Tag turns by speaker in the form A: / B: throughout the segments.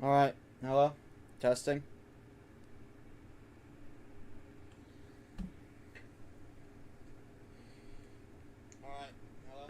A: Alright, hello? Testing. Alright, hello?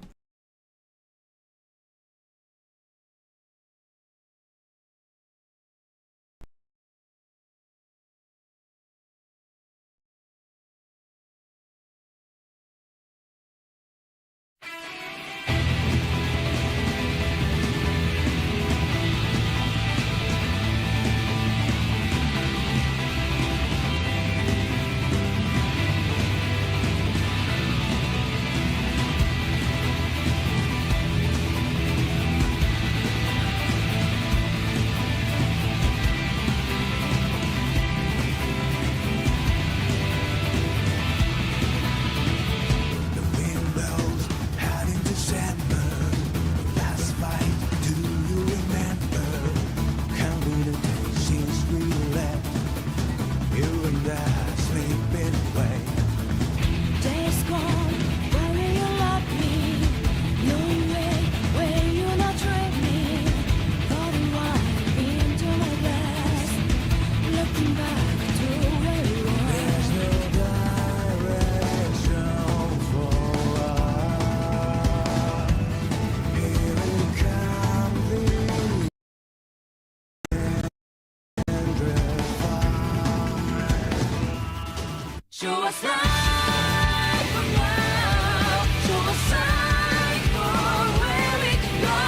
B: Show us light from now. Show us sight for where we can go.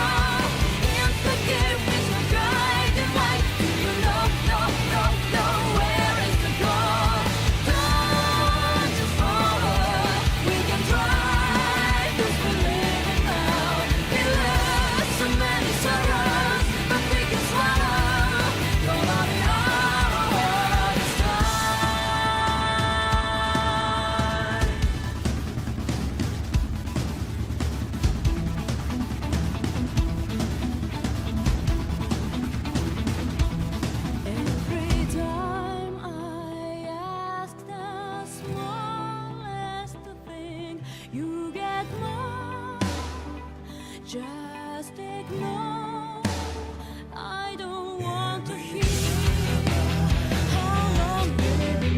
B: In the gift is no guiding light. Do you know, where is the goal? Don't just follow. We can try, 'cause we're living now. We lose so many sorrows, but we can swallow. Gonna be alright this time. Every time I ask the smallest thing, you get more. Just ignore. I don't want to hear how long will it be.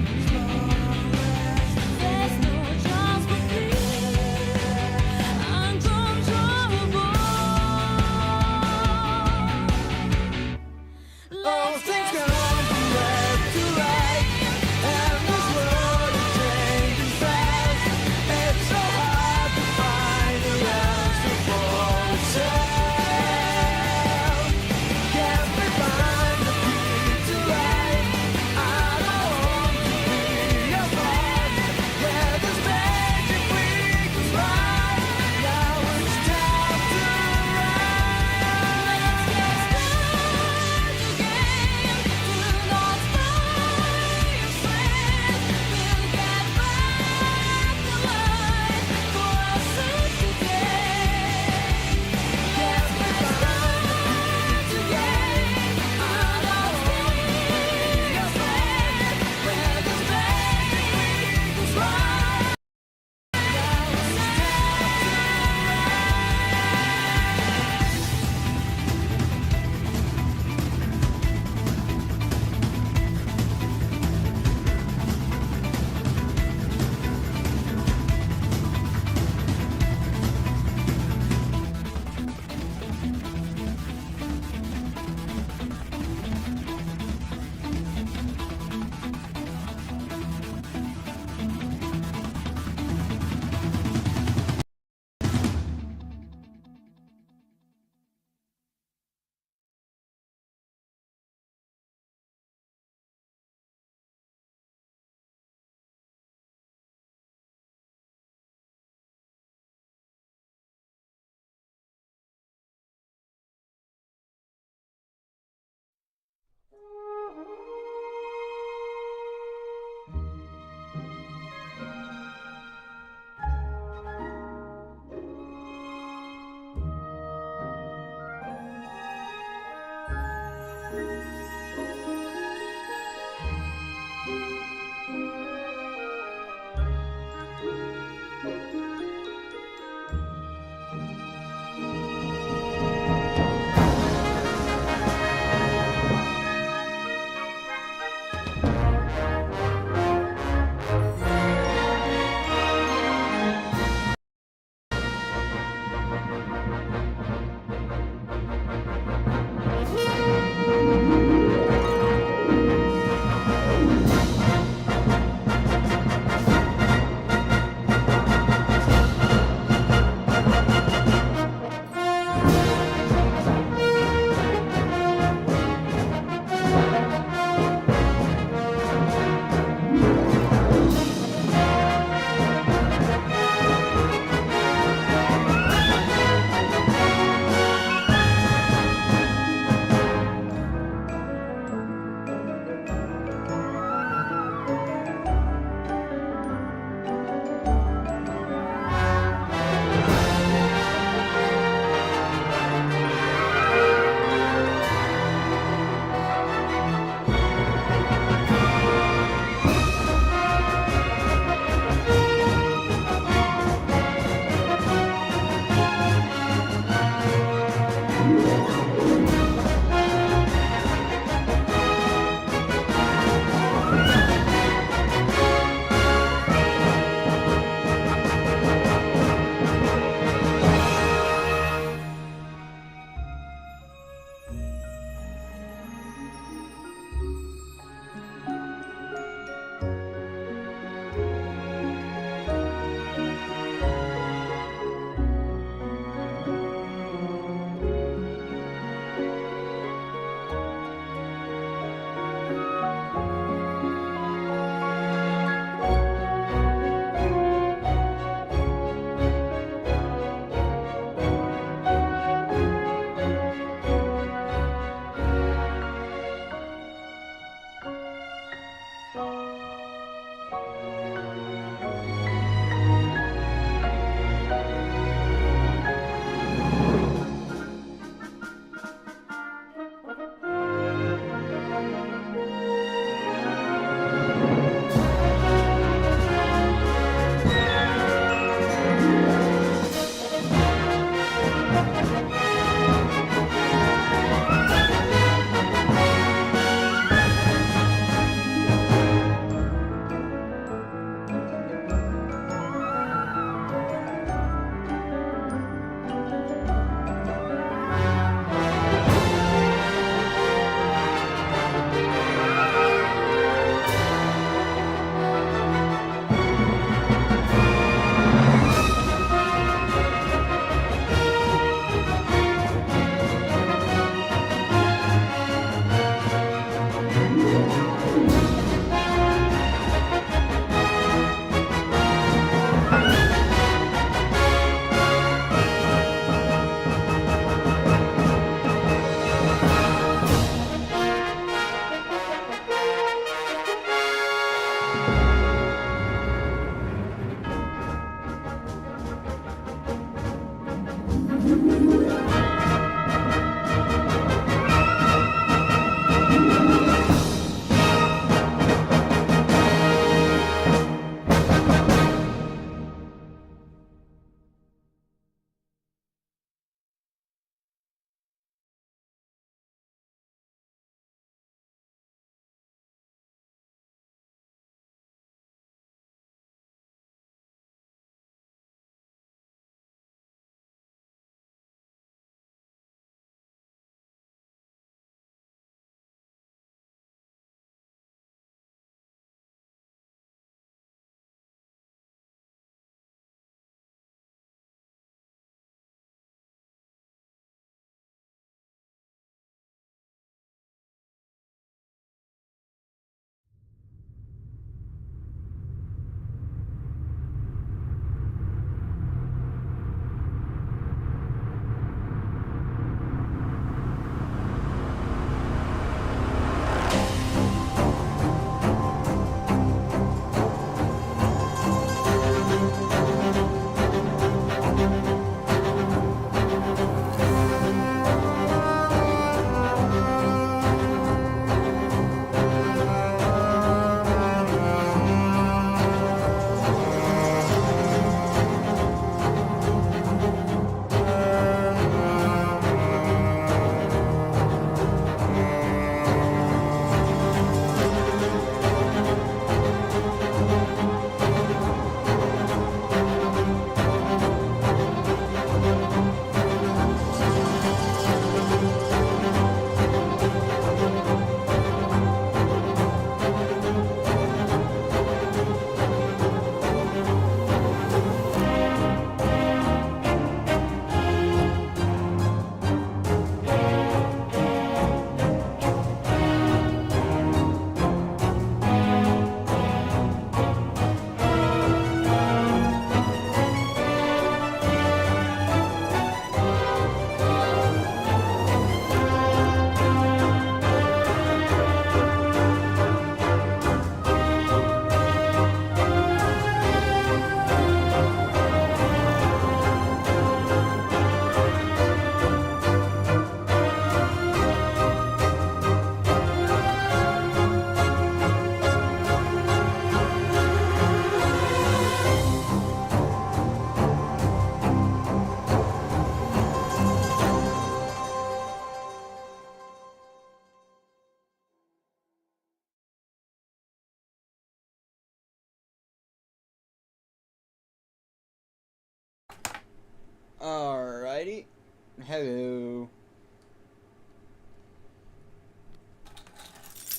B: There's no chance for peace. Uncontrollable.
C: All things come from left to right, and this world is changing fast. It's so hard to find the answer for itself.
A: Alrighty. Hello.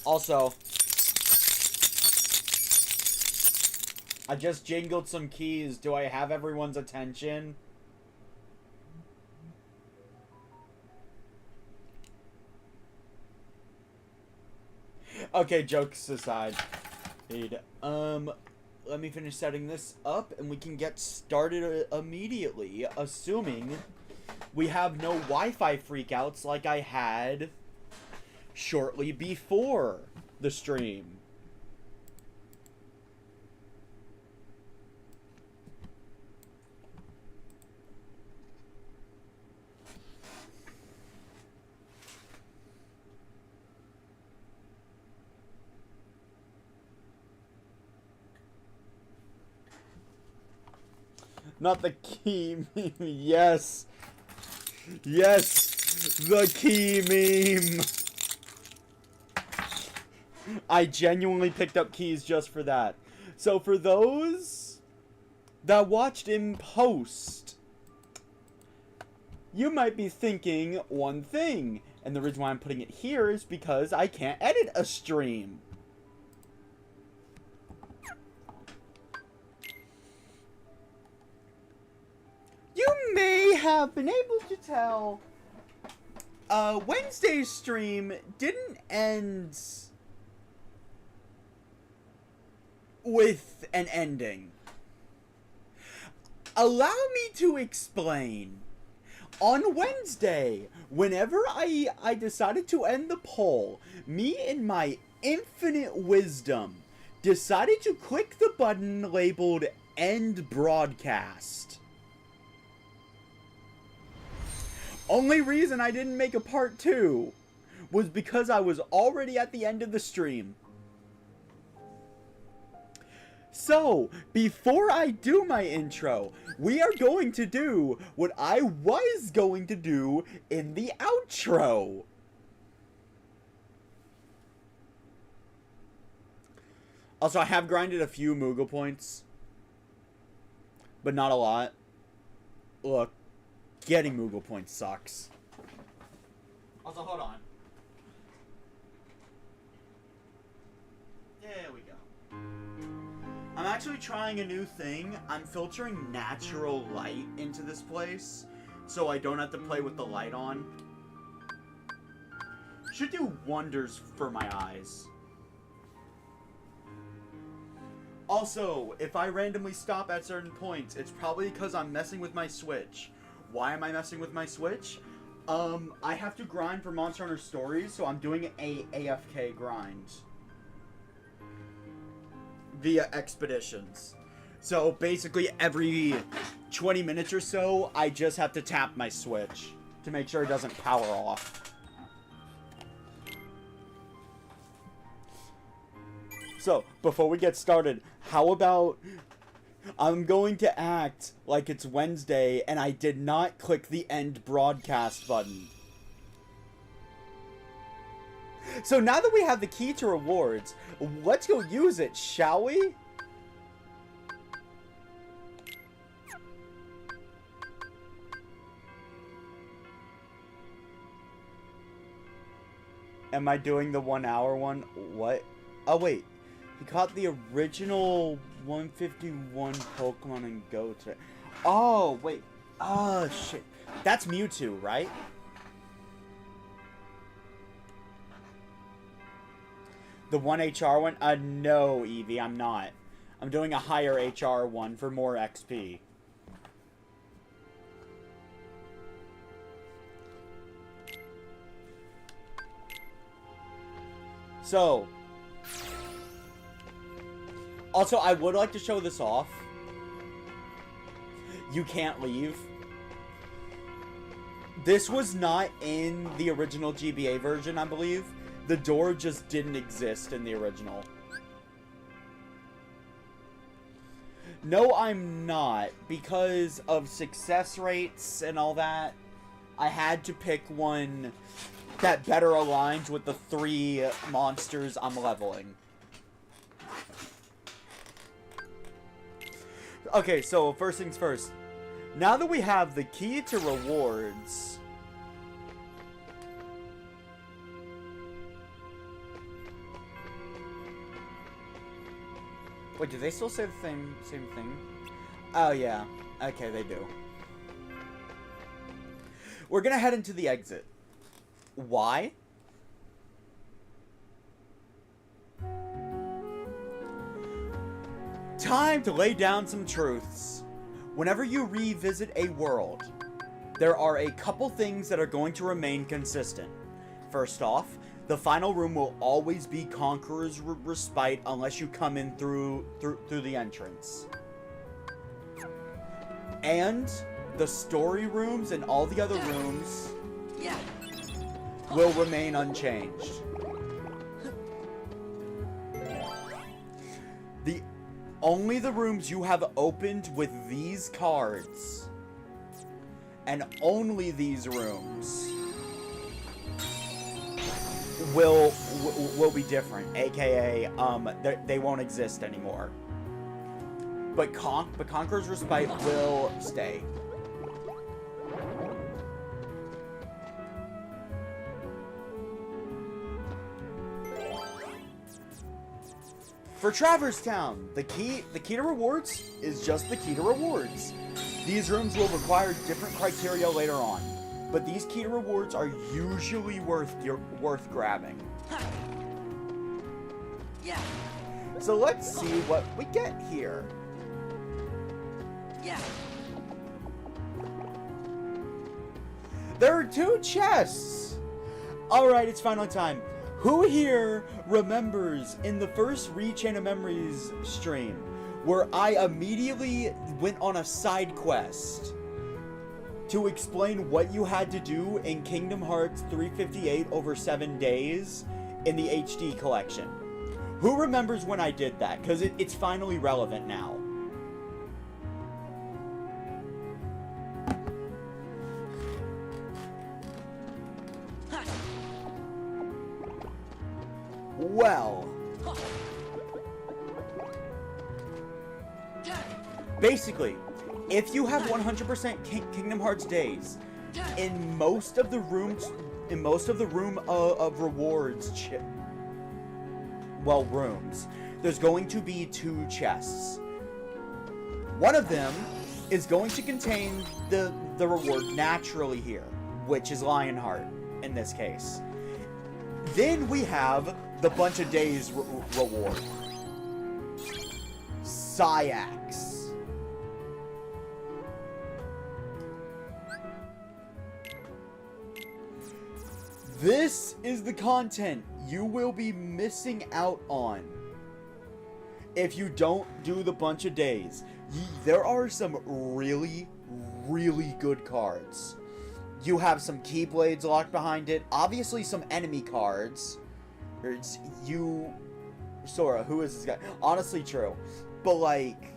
A: Also, I just jingled some keys. Do I have everyone's attention? Okay, jokes aside. Let me finish setting this up and we can get started immediately, assuming we have no Wi-Fi freakouts like I had shortly before the stream. Not the key meme. Yes. Yes. The key meme. I genuinely picked up keys just for that. So for those that watched in post, you might be thinking one thing. And the reason why I'm putting it here is because I can't edit a stream. You may have been able to tell Wednesday's stream didn't end with an ending. Allow me to explain. On Wednesday, whenever I decided to end the poll, me in my infinite wisdom decided to click the button labeled End Broadcast. Only reason I didn't make a part 2 was because I was already at the end of the stream. So, before I do my intro, we are going to do what I was going to do in the outro. Also, I have grinded a few Moogle points, but not a lot. Look, getting Moogle points sucks. Also, hold on. There we go. I'm actually trying a new thing. I'm filtering natural light into this place, so I don't have to play with the light on. Should do wonders for my eyes. Also, if I randomly stop at certain points, it's probably because I'm messing with my Switch. Why am I messing with my Switch? I have to grind for Monster Hunter Stories, so I'm doing a AFK grind via expeditions. So basically every 20 minutes or so, I just have to tap my Switch to make sure it doesn't power off. So, before we get started, how about I'm going to act like it's Wednesday and I did not click the end broadcast button. So now that we have the key to rewards, let's go use it, shall we? Am I doing the 1 hour one? What? Oh wait, he caught the original 151 Pokemon in Go today. Oh wait, oh shit, that's Mewtwo, right? The 1 HR one? No, Eevee, I'm not. I'm doing a higher HR one for more XP. So, also, I would like to show this off. You can't leave. This was not in the original GBA version, I believe. The door just didn't exist in the original. No, I'm not. Because of success rates and all that, I had to pick one that better aligns with the 3 monsters I'm leveling. Okay, so first things first. Now that we have the key to rewards... Wait, do they still say the same thing? Oh, yeah. Okay, they do. We're gonna head into the exit. Why? Time to lay down some truths. Whenever you revisit a world, there are a couple things that are going to remain consistent. First off, the final room will always be Conqueror's Respite unless you come in through the entrance. And the story rooms and all the other rooms will remain unchanged. Only the rooms you have opened with these cards, and only these rooms will be different. AKA, they won't exist anymore. But Conqueror's Respite will stay. For Traverse Town, the key to rewards is just the key to rewards. These rooms will require different criteria later on, but these key to rewards are usually worth grabbing.
C: Yeah.
A: So let's see what we get here.
C: Yeah.
A: There are 2 chests. All right, it's final time. Who here remembers in the first Rechain of Memories stream where I immediately went on a side quest to explain what you had to do in Kingdom Hearts 358 over 7 days in the HD collection. Who remembers when I did that? Because it's finally relevant now. Well, basically, if you have 100% Kingdom Hearts days, in most of the rooms, of rewards, rooms, there's going to be 2 chests. One of them is going to contain the reward naturally here, which is Lionheart in this case. Then we have the bunch of days reward. Syax. This is the content you will be missing out on if you don't do the bunch of days. There are some really, really good cards. You have some Keyblades locked behind it. Obviously, some enemy cards. Sora, who is this guy? Honestly, true. But, like,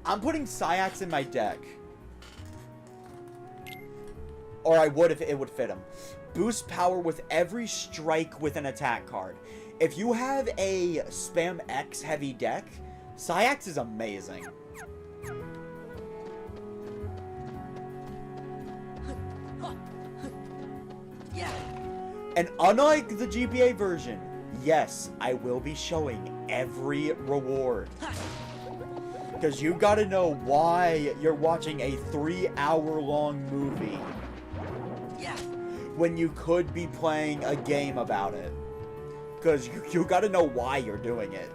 A: I'm putting Syax in my deck. Or I would if it would fit him. Boost power with every strike with an attack card. If you have a Spam X heavy deck, Syax is amazing. And unlike the GBA version, yes, I will be showing every reward. Because you gotta know why you're watching a 3-hour-long movie when you could be playing a game about it. Because you gotta know why you're doing it.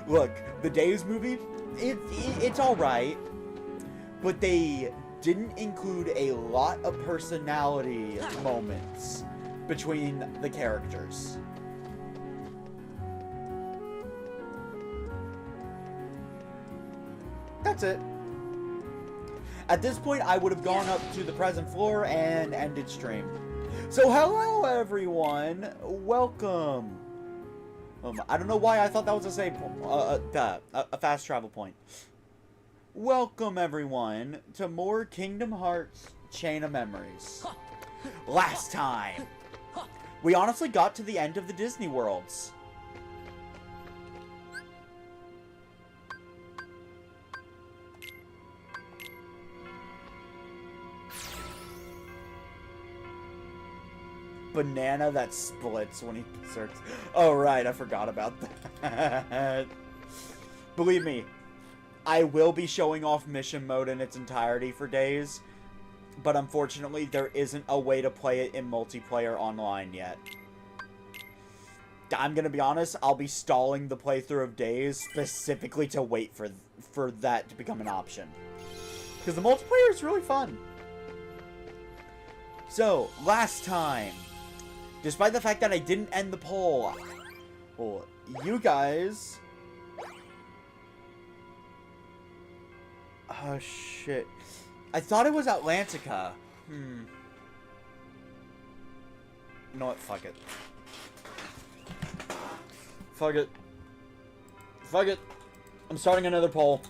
A: Look, the Days movie, it's alright, but they didn't include a lot of personality moments between the characters. That's it. At this point, I would have gone up to the present floor and ended stream. So hello everyone, welcome. I don't know why I thought that was a save, a fast travel point. Welcome everyone to more Kingdom Hearts Chain of Memories. Last time, we honestly got to the end of the Disney Worlds. Banana that splits when he berserks. Oh right, I forgot about that. Believe me, I will be showing off mission mode in its entirety for days, but unfortunately there isn't a way to play it in multiplayer online yet. I'm gonna be honest, I'll be stalling the playthrough of days specifically to wait for that to become an option. Because the multiplayer is really fun. So, last time, despite the fact that I didn't end the poll, well, you guys... Oh, shit. I thought it was Atlantica. You know what? Fuck it. Fuck it. Fuck it. I'm starting another poll.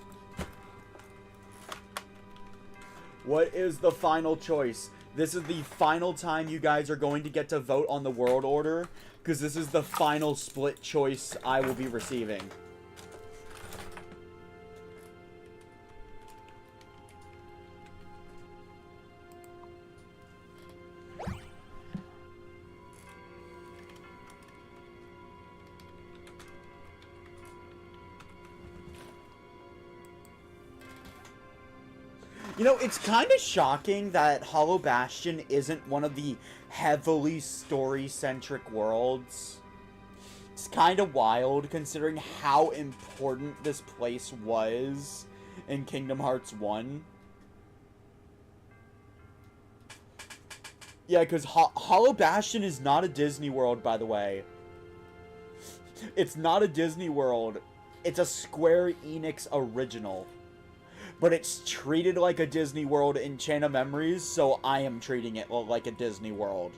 A: What is the final choice? This is the final time you guys are going to get to vote on the world order, because this is the final split choice I will be receiving. You know, it's kind of shocking that Hollow Bastion isn't one of the heavily story-centric worlds. It's kind of wild, considering how important this place was in Kingdom Hearts 1. Yeah, because Hollow Bastion is not a Disney World, by the way. It's not a Disney World. It's a Square Enix original. but it's treated like a Disney World in Chain of Memories, so I am treating it like a Disney World.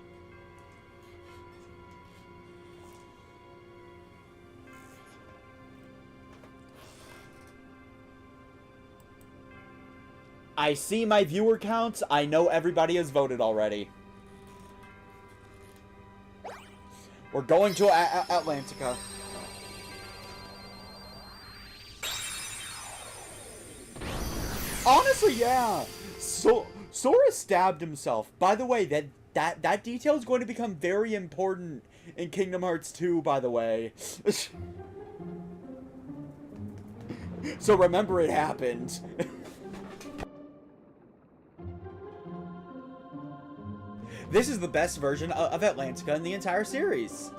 A: I see my viewer counts. I know everybody has voted already. We're going to Atlantica. Honestly, yeah. Sora stabbed himself. By the way, that detail is going to become very important in Kingdom Hearts 2, by the way. So remember it happened. This is the best version of Atlantica in the entire series.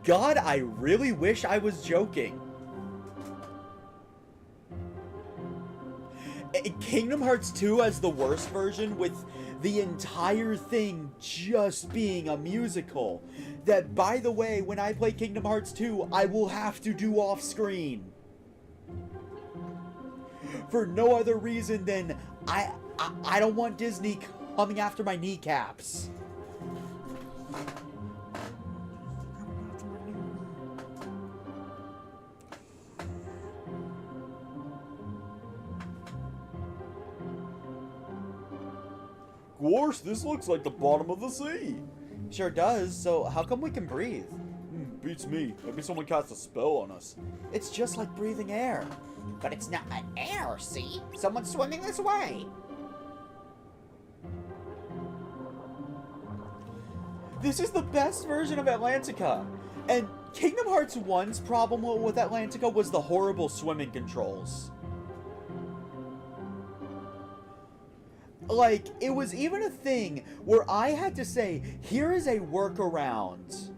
A: God, I really wish I was joking. Kingdom Hearts 2 as the worst version, with the entire thing just being a musical. That, by the way, when I play Kingdom Hearts 2, I will have to do off-screen. For no other reason than I don't want Disney coming after my kneecaps. Gosh, this looks like the bottom of the sea. Sure does, so how come we can breathe? Beats me. Maybe someone cast a spell on us. It's just like breathing air.
D: But it's not an air, see? Someone's swimming this way.
A: This is the best version of Atlantica. And Kingdom Hearts 1's problem with Atlantica was the horrible swimming controls. Like, it was even a thing where I had to say, here is a workaround.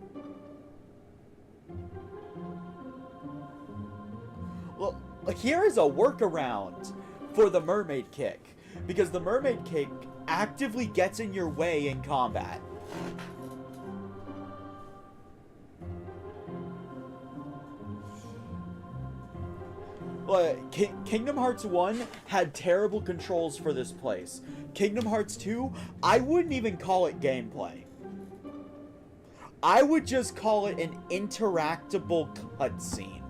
A: Well, here is a workaround for the mermaid kick. Because the mermaid kick actively gets in your way in combat. Kingdom Hearts 1 had terrible controls for this place. Kingdom Hearts 2, I wouldn't even call it gameplay. I would just call it an interactable cutscene.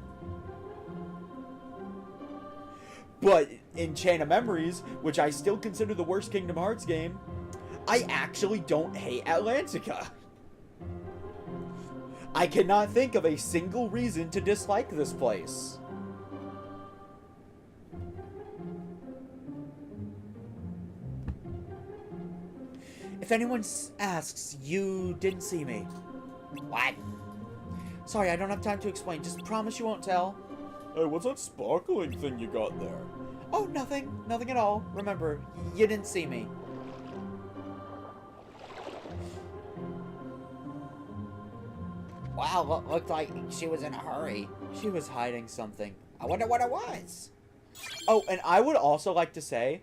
A: But in Chain of Memories, which I still consider the worst Kingdom Hearts game, I actually don't hate Atlantica. I cannot think of a single reason to dislike this place. If anyone asks, you didn't see me.
D: What?
A: Sorry, I don't have time to explain. Just promise you won't tell.
E: Hey, what's that sparkling thing you got there?
A: Oh, nothing. Nothing at all. Remember, you didn't see me.
D: Wow, looked like she was in a hurry.
A: She was hiding something.
D: I wonder what it was.
A: Oh, and I would also like to say,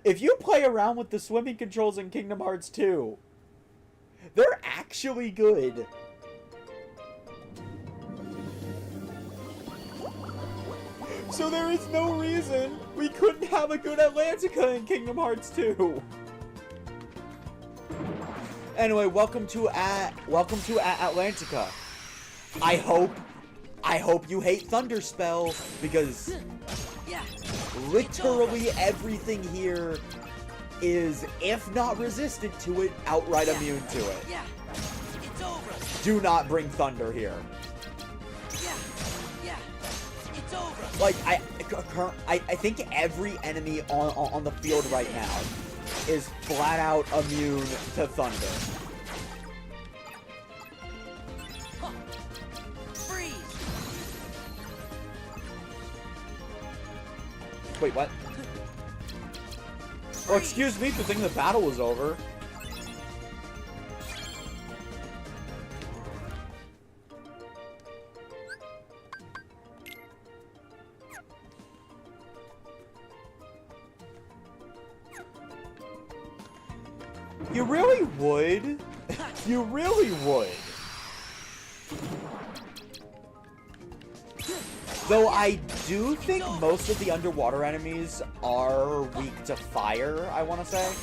A: if you play around with the swimming controls in Kingdom Hearts 2, they're actually good. So there is no reason we couldn't have a good Atlantica in Kingdom Hearts 2. Anyway, welcome to Atlantica. I hope you hate Thunder Spell, because literally everything here is, if not resistant to it, outright immune to it.
C: Yeah, it's over.
A: Do not bring thunder here.
C: Yeah, it's over.
A: Like, I think every enemy on the field right now is flat out immune to thunder.
C: Freeze.
A: Wait, what? Well, excuse me for thinking the battle was over. You really would? You really would? Though I do think most of the underwater enemies are weak to fire, I want to say.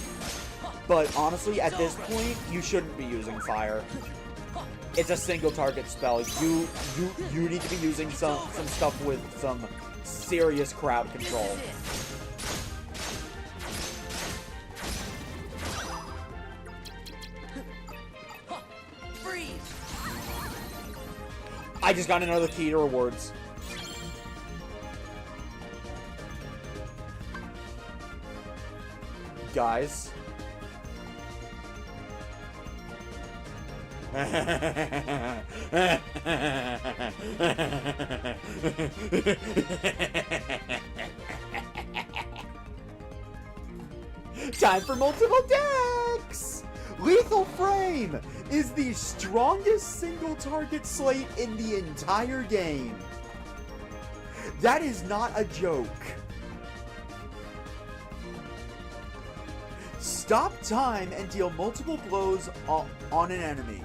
A: But honestly, at this point, you shouldn't be using fire. It's a single target spell. You need to be using some stuff with some serious crowd control. I just got another key to rewards. Guys. Time for multiple decks! Lethal Frame is the strongest single target slate in the entire game. That is not a joke. Stop time and deal multiple blows on an enemy.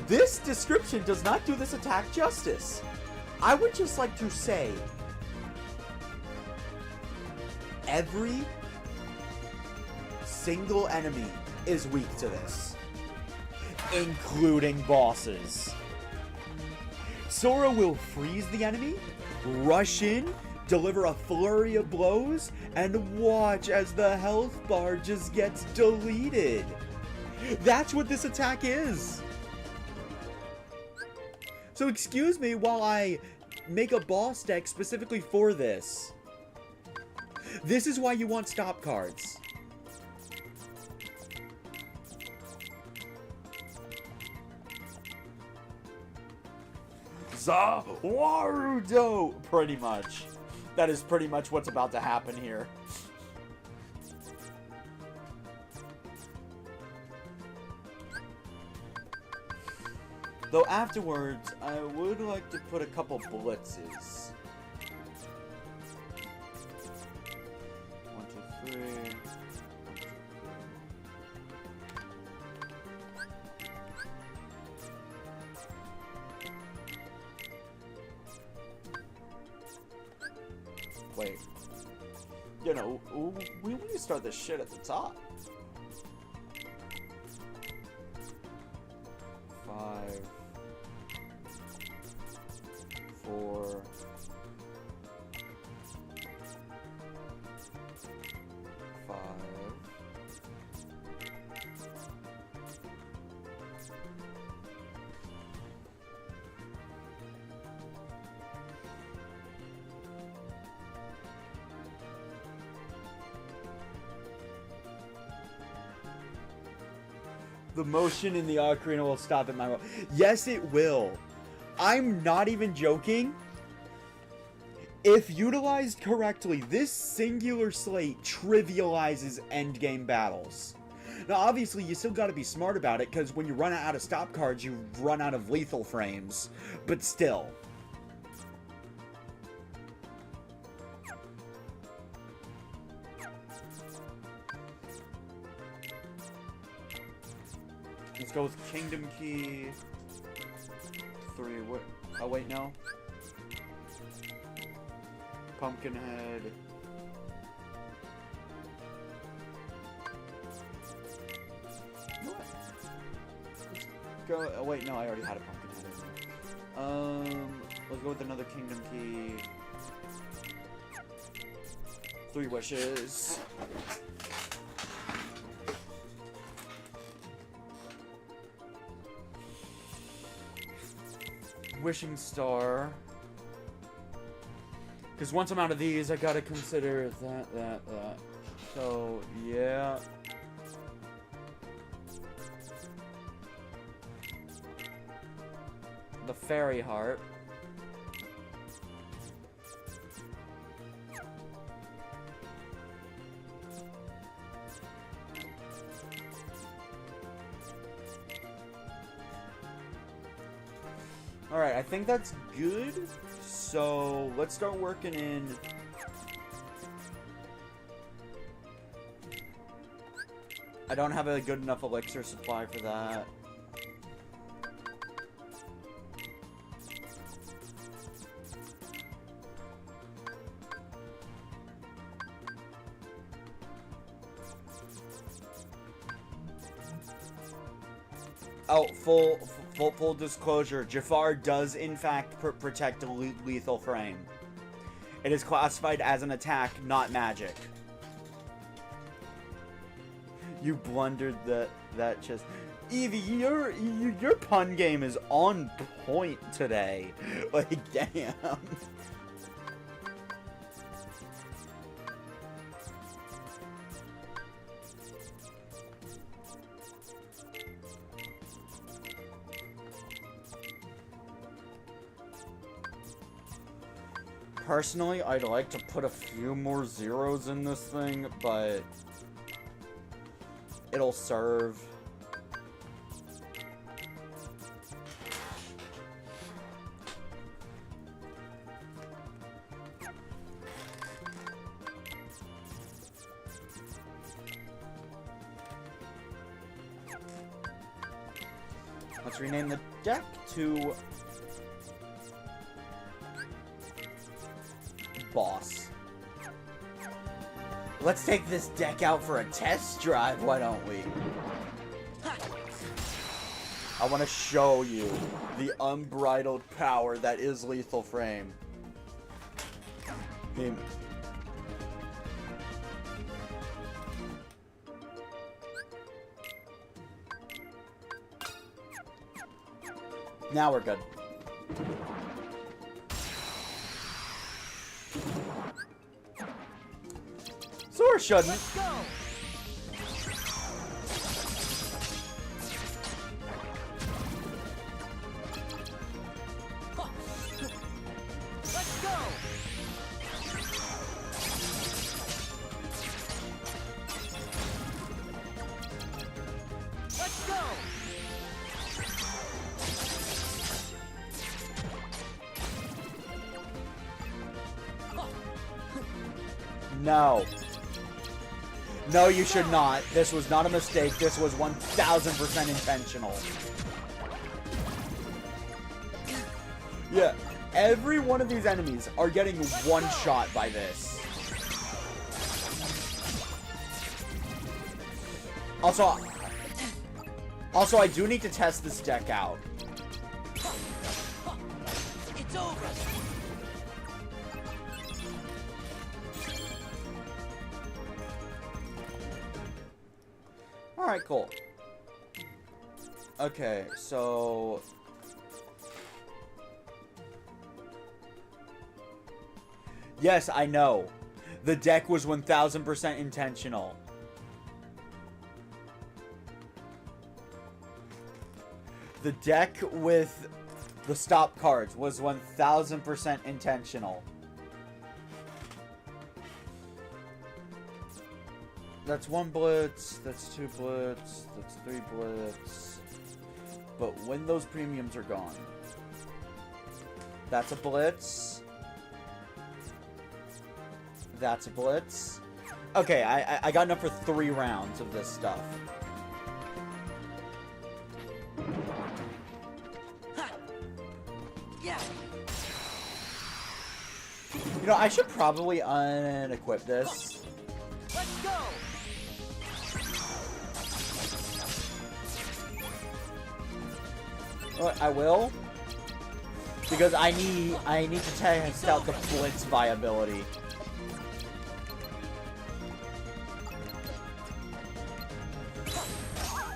A: This description does not do this attack justice. I would just like to say, every single enemy is weak to this, including bosses. Sora will freeze the enemy, rush in, deliver a flurry of blows, and watch as the health bar just gets deleted. That's what this attack is. So excuse me while I make a boss deck specifically for this. This is why you want stop cards. Zawarudo! Pretty much. That is pretty much what's about to happen here. Though afterwards, I would like to put a couple blitzes. 1, 2, 3. Wait. You know, we need to start this shit at the top. 5, 4, 5. The motion in the ocarina will stop at my... Yes, it will. I'm not even joking. If utilized correctly, this singular slate trivializes endgame battles. Now, obviously, you still gotta be smart about it, because when you run out of stop cards, you run out of lethal frames. But still. Let's go with Kingdom Key 3. What? Oh, wait, no. Pumpkinhead. What? Let's go. Oh, wait, no, I already had a Pumpkinhead. Let's go with another Kingdom Key. 3 wishes. Wishing Star. Because once I'm out of these, I gotta consider that. So, yeah. The Fairy Heart. Alright, I think that's good. So, let's start working in... I don't have a good enough elixir supply for that. Oh, full disclosure. Jafar does in fact protect a lethal frame. It is classified as an attack, not magic. You blundered that chest. Evie, your pun game is on point today. Like, damn. Personally, I'd like to put a few more zeros in this thing, but it'll serve. Let's rename the deck to Boss. Let's take this deck out for a test drive, why don't we? I want to show you the unbridled power that is Lethal Frame. Now we're good. So we're shouldn't.
C: Let's go. Let's go. Let's go.
A: No. No, you should not. This was not a mistake. This was 1000% intentional. Yeah, every one of these enemies are getting one shot by this. Also, I do need to test this deck out.
C: It's over.
A: Alright, cool. Okay, so... Yes, I know. The deck was 1000% intentional. The deck with the stop cards was 1000% intentional. That's 1 blitz, that's 2 blitz, that's 3 blitz. But when those premiums are gone, that's a blitz. That's a blitz. Okay, I got enough for 3 rounds of this stuff.
C: Yeah.
A: You know, I should probably unequip this.
C: Let's go.
A: I will, because I need to test out the blitz viability.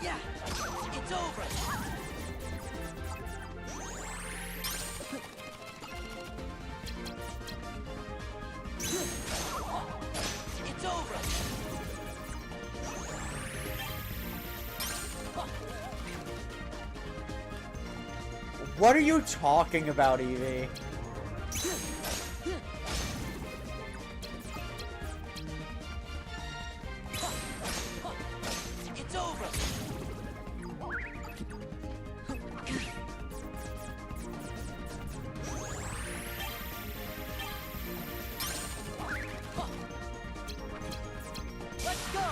C: Yeah. It's over. It's over.
A: What are you talking about, Evie?
C: It's over. Let's go.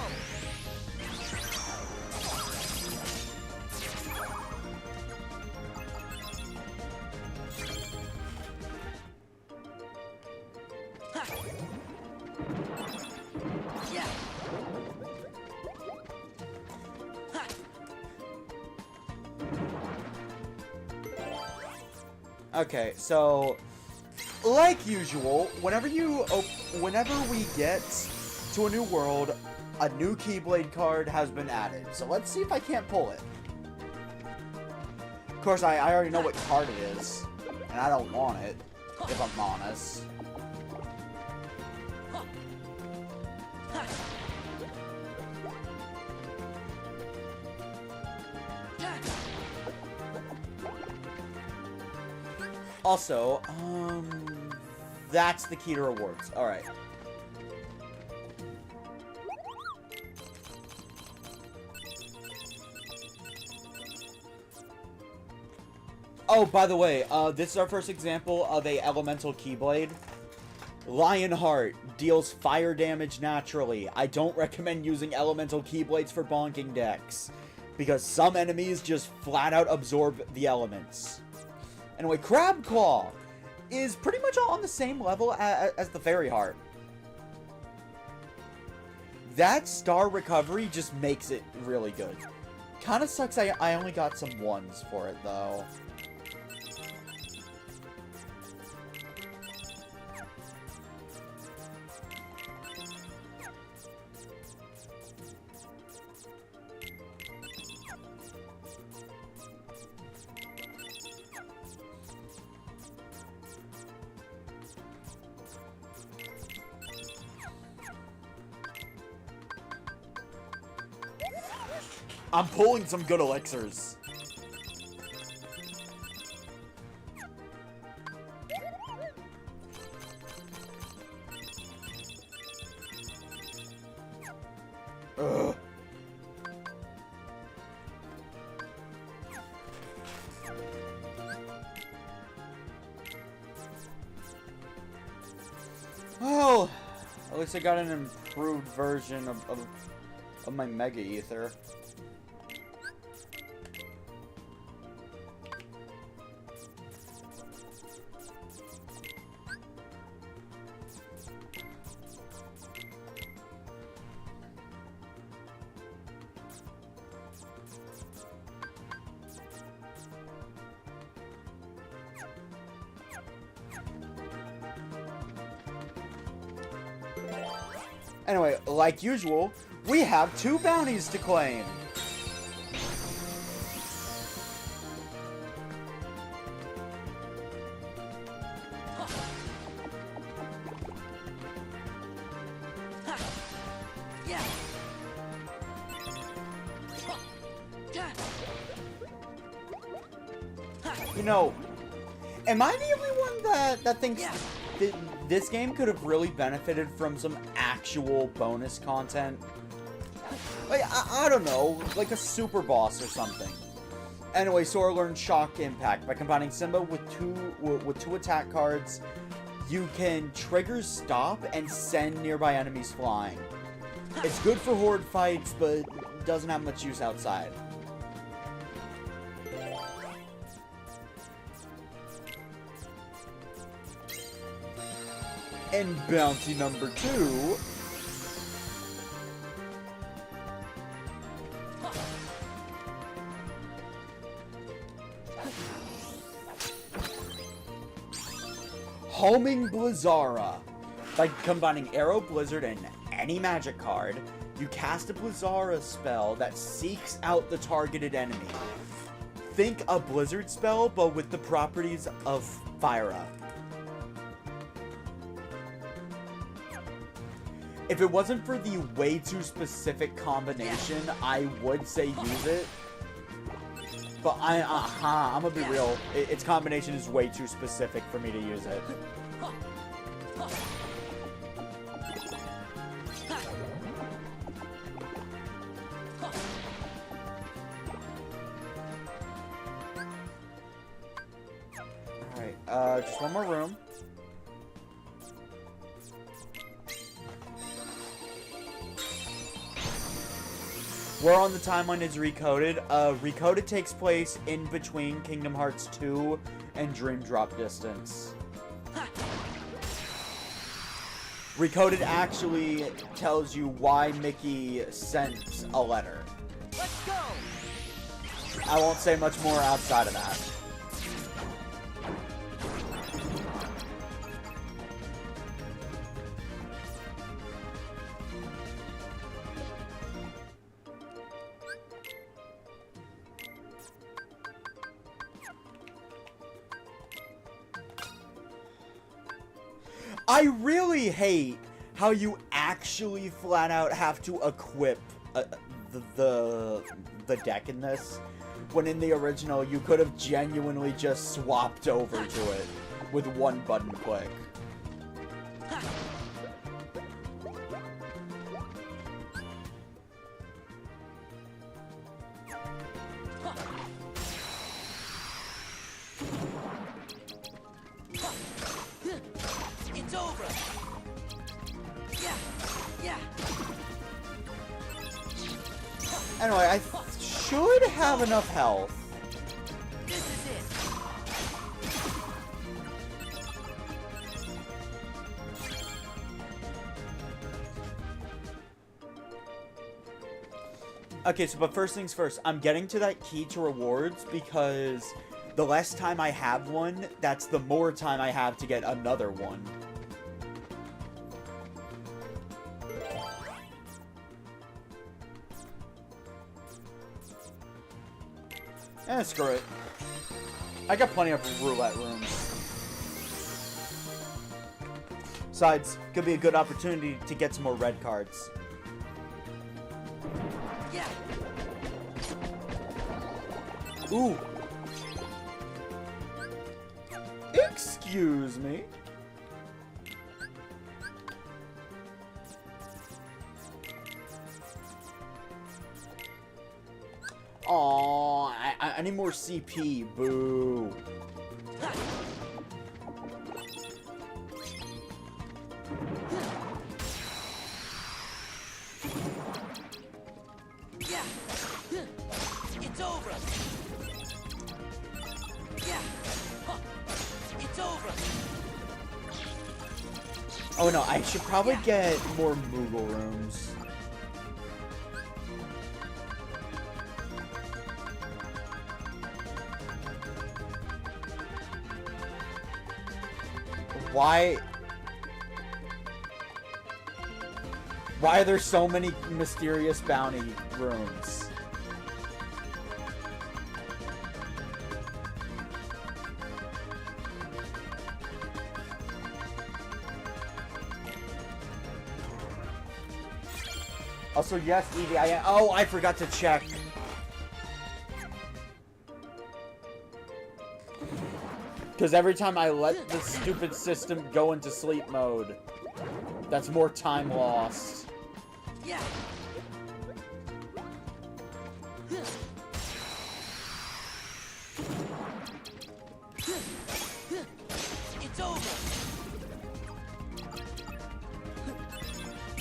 A: Okay, so like usual, whenever we get to a new world, a new Keyblade card has been added. So let's see if I can't pull it. Of course, I already know what card it is, and I don't want it, if I'm honest. Also, that's the key to rewards. Alright. Oh, by the way, this is our first example of a elemental Keyblade. Lionheart deals fire damage naturally. I don't recommend using elemental Keyblades for bonking decks, because some enemies just flat out absorb the elements. Anyway, Crab Claw is pretty much on the same level as the Fairy Heart. That star recovery just makes it really good. Kinda sucks I only got some 1s for it, though. I'm pulling some good elixirs. Ugh. Well, at least I got an improved version of my Mega Ether. Anyway, like usual, we have 2 bounties to claim. You know, am I the only one that thinks that this game could have really benefited from some actual bonus content? Like, I don't know, like a super boss or something. Anyway, Sora learned Shock Impact. By combining Simba with two attack cards, you can trigger Stop and send nearby enemies flying. It's good for horde fights, but doesn't have much use outside. And bounty number 2... Homing Blizzara. By combining Arrow, Blizzard, and any magic card, you cast a Blizzara spell that seeks out the targeted enemy. Think a Blizzard spell, but with the properties of Fire Up. If it wasn't for the way too specific combination, I would say use it. But I'm gonna be real. Its combination is way too specific for me to use it. Alright, just one more room. Where on the timeline is Recoded? Recoded takes place in between Kingdom Hearts 2 and Dream Drop Distance. Recoded actually tells you why Mickey sent a letter.
C: Let's go!
A: I won't say much more outside of that. I really hate how you actually flat out have to equip the deck in this, when in the original you could have genuinely just swapped over to it with one button click.
C: It's over. Yeah.
A: Anyway, I should have enough health.
C: This is it.
A: Okay, so but first things first, I'm getting to that key to rewards because the less time I have one, that's the more time I have to get another one. Screw it. I got plenty of roulette rooms. Besides, could be a good opportunity to get some more red cards.
C: Yeah.
A: Ooh. Excuse me. Aw, I need more CP. Boo.
C: Yeah. It's over. Yeah. It's over.
A: Oh no, I should probably get more Moogle rooms. Why are there so many mysterious bounty rooms? Also, yes, Evie, I am. Oh, I forgot to check. Because every time I let the stupid system go into sleep mode, that's more time lost.
C: Yeah. It's over.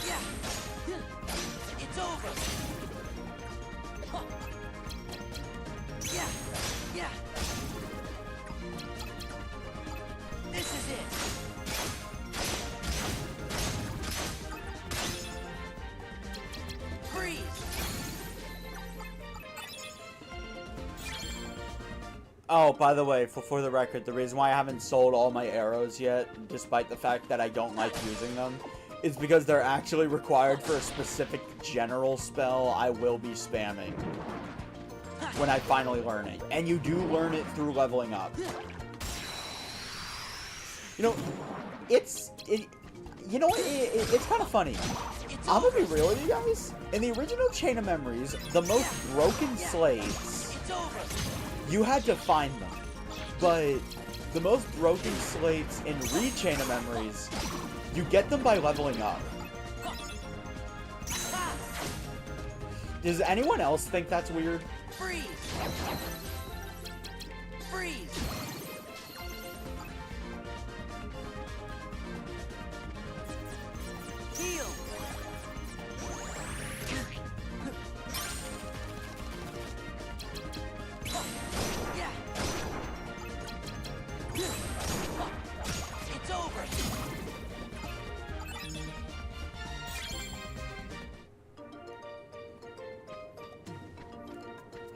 C: Yeah. It's over. Yeah. This is it. Freeze.
A: Oh, by the way, for the record, the reason why I haven't sold all my arrows yet, despite the fact that I don't like using them, is because they're actually required for a specific general spell I will be spamming when I finally learn it. And you do learn it through leveling up. You know, it's kind of funny. I'm gonna be real with you guys. In the original Chain of Memories, the most broken slates,
C: It's over.
A: you had to find them. But the most broken slates in Chain of Memories, you get them by leveling up. Does anyone else think that's weird?
C: Freeze. Freeze. Heal. Yeah. It's over.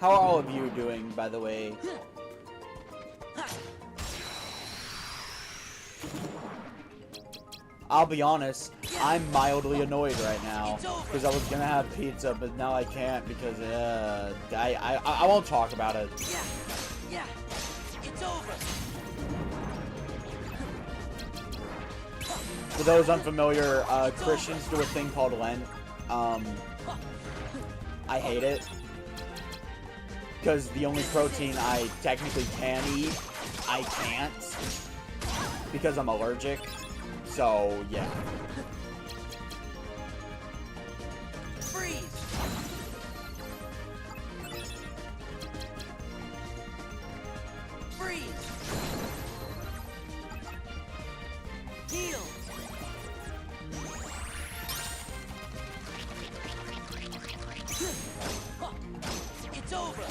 A: How are all of you doing, by the way? I'll be honest, I'm mildly annoyed right now because I was gonna have pizza, but now I can't because I won't talk about it.
C: Yeah. It's over.
A: For those unfamiliar, Christians do a thing called Lent. I hate it. Because the only protein I technically can eat, I can't. Because I'm allergic. So, yeah.
C: Freeze! Freeze! Heal! It's over!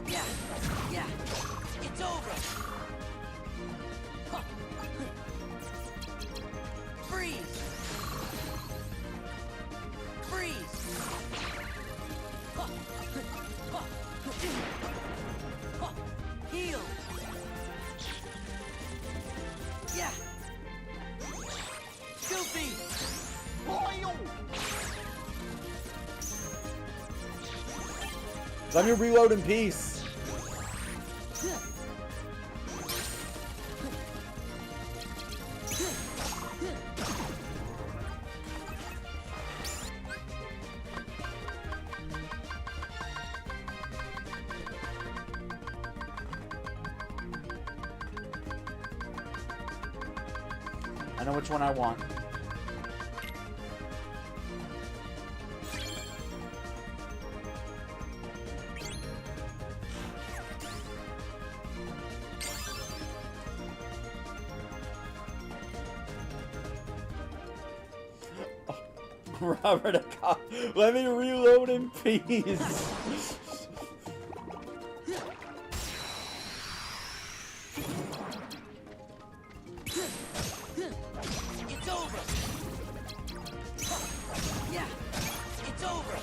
C: Yeah! Yeah! It's over! Freeze! Freeze! Heal! Yeah! Filthy!
A: Let me reload in peace. I know which one I want. Robert, a cop. Let me reload in peace.
C: It's over! Yeah! It's over!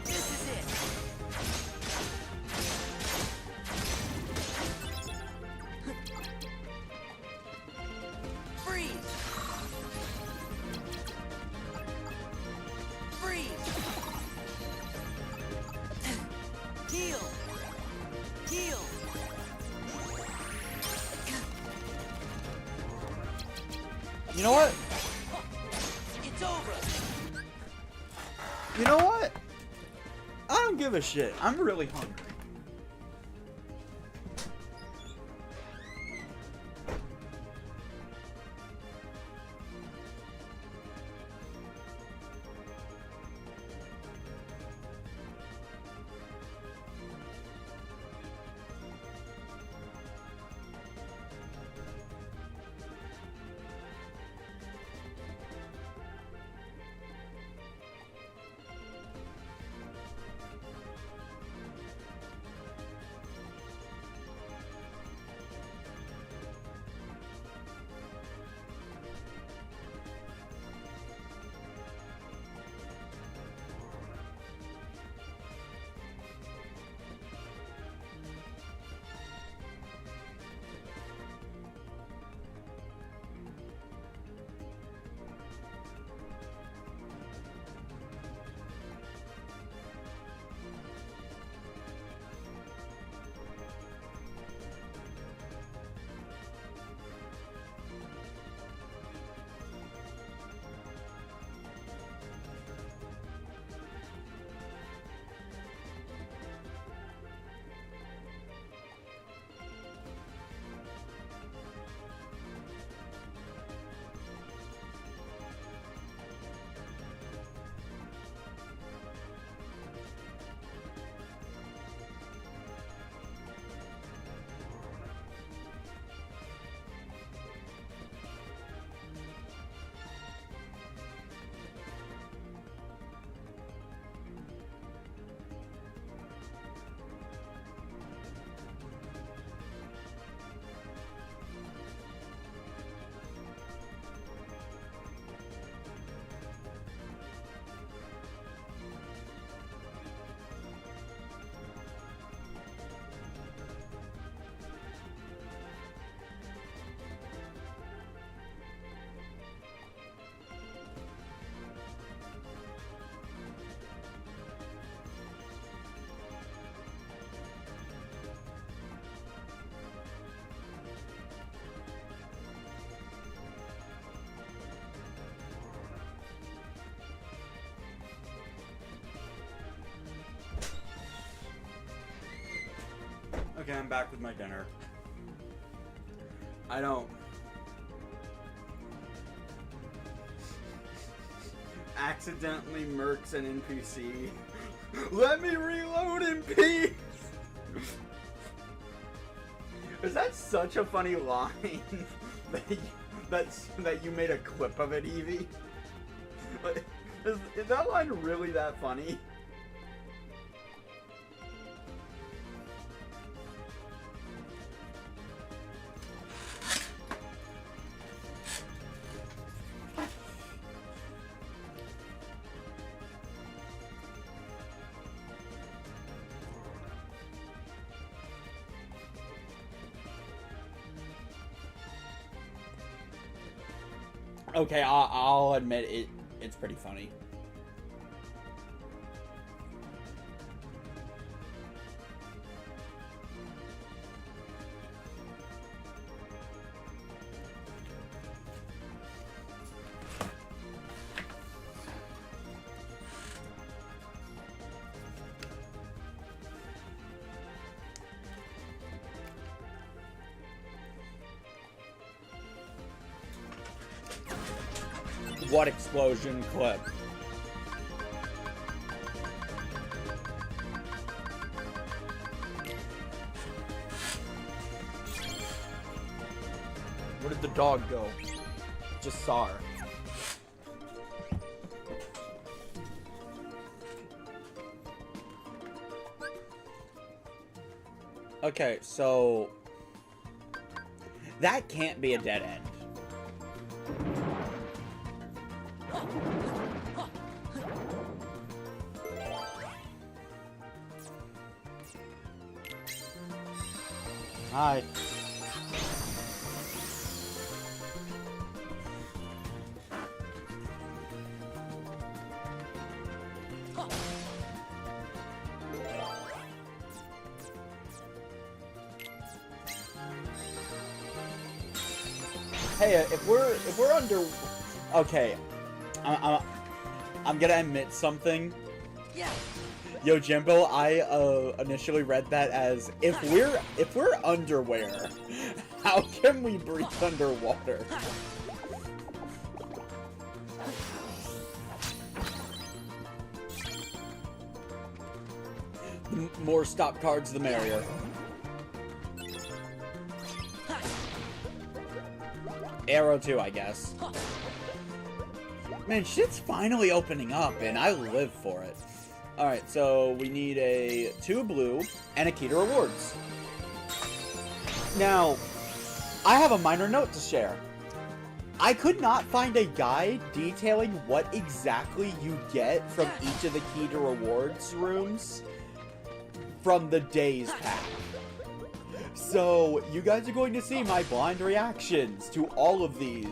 C: This is it! Freeze! Freeze! Heal! Heal!
A: You know what?
C: It's over!
A: You know what? I don't give a shit. I'm really hungry. Okay, I'm back with my dinner. I don't... accidentally murks an NPC. Let me reload in peace! Is that such a funny line that you made a clip of it, Evie? Like, is that line really that funny? Okay, I'll admit it's pretty funny. What explosion clip? Where did the dog go? Just saw her. Okay, so that can't be a dead end. Hi. Hey, if we're under, okay, I'm gonna admit something.
B: Yeah.
A: Yo, Jimbo, I initially read that as if we're underwear, how can we breathe underwater? The more stop cards, the merrier. Arrow too, I guess. Man, shit's finally opening up, and I live for it. Alright, so we need a 2 blue and a key to rewards. Now, I have a minor note to share. I could not find a guide detailing what exactly you get from each of the key to rewards rooms from the days pack. So, you guys are going to see my blind reactions to all of these.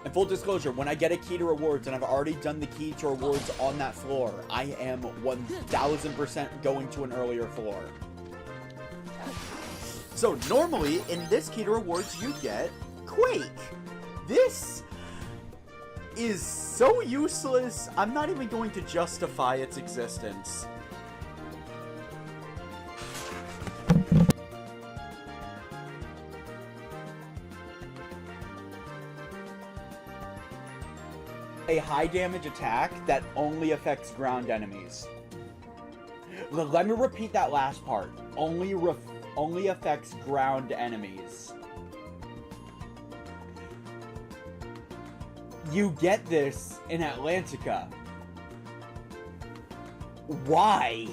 A: And full disclosure, when I get a key to rewards and I've already done the key to rewards on that floor, I am 1000% going to an earlier floor. So normally, in this key to rewards, you get Quake. This is so useless, I'm not even going to justify its existence. A high damage attack that only affects ground enemies. Let me repeat that last part. Only affects ground enemies. You get this in Atlantica. Why?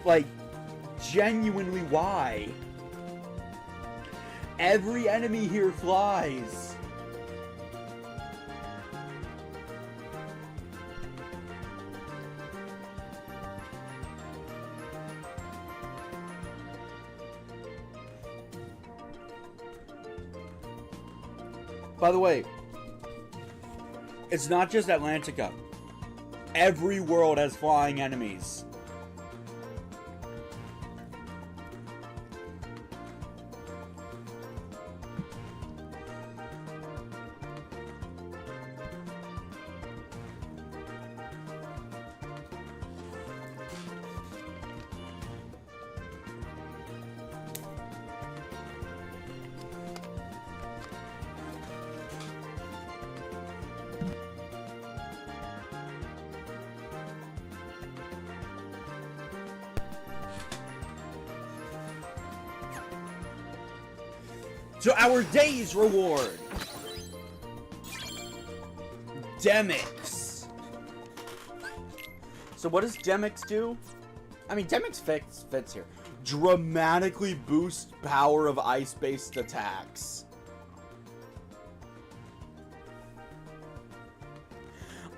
A: Like, genuinely, why? Every enemy here flies. By the way, it's not just Atlantica. Every world has flying enemies. So our day's reward. Demix. So what does Demix do? I mean, Demix fits here. Dramatically boost power of ice-based attacks.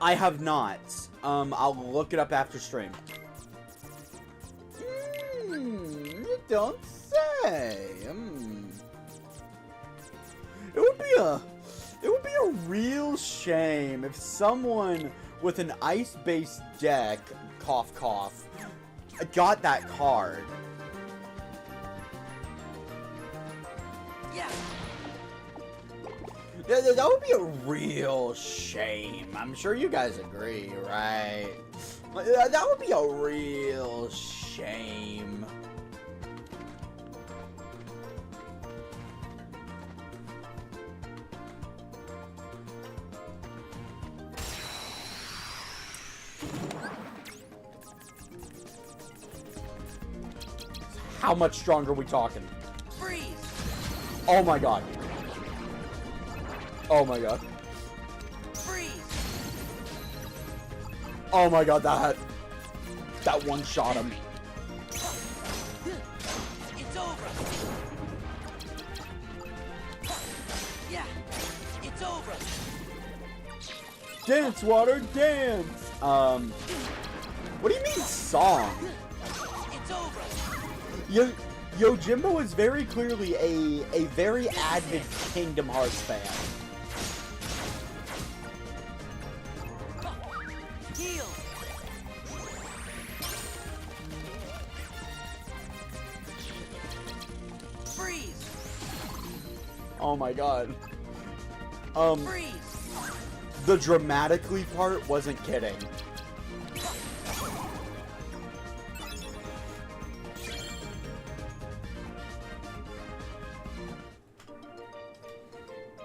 A: I have not. I'll look it up after stream. You don't say. It would be a real shame if someone with an ice-based deck, cough cough, got that card.
B: Yeah.
A: That would be a real shame. I'm sure you guys agree, right? That would be a real shame. How much stronger are we talking?
B: Freeze.
A: Oh my god. Oh my god.
B: Freeze.
A: Oh my god, that one shot him.
B: It's over. Yeah. It's over.
A: Dance, water, dance! What do you mean song?
B: It's over.
A: Yojimbo is very clearly a very avid Kingdom Hearts fan.
B: Heal. Freeze.
A: Oh my god.
B: Freeze.
A: The dramatically part wasn't kidding.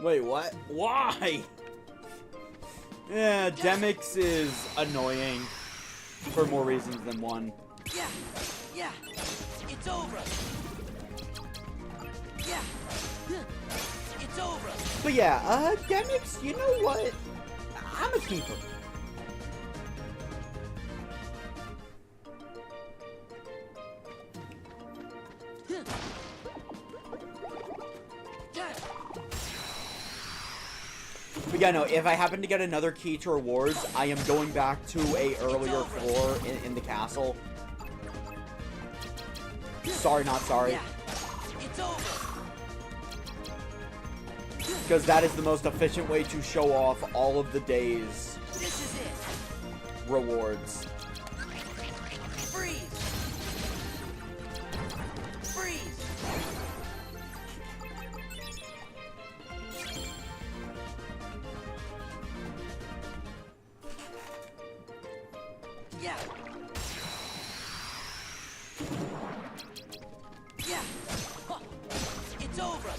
A: Wait, what? Why? Yeah, Demix is annoying for more reasons than one.
B: Yeah. Yeah. It's over. Yeah. It's over.
A: But yeah, Demix, you know what? I'm a keeper. But yeah, no, if I happen to get another key to rewards, I am going back to a earlier floor in the castle. Sorry, not sorry.
B: Yeah. It's over.
A: Because that is the most efficient way to show off all of the day's
B: This is it.
A: rewards.
B: Freeze. Freeze. Yeah. Yeah. Huh. It's over.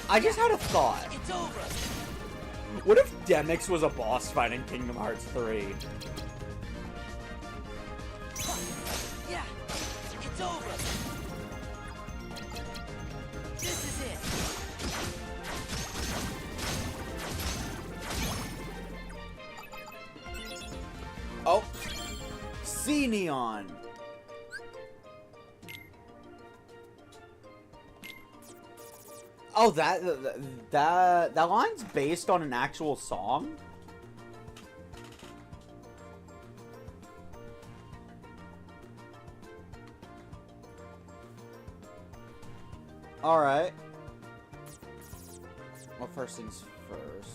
A: I just had a thought.
B: It's over.
A: What if Demix was a boss fight in Kingdom Hearts 3?
B: Yeah. It's over. This is it.
A: Oh. Sea Neon. Oh, that line's based on an actual song? Alright. Well, first things first.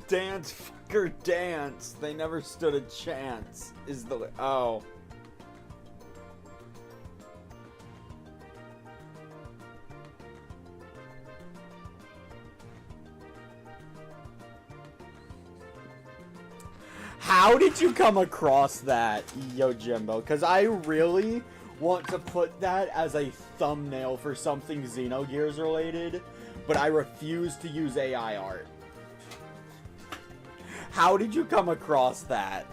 A: Dance, fucker, dance. They never stood a chance. Is the oh. How did you come across that, Yojimbo? Because I really want to put that as a thumbnail for something Xenogears related, but I refuse to use AI art. How did you come across that?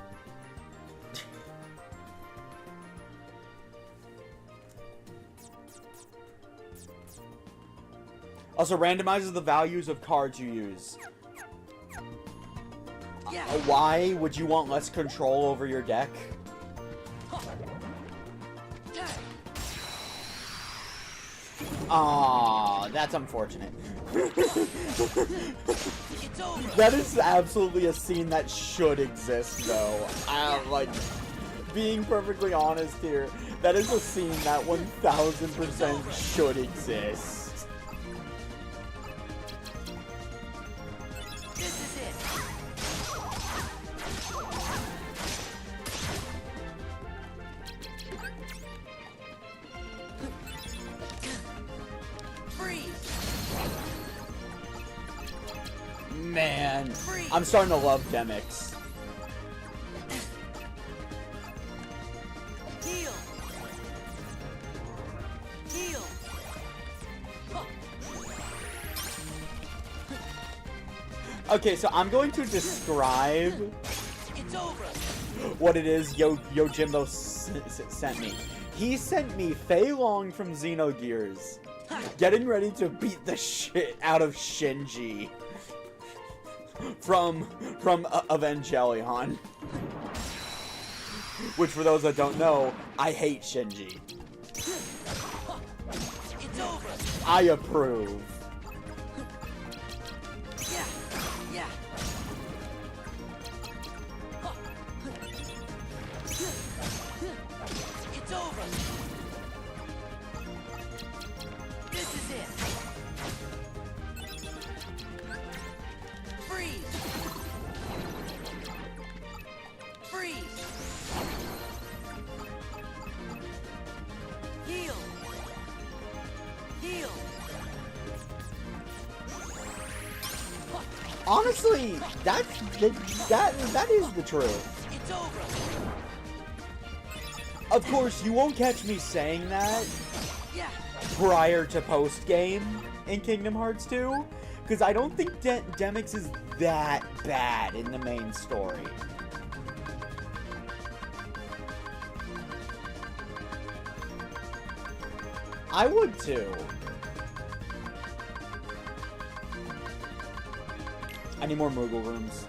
A: Also randomizes the values of cards you use. Why would you want less control over your deck? Aw, that's unfortunate. That is absolutely a scene that should exist, though. Like, being perfectly honest here, that is a scene that 1000% should exist. Man, I'm starting to love Demix.
B: Heal. Heal.
A: Okay, so I'm going to describe what it is Yojimbo sent me. He sent me Fei Long from Xenogears, getting ready to beat the shit out of Shinji from Evangelion. Which, for those that don't know, I hate Shinji. I approve.
B: Yeah. It's over. This is it. Freeze. Freeze. Heal. Heal.
A: Honestly, that is the truth.
B: It's over.
A: Of course, you won't catch me saying that
B: Yeah.
A: prior to post-game in Kingdom Hearts 2, because I don't think Demix is that bad in the main story. I would too. I need more Moogle rooms.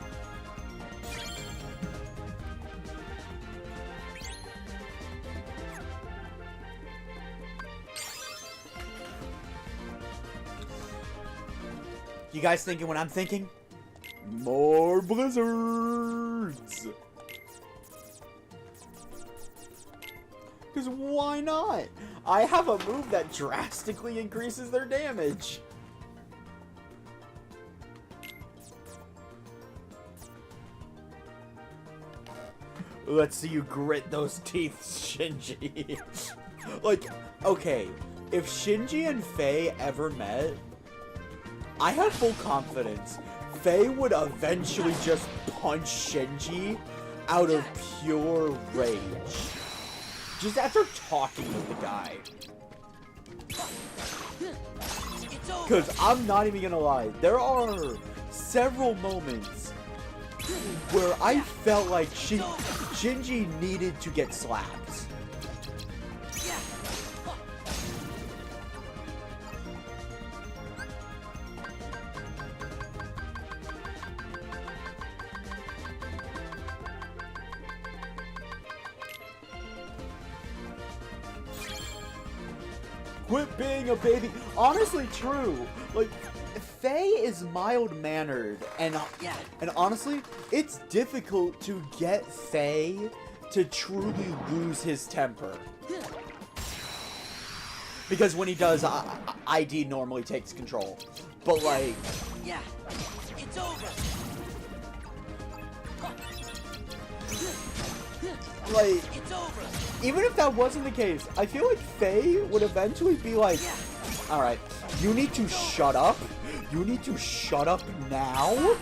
A: You guys thinking what I'm thinking? More blizzards! Because why not? I have a move that drastically increases their damage. Let's see you grit those teeth, Shinji. Like, okay, if Shinji and Faye ever met, I have full confidence Faye would eventually just punch Shinji out of pure rage. Just after talking with the guy. Because I'm not even gonna lie, there are several moments where I felt like Shinji needed to get slapped. Quit being a baby. Honestly, true. Like, Faye is mild-mannered, and honestly, it's difficult to get Faye to truly lose his temper. Because when he does, ID normally takes control. But like,
B: Yeah. It's over.
A: like,
B: It's over.
A: even if that wasn't the case, I feel like Faye would eventually be like, alright, you need to shut up. You need to shut up now.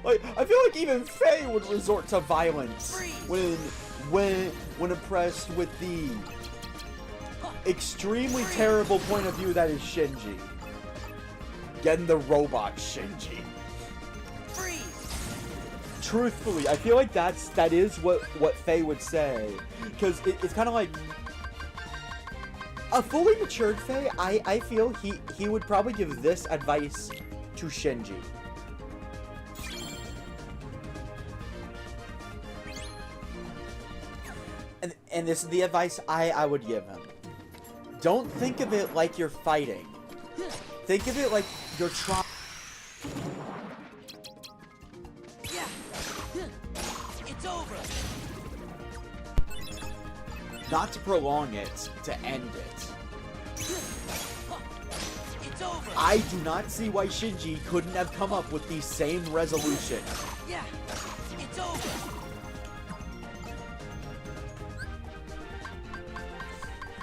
A: Like, I feel like even Faye would resort to violence when impressed with the extremely terrible point of view that is Shinji. Getting the robot Shinji. Truthfully, I feel like that is what Faye would say, because it's kind of like a fully matured Faye. I feel he would probably give this advice to Shinji. And this is the advice I would give him. Don't think of it like you're fighting. Think of it like you're trying.
C: It's over.
A: Not to prolong it, to end it.
C: It's over.
A: I do not see why Shinji couldn't have come up with the same resolution.
C: Yeah. It's over.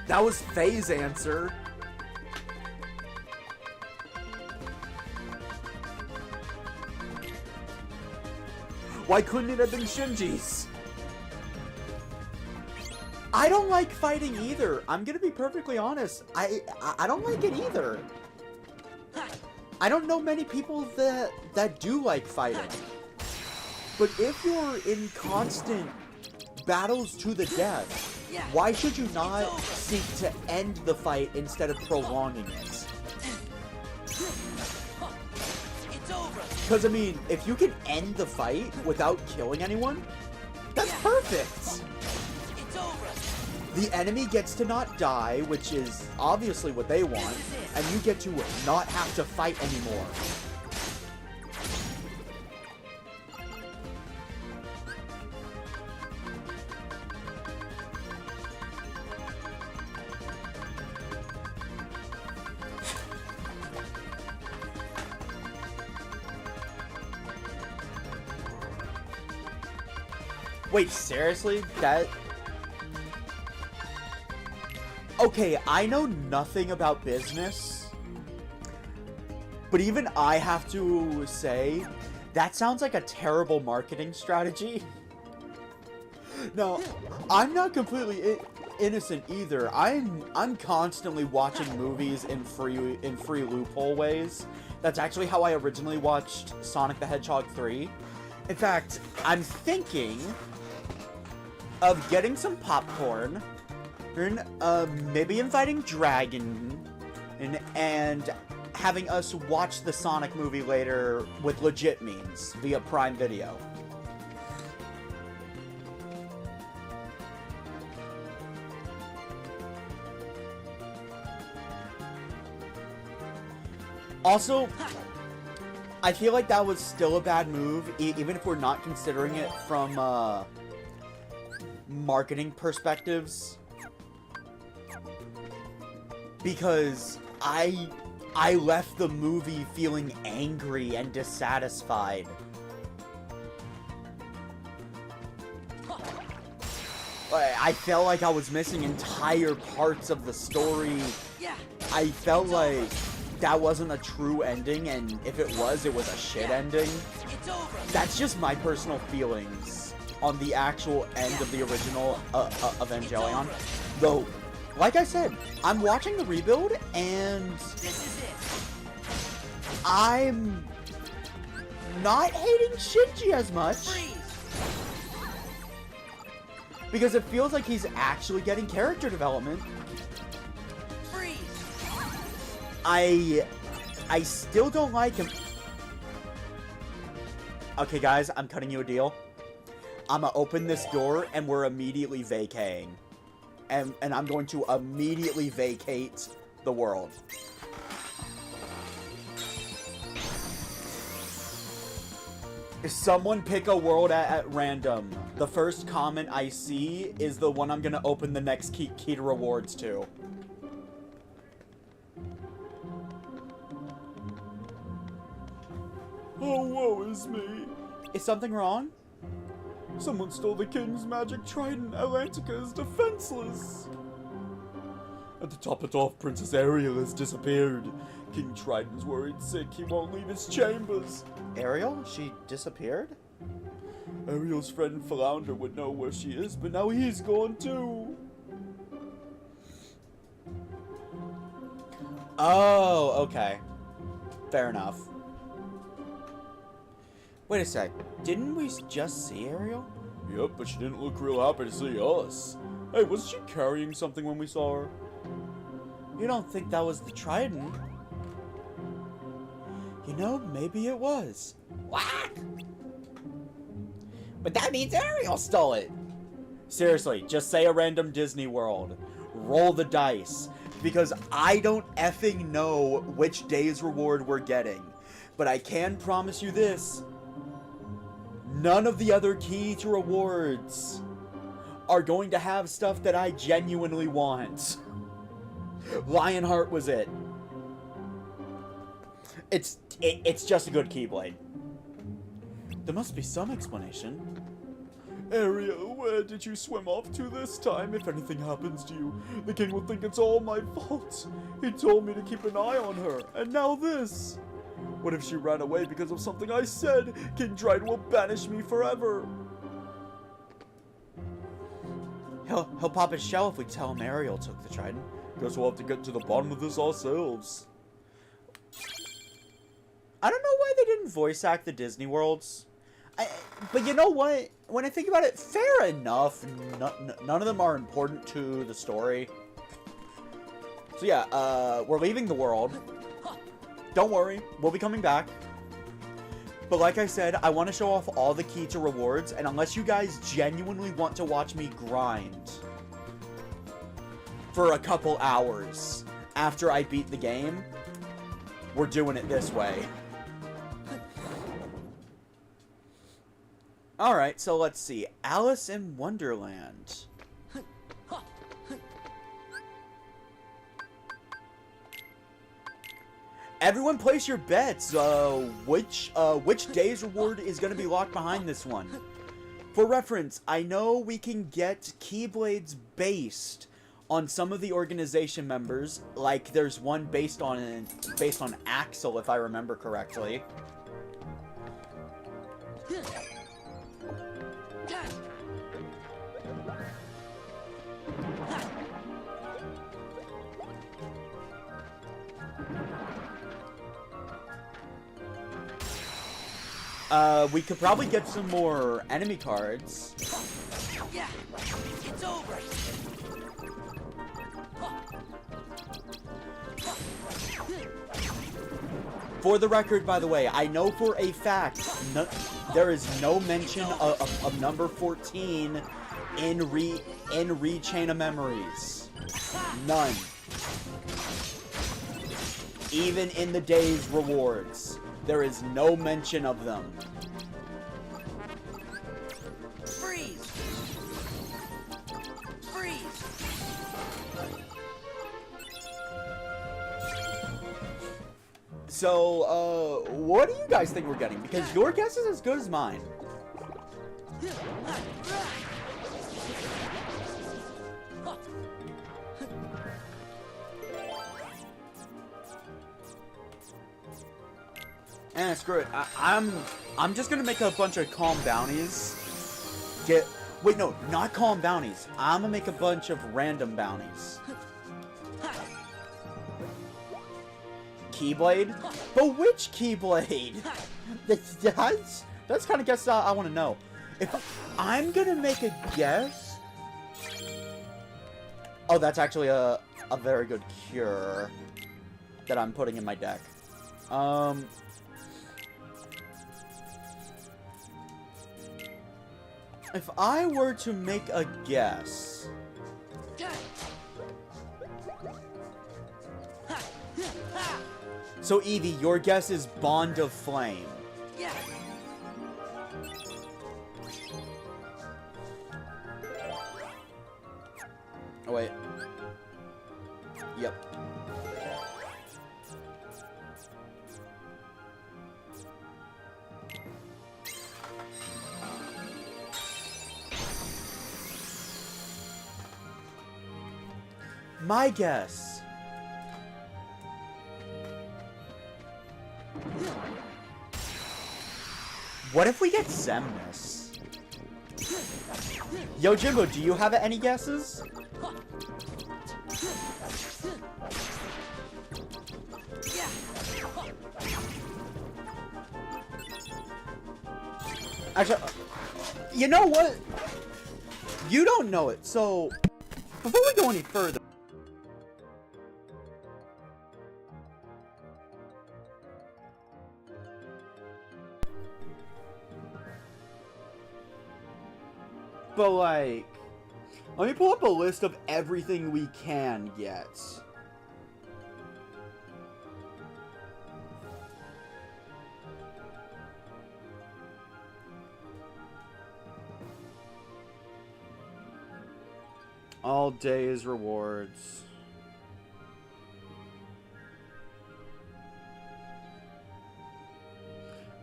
A: That was Faye's answer. Why couldn't it have been Shinji's? I don't like fighting either. I'm gonna be perfectly honest. I don't like it either. I don't know many people that do like fighting. But if you're in constant battles to the death, why should you not seek to end the fight instead of prolonging it? Because, I mean, if you can end the fight without killing anyone, that's perfect! The enemy gets to not die, which is obviously what they want, and you get to not have to fight anymore. Wait, seriously? That... Okay, I know nothing about business, but even I have to say, that sounds like a terrible marketing strategy. No, I'm not completely innocent either. I'm constantly watching movies in free loophole ways. That's actually how I originally watched Sonic the Hedgehog 3. In fact, I'm thinking of getting some popcorn, maybe inviting Dragon, and having us watch the Sonic movie later with legit means via Prime Video. Also, I feel like that was still a bad move, even if we're not considering it from marketing perspectives, because I left the movie feeling angry and dissatisfied. I felt like I was missing entire parts of the story. I felt like that wasn't a true ending, and if it was a shit ending. That's just my personal feelings on the actual end of the original Evangelion. Though, like I said, I'm watching the rebuild, and I'm not hating Shinji as much, because it feels like he's actually getting character development. I still don't like him. Okay, guys, I'm cutting you a deal. I'm gonna open this door, and we're immediately vacating. And I'm going to immediately vacate the world. Someone pick a world at random. The first comment I see is the one I'm gonna open the next key to rewards to.
E: Oh, woe is me.
A: Is something wrong?
E: Someone stole the king's magic trident. Atlantica is defenseless. And to top it off, Princess Ariel has disappeared. King Triton's worried sick, he won't leave his chambers.
A: Ariel? She disappeared?
E: Ariel's friend Flounder would know where she is, but now he's gone too.
A: Oh, okay. Fair enough. Wait a sec. Didn't we just see Ariel?
E: Yep, but she didn't look real happy to see us. Hey, wasn't she carrying something when we saw her?
A: You don't think that was the Trident? You know, maybe it was.
D: What? But that means Ariel stole it.
A: Seriously, just say a random Disney World. Roll the dice. Because I don't effing know which day's reward we're getting. But I can promise you this. None of the other key to rewards are going to have stuff that I genuinely want. Lionheart was it. It's just a good Keyblade. There must be some explanation.
E: Ariel, where did you swim off to this time? If anything happens to you, the king will think it's all my fault. He told me to keep an eye on her, and now this. What if she ran away because of something I said? King Triton will banish me forever.
A: He'll pop his shell if we tell him Ariel took the Trident.
E: Guess we'll have to get to the bottom of this ourselves.
A: I don't know why they didn't voice act the Disney Worlds. But you know what? When I think about it, fair enough. None of them are important to the story. So yeah, we're leaving the world. Don't worry, we'll be coming back. But like I said, I want to show off all the key to rewards, and unless you guys genuinely want to watch me grind for a couple hours after I beat the game, we're doing it this way. Alright, so let's see. Alice in Wonderland. Everyone place your bets. Which day's reward is going to be locked behind this one? For reference, I know we can get Keyblades based on some of the organization members. Like there's one based on Axel, if I remember correctly. We could probably get some more enemy cards.
C: Yeah, it's over.
A: For the record, by the way, I know for a fact there is no mention of number 14 in Chain of Memories. None. Even in the day's rewards, there is no mention of them.
C: Freeze! Freeze!
A: So, what do you guys think we're getting? Because your guess is as good as mine. Eh, screw it. I'm just gonna make a bunch of calm bounties. Wait, no, not calm bounties. I'm gonna make a bunch of random bounties. Keyblade? But which Keyblade? That's kind of guess I want to know. If I'm gonna make a guess. Oh, that's actually a very good cure that I'm putting in my deck. If I were to make a guess... So, Evie, your guess is Bond of Flame.
C: Yeah.
A: Oh, wait. Yep. My guess. What if we get Zemnis? Yo, Jimbo, do you have any guesses? Actually, you know what? You don't know it, so before we go any further, but like, let me pull up a list of everything we can get. All days rewards.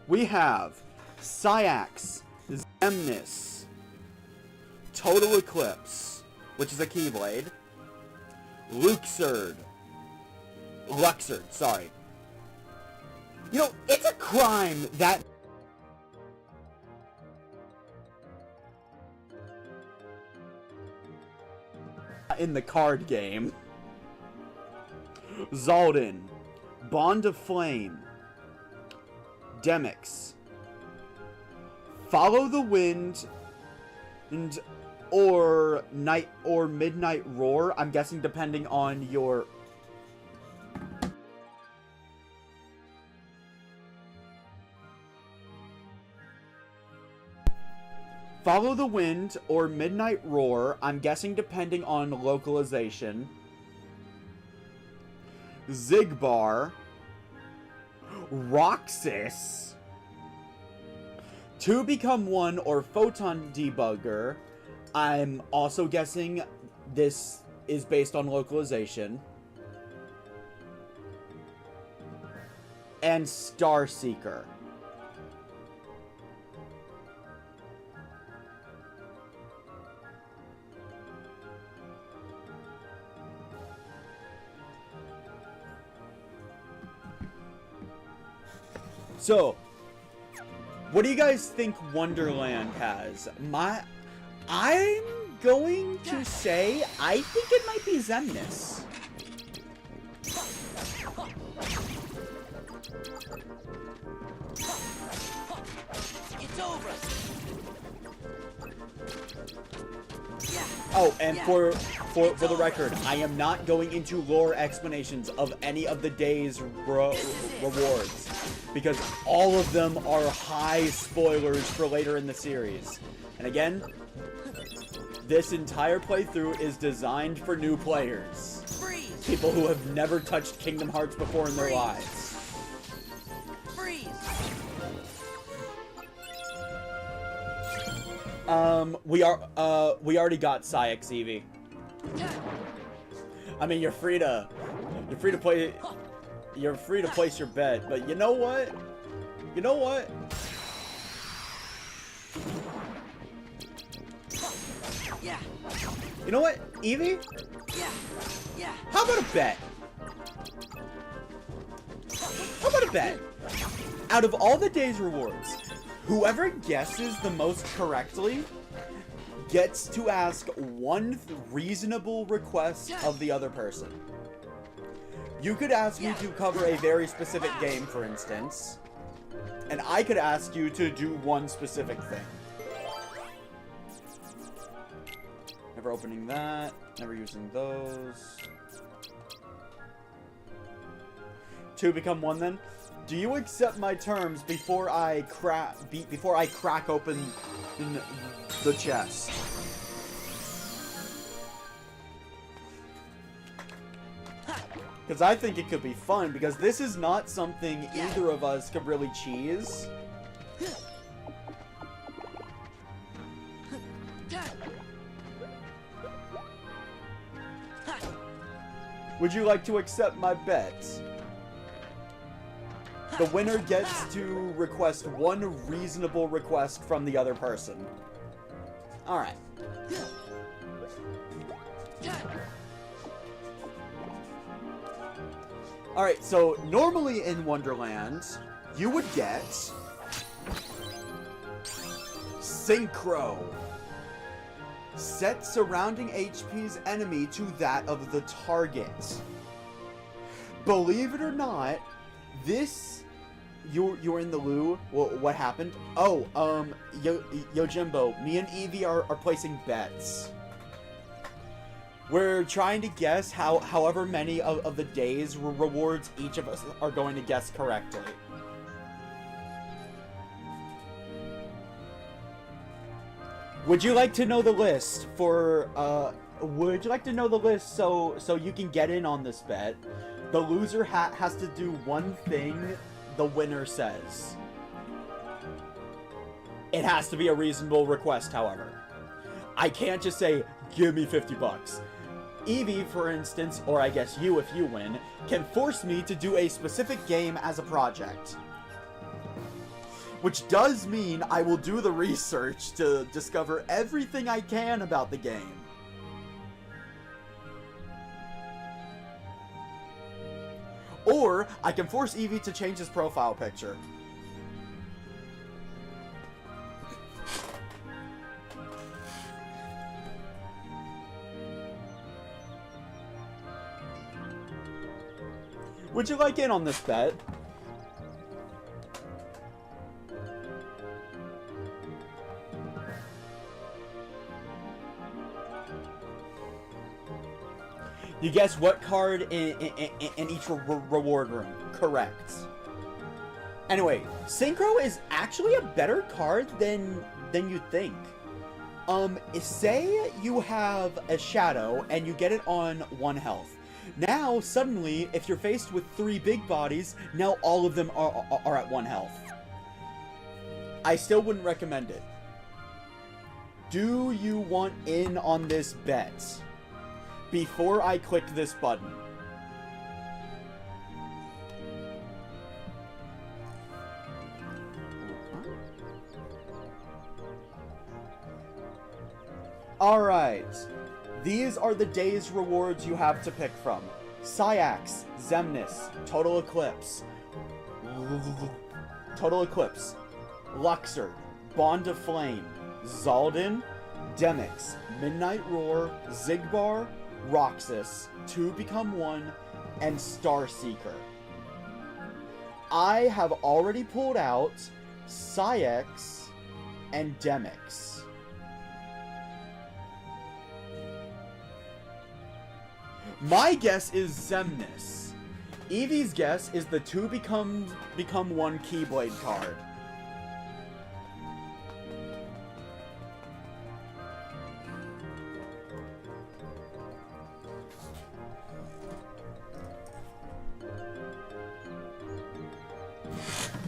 A: We have Syax, Zemnis, Total Eclipse, which is a Keyblade, Luxord, sorry. You know, it's a crime that in the card game. Zaldin, Bond of Flame, Demix, Follow the Wind, and or Midnight Roar. I'm guessing depending on your Follow the Wind or Midnight Roar, I'm guessing depending on localization. Zigbar. Roxas. To Become One or Photon Debugger. I'm also guessing this is based on localization. And Starseeker. So, what do you guys think Wonderland has? I'm going to say I think it might be Zemnis.
C: It's over.
A: Oh, and for the record, I am not going into lore explanations of any of the day's rewards, because all of them are high spoilers for later in the series. And again, this entire playthrough is designed for new players.
C: Freeze.
A: People who have never touched Kingdom Hearts before in their lives.
C: Freeze.
A: We already got Syax Eevee. I mean, you're free to place your bet, but you know what? You know what?
C: Yeah.
A: You know what, Eevee?
C: Yeah. Yeah.
A: How about a bet? How about a bet? Out of all the day's rewards, whoever guesses the most correctly gets to ask one reasonable request of the other person. You could ask me to cover a very specific game, for instance, and I could ask you to do one specific thing. Never opening that, never using those. To Become One, then. Do you accept my terms before I crack open the chest? Because I think it could be fun, because this is not something either of us could really cheese. Would you like to accept my bet? The winner gets to request one reasonable request from the other person. Alright. Alright, so normally in Wonderland, you would get Synchro. Set surrounding HP's enemy to that of the target. Believe it or not, this... You're in the loo. What happened? Oh, Yojimbo, me and Evie are placing bets. We're trying to guess however many of the day's rewards each of us are going to guess correctly. Would you like to know the list for, would you like to know the list so you can get in on this bet? The loser has to do one thing the winner says. It has to be a reasonable request, however. I can't just say, give me 50 bucks. Evie, for instance, or I guess you if you win, can force me to do a specific game as a project. Which does mean I will do the research to discover everything I can about the game. Or, I can force Evie to change his profile picture. Would you like in on this bet? You guess what card in each reward room? Correct. Anyway, Synchro is actually a better card than you'd think. Say you have a shadow and you get it on 1 health. Now, suddenly, if you're faced with 3 big bodies, now all of them are at 1 health. I still wouldn't recommend it. Do you want in on this bet? Before I click this button. Alright. These are the day's rewards you have to pick from. Syax, Xemnas, Total Eclipse, Luxord, Bond of Flame, Zaldin, Demix, Midnight Roar, Zigbar, Roxas, 2 Become 1, and Starseeker. I have already pulled out Syax and Demix. My guess is Xemnas. Evie's guess is the 2 Become 1 Keyblade card.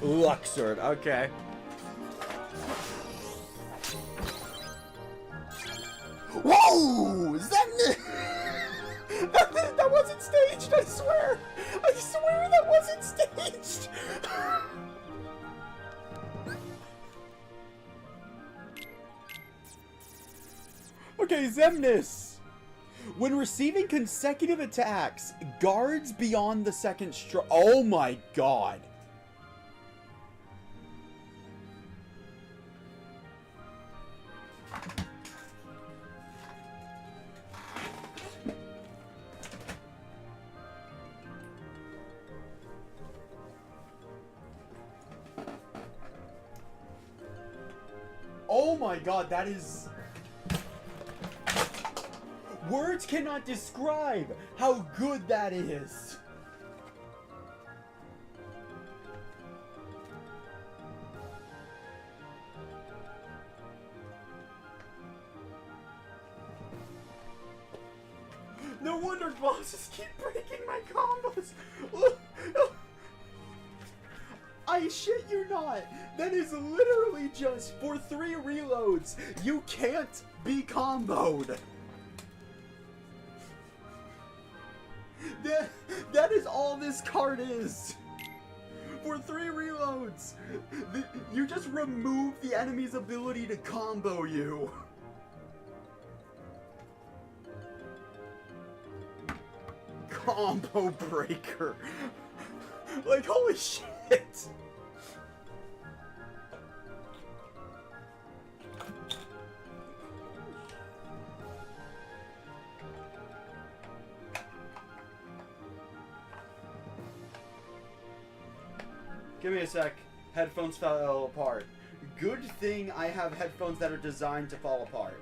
A: Luxord, okay. Whoa! Xemnas! That wasn't staged, I swear! I swear that wasn't staged! Okay, Xemnas! When receiving consecutive attacks, guards beyond the second stroke. Oh my god! Oh my god, that is... Words cannot describe how good that is. No wonder bosses keep breaking my combos. I shit you not. That is literally just for 3 reloads. You can't be comboed. That is all this card is. For 3 reloads, you just remove the enemy's ability to combo you. combo breaker. Like, holy shit. Give me a sec. Headphones fell apart. Good thing I have headphones that are designed to fall apart.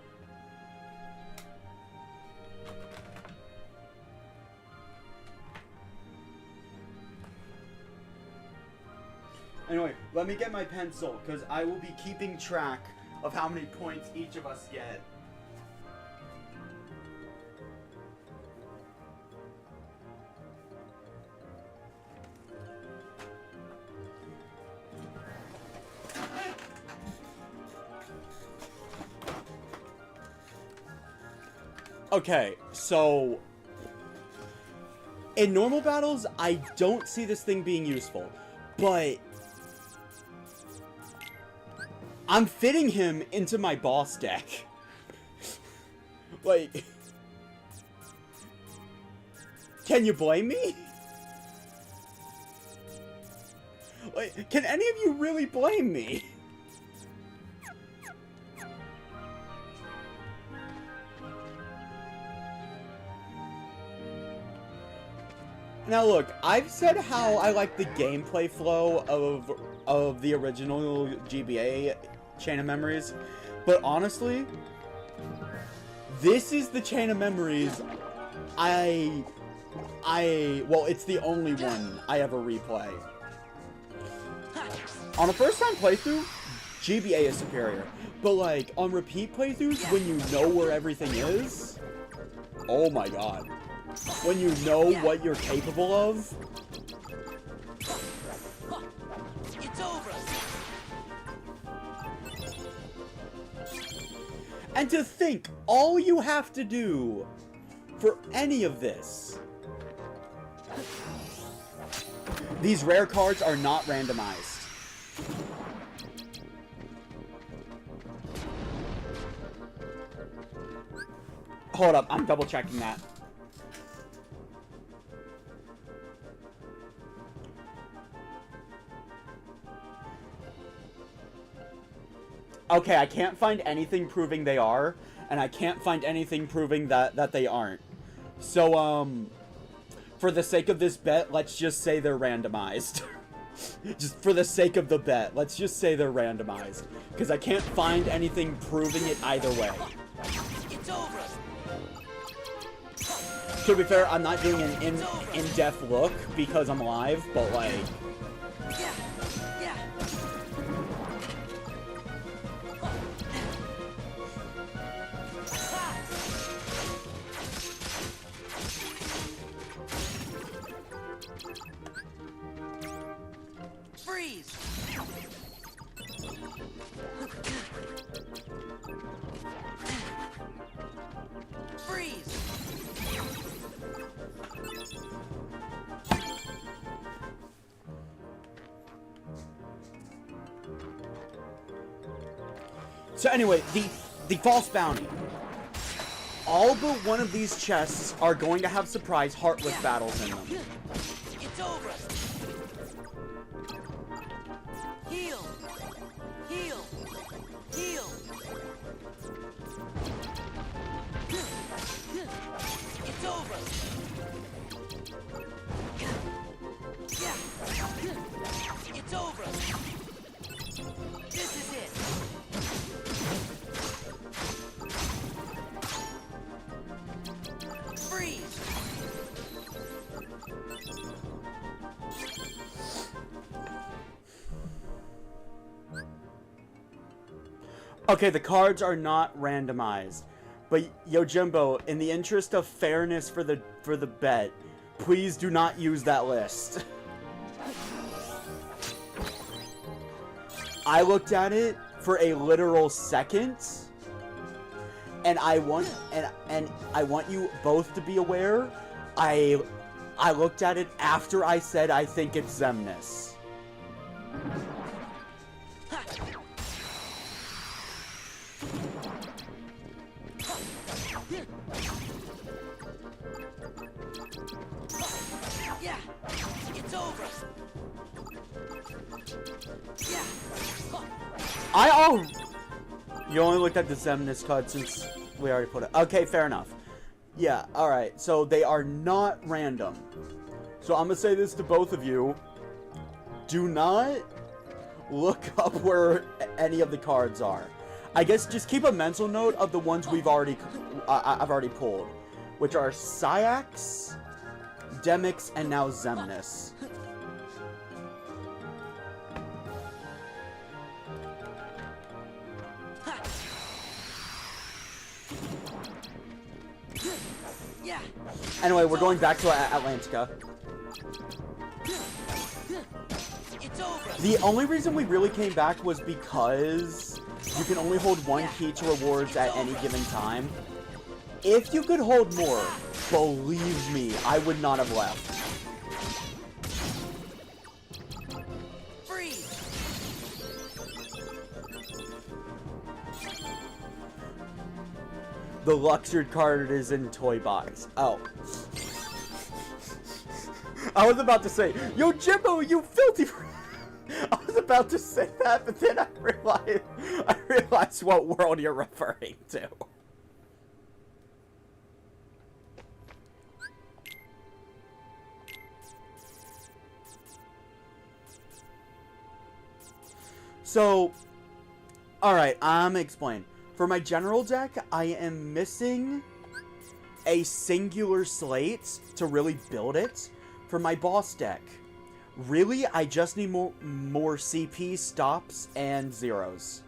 A: Anyway, let me get my pencil, because I will be keeping track of how many points each of us get. Okay, so in normal battles, I don't see this thing being useful, but I'm fitting him into my boss deck. Like, can you blame me? Like, can any of you really blame me? Now look, I've said how I like the gameplay flow of the original GBA Chain of Memories, but honestly, this is the Chain of Memories well, it's the only one I ever replay. On a first-time playthrough, GBA is superior, but like, on repeat playthroughs, when you know where everything is, oh my god. When you know what you're capable of.
C: It's over.
A: And to think, all you have to do for any of this. These rare cards are not randomized. Hold up, I'm double checking that. Okay, I can't find anything proving they are, and I can't find anything proving that they aren't. So, for the sake of this bet, let's just say they're randomized. Just for the sake of the bet, let's just say they're randomized. Because I can't find anything proving it either way.
C: It's over.
A: To be fair, I'm not doing an in-depth look because I'm live, but like...
C: Yeah. Freeze! Freeze!
A: So anyway, the false bounty. All but one of these chests are going to have surprise heartless battles in them.
C: It's over. Heal. Heal. Heal. It's over. Yeah. It's over. This is it. Freeze.
A: Okay, the cards are not randomized. But Yojimbo, in the interest of fairness for the bet, please do not use that list. I looked at it for a literal second, and I want you both to be aware. I looked at it after I said I think it's Xemnas. You only looked at the Zemnis card since we already put it. Okay, fair enough. Yeah, alright. So they are not random. So I'm gonna say this to both of you. Do not look up where any of the cards are. I guess just keep a mental note of the ones I've already pulled, which are Syax, Demix, and now Zemnis. Anyway, we're going back to Atlantica. The only reason we really came back was because you can only hold one key to rewards at any given time. If you could hold more, believe me, I would not have left. The Luxured card is in Toy Box. Oh. I was about to say, yo, Jimbo, you filthy... I was about to say that, but then I realized what world you're referring to. So, alright, I'm gonna explain. For my general deck, I am missing a singular slate to really build it. For my boss deck, really, I just need more CP, stops, and zeros.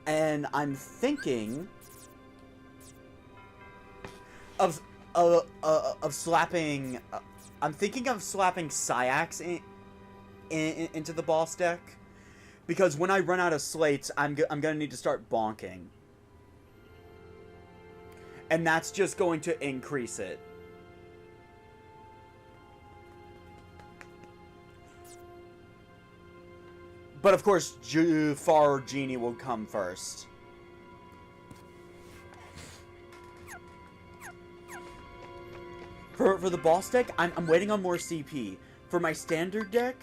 A: And I'm thinking of slapping. I'm thinking of slapping Syax into the boss deck. Because when I run out of slates, I'm gonna need to start bonking. And that's just going to increase it. But of course, Far Genie will come first. For the boss deck, I'm waiting on more CP. For my standard deck,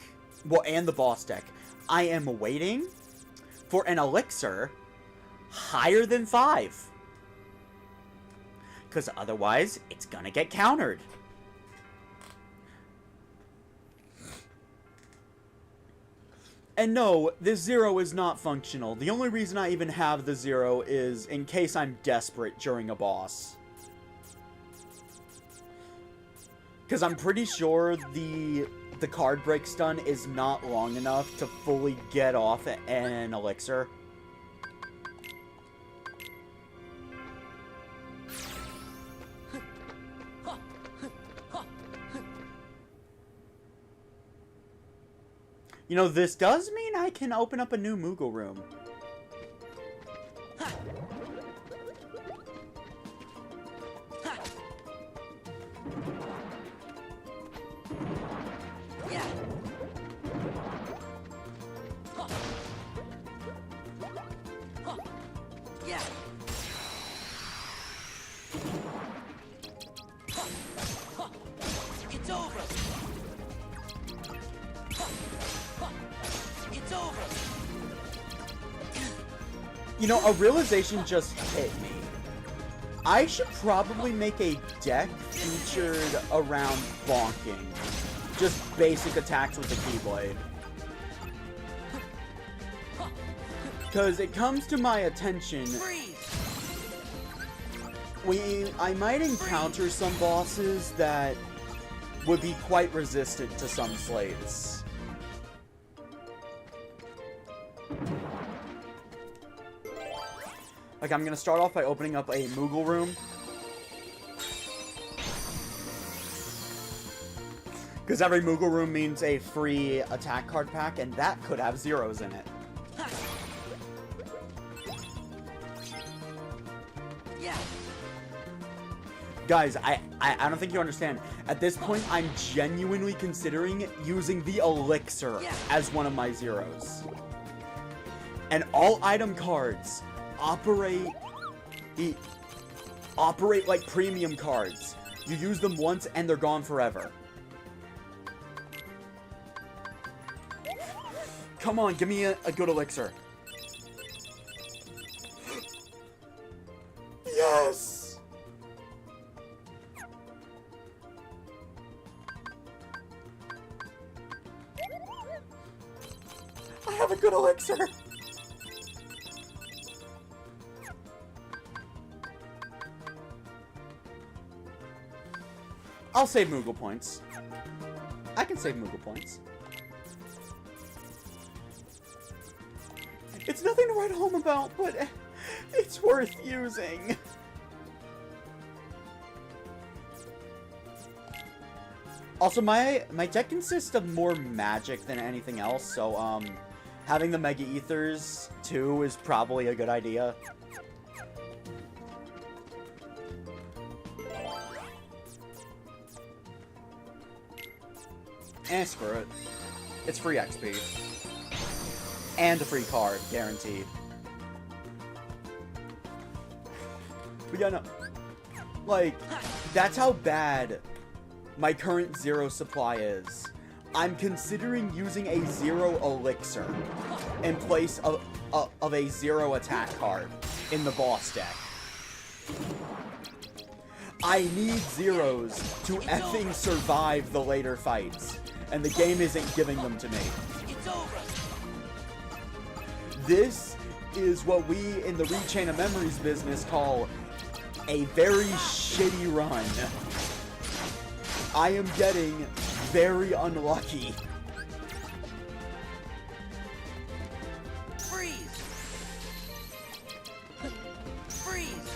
A: well, and the boss deck, I am waiting for an elixir higher than 5. Because otherwise, it's gonna get countered. And no, this 0 is not functional. The only reason I even have the 0 is in case I'm desperate during a boss. Because I'm pretty sure the card break stun is not long enough to fully get off an elixir. You know, this does mean I can open up a new Moogle room. You know, a realization just hit me. I should probably make a deck featured around bonking. Just basic attacks with the Keyblade. Because it comes to my attention, I might encounter some bosses that would be quite resistant to some slates. Like, I'm gonna start off by opening up a Moogle room. Because every Moogle room means a free attack card pack, and that could have zeros in it. Guys, I don't think you understand. At this point, I'm genuinely considering using the elixir as one of my zeros. And all item cards operate like premium cards. You use them once and they're gone forever. Come on, give me a good elixir. Yes! I have a good elixir. I'll save Moogle points. I can save Moogle points. It's nothing to write home about, but it's worth using. Also, my deck consists of more magic than anything else, so, having the Mega Ethers, too, is probably a good idea. Screw it. It's free XP. And a free card, guaranteed. But yeah, no. Like, that's how bad my current 0 supply is. I'm considering using a 0 elixir in place of a 0 attack card in the boss deck. I need zeros to effing survive the later fights, and the game isn't giving them to me. This is what we in the Rechain of Memories business call a very shitty run. I am getting very unlucky.
C: Freeze! Freeze!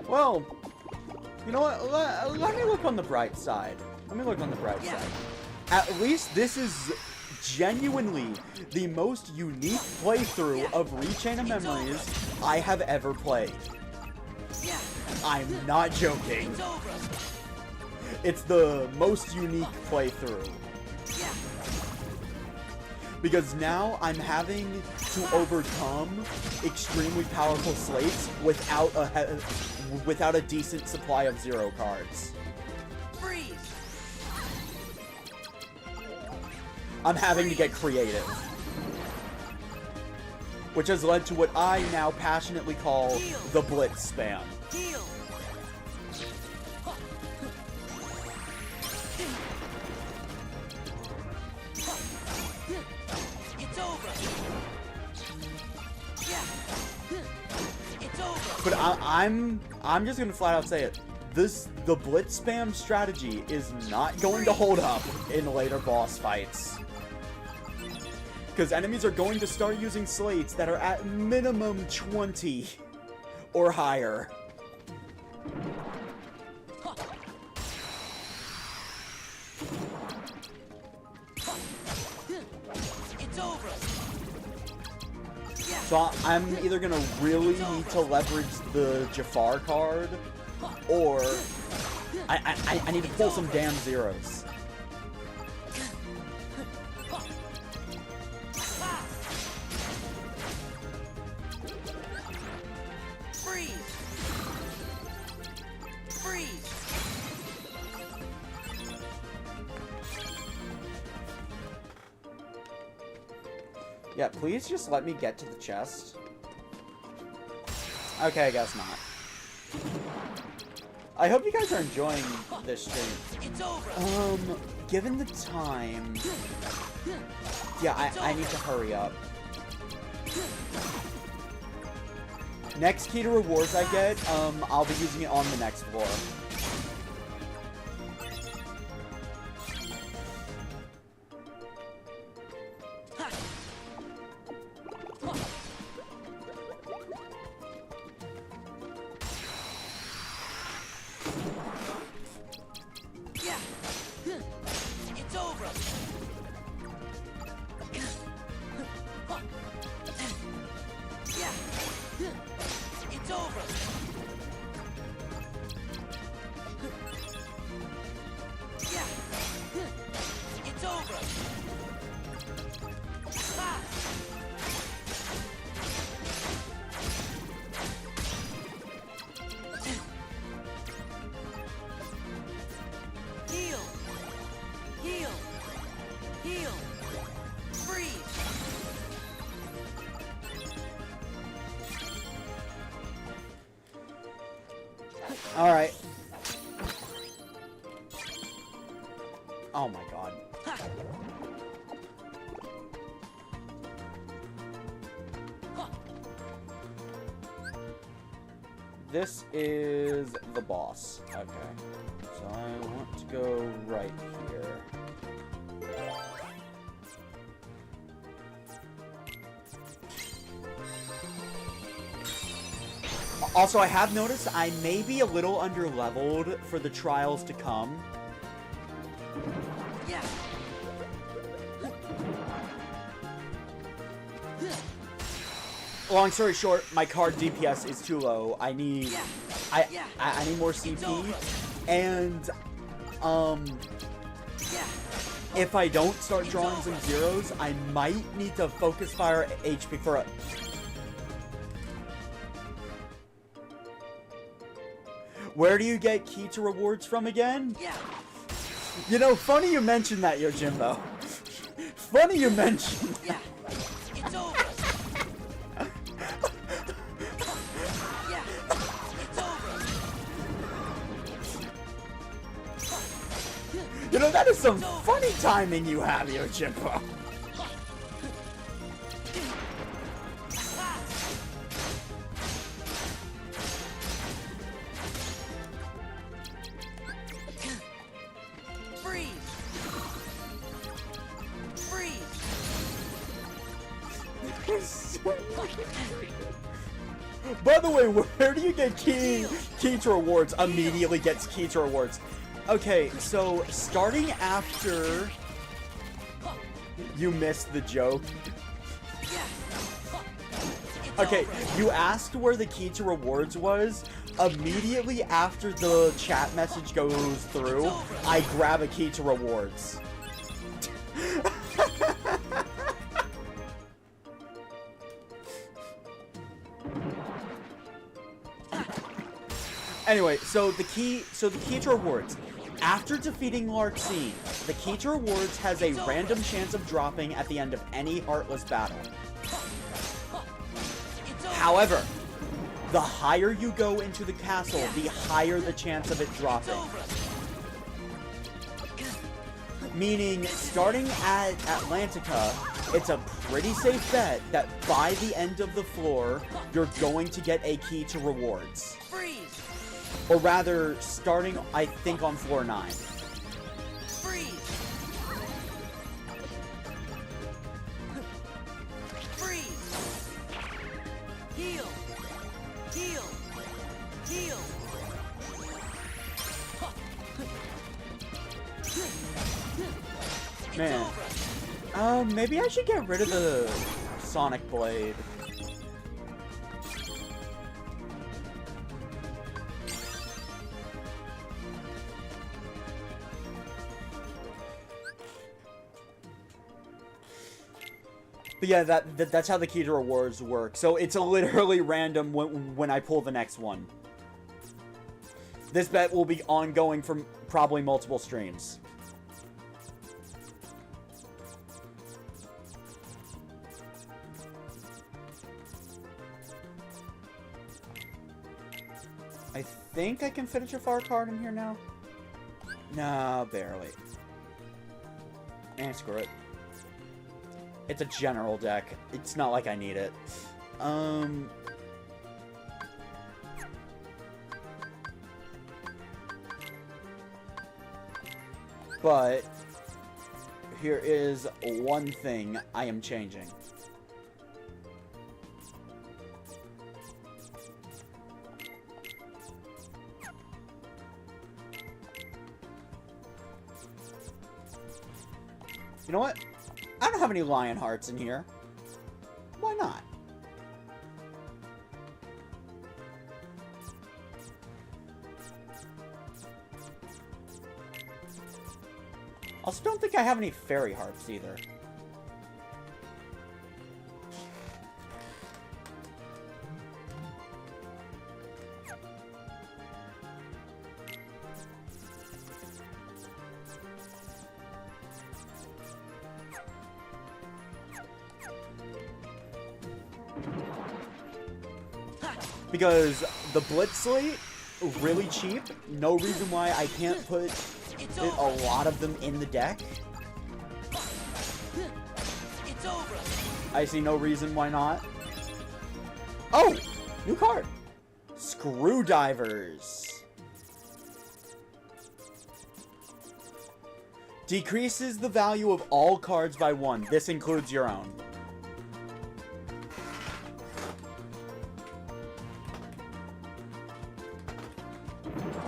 A: Well, you know what? Let me look on the bright side. Let me look on the bright side. At least this is genuinely the most unique playthrough of Rechain of Memories I have ever played. I'm not joking. It's the most unique playthrough. Because now I'm having to overcome extremely powerful slates without a decent supply of 0 cards.
C: Freeze!
A: I'm having to get creative. Which has led to what I now passionately call the Blitz spam.
C: Heal! It's over! It's over!
A: But I'm just gonna flat out say it. The Blitz spam strategy is not going to hold up in later boss fights. Because enemies are going to start using slates that are at minimum 20 or higher.
C: It's over!
A: So I'm either gonna really need to leverage the Jafar card, or I need to pull some damn zeros.
C: Freeze! Freeze!
A: Yeah, please just let me get to the chest. Okay, I guess not. I hope you guys are enjoying this stream.
C: It's over!
A: Given the time... Yeah, I need to hurry up. Next key to rewards I get, I'll be using it on the next floor.
C: It's over! It's over! It's over!
A: Alright. Oh my god. This is the boss. Okay. So I want to go right here. Also, I have noticed I may be a little underleveled for the trials to come.
C: Yeah.
A: Long story short, my card DPS is too low. I need I need more CP, and if I don't start drawing some zeros, I might need to focus fire HP for a... Where do you get key to rewards from again?
C: Yeah.
A: You know, funny you mentioned that, Yojimbo. Funny you mentioned.
C: Yeah. It's over. Yeah. It's over.
A: You know, that is some funny timing you have, Yojimbo.
C: Freeze. Freeze.
A: By the way, where do you get key to rewards? Immediately gets key to rewards. Okay, so starting after you missed the joke. Okay, you asked where the key to rewards was. Immediately after the chat message goes through, I grab a key to rewards. Anyway, so the key to rewards. After defeating Larxene, the key to rewards has a random chance of dropping at the end of any Heartless battle. However, the higher you go into the castle, the higher the chance of it dropping. Meaning, starting at Atlantica, it's a pretty safe bet that by the end of the floor, you're going to get a key to rewards.
C: Freeze.
A: Or rather, starting, I think, on floor 9.
C: Freeze. Freeze. Heal. Heal. Heal.
A: Man. Maybe I should get rid of the Sonic Blade. But yeah, that's how the key to rewards work. So it's literally random when I pull the next one. This bet will be ongoing for probably multiple streams. I think I can fit a Jafar card in here now. No, barely. And screw it. It's a general deck. It's not like I need it. But here is one thing I am changing. You know what? I don't have any lion hearts in here. Why not? Also, don't think I have any fairy hearts either. Because the Blitz slate, really cheap. No reason why I can't put a lot of them in the deck.
C: It's over.
A: I see no reason why not. Oh! New card! Screwdrivers. Decreases the value of all cards by 1. This includes your own.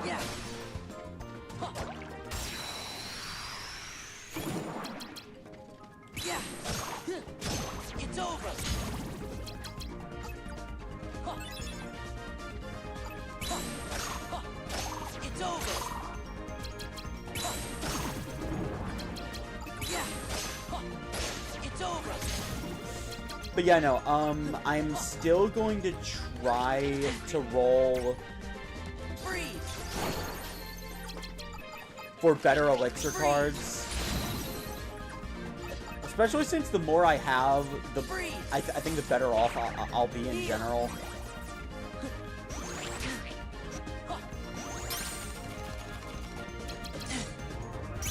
C: Yeah. Yeah. It's over. It's over. Yeah. It's over.
A: But yeah, no, I'm still going to try to roll
C: Freeze.
A: for better elixir cards. Especially since the more I have, I think the better off I'll be in general.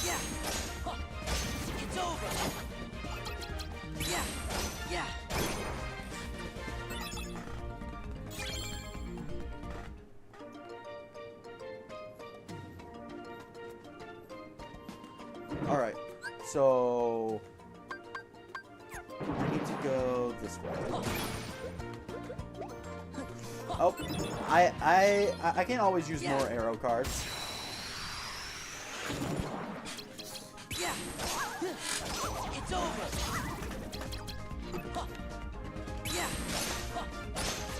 C: Yeah. It's over. Yeah. Yeah.
A: Alright, so I need to go this way. Oh, I can always use more arrow cards.
C: Yeah. It's over. Yeah.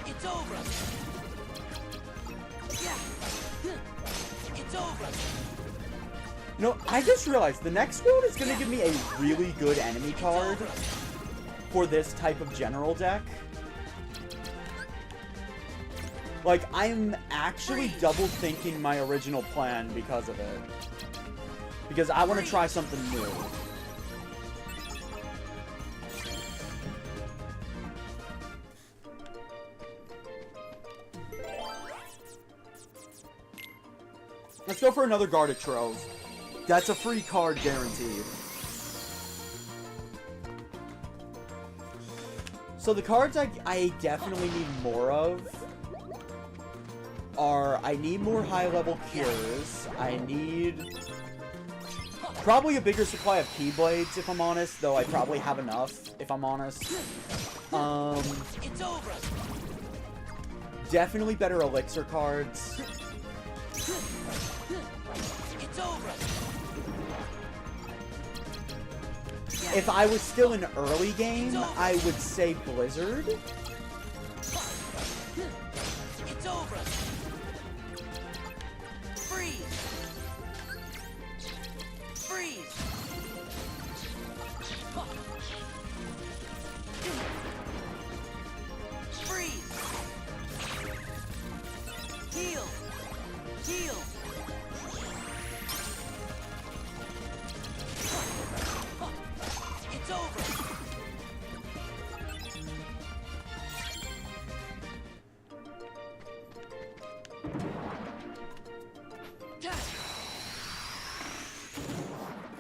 C: It's over. Yeah. It's over.
A: You know, I just realized the next world is going to give me a really good enemy card for this type of general deck. Like, I'm actually double thinking my original plan because of it. Because I want to try something new. Let's go for another Guarded Trove. That's a free card guaranteed. So the cards I definitely need more of are, I need more high-level cures. I need probably a bigger supply of Keyblades, if I'm honest, though I probably have enough, if I'm honest.
C: It's over.
A: Definitely better elixir cards.
C: It's over.
A: If I was still in early game, I would say Blizzard.
C: It's over. Freeze. Freeze. Freeze. Heal. Heal. It's over.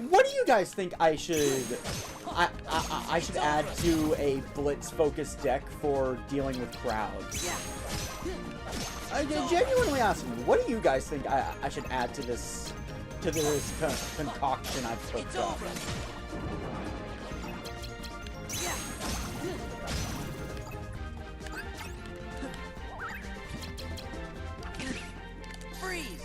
A: What do you guys think I should... I should add to a blitz-focused deck for dealing with crowds?
C: Yeah.
A: I'm genuinely asking, what do you guys think I should add to this concoction I've
C: It's
A: cooked up?
C: over. Yeah. Freeze.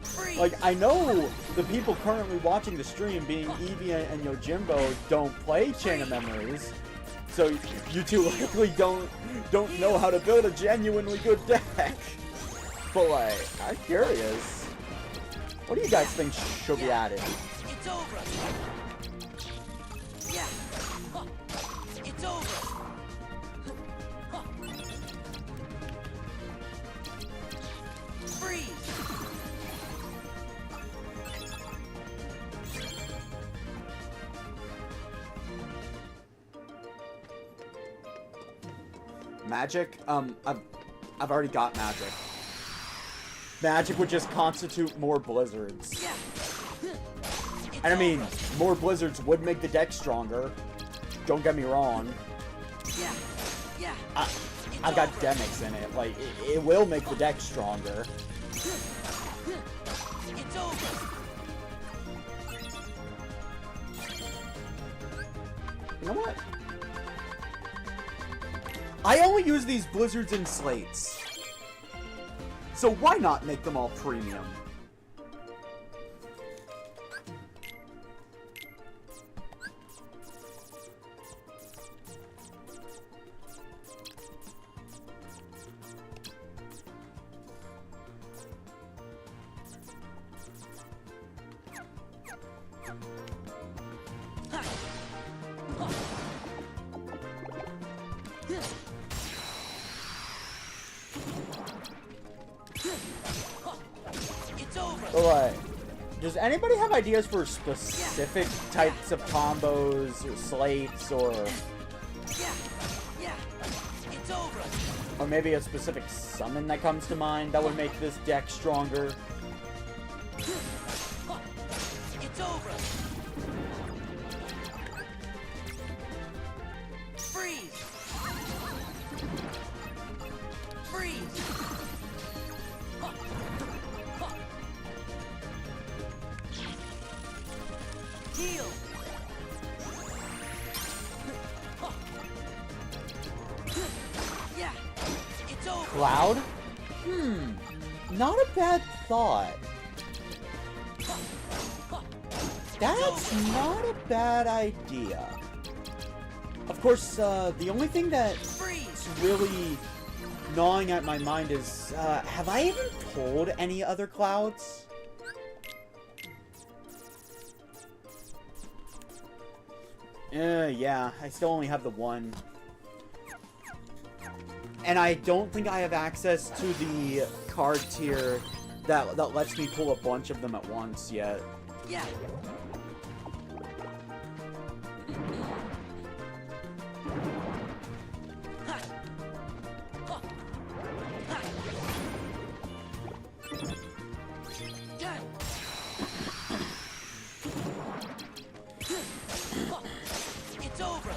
C: Freeze.
A: Like, I know the people currently watching the stream, being Evie and Yojimbo, don't play Chain of Memories, so you two likely don't know how to build a genuinely good deck. But like, I'm curious. What do you guys think should be added?
C: It's over. Yeah. It's over. Freeze.
A: Magic? I've already got magic. Magic would just constitute more blizzards. And I mean, more blizzards would make the deck stronger. Don't get me wrong. I've got Demix in it. Like, it will make the deck stronger.
B: It's over.
A: You know what? I only use these blizzards in slates. So why not make them all premium? Alright. Does anybody have ideas for specific types of combos or slates or
B: It's over.
A: or maybe a specific summon that comes to mind that would make this deck stronger?
B: It's over. Freeze. Freeze. Heal. Yeah. It's over.
A: Cloud? Not a bad thought. That's not a bad idea. Of course, the only thing that's
B: Freeze.
A: really gnawing at my mind is, have I even pulled any other clouds? Yeah, I still only have the one. And I don't think I have access to the card tier that lets me pull a bunch of them at once yet.
B: Yeah. It's over.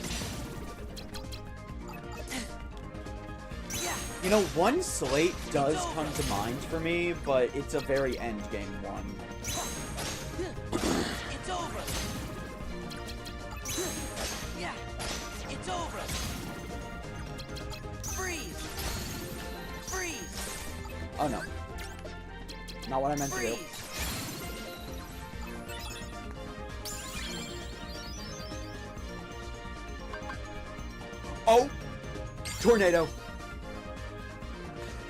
A: You know, one slate does come to mind for me, but it's a very endgame one.
B: It's over. Yeah. It's over. Freeze. Freeze.
A: Oh no. Not what I meant to do.
B: Freeze.
A: Oh! Tornado!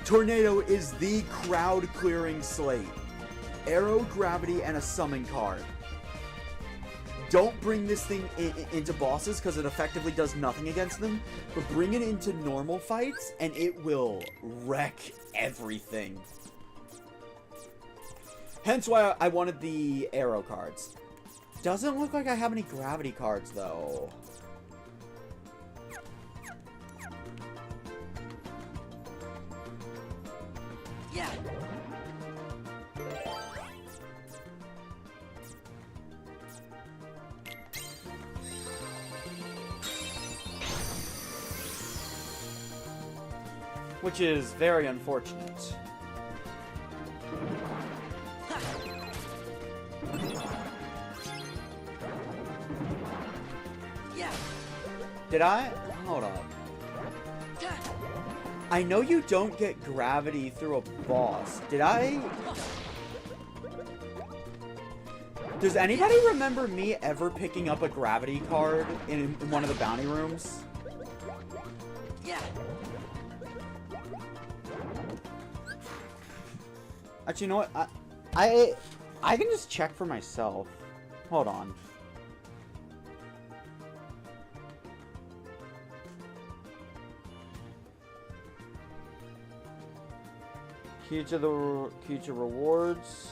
A: Tornado is the crowd-clearing slate. Arrow, gravity, and a summon card. Don't bring this thing into bosses because it effectively does nothing against them, but bring it into normal fights and it will wreck everything. Hence why I wanted the arrow cards. Doesn't look like I have any gravity cards though.
B: Yeah.
A: Which is very unfortunate.
B: Yeah.
A: Did I? Hold up. I know you don't get gravity through a boss. Did I? Does anybody remember me ever picking up a gravity card in one of the bounty rooms?
B: Yeah.
A: Actually, you know what? I can just check for myself. Hold on. Key to rewards.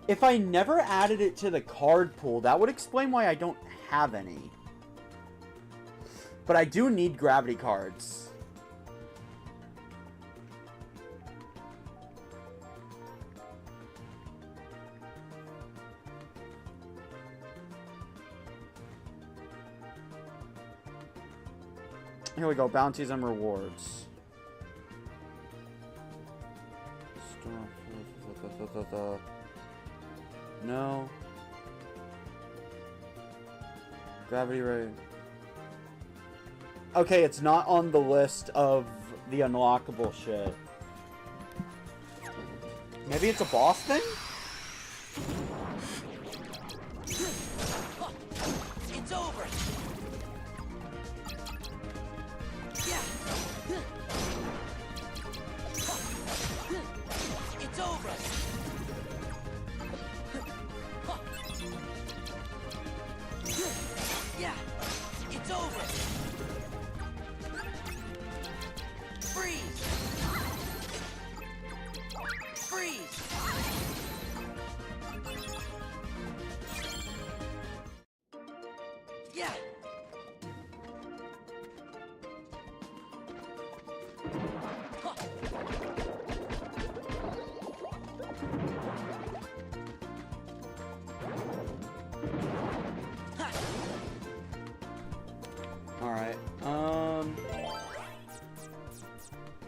A: If I never added it to the card pool, that would explain why I don't have any. But I do need gravity cards. Here we go, bounties and rewards. No. Gravity ray. Okay, it's not on the list of the unlockable shit. Maybe it's a boss thing?
C: It's over. Yeah. It's over. Yeah. It's over. Freeze. Freeze. Yeah.
A: Alright,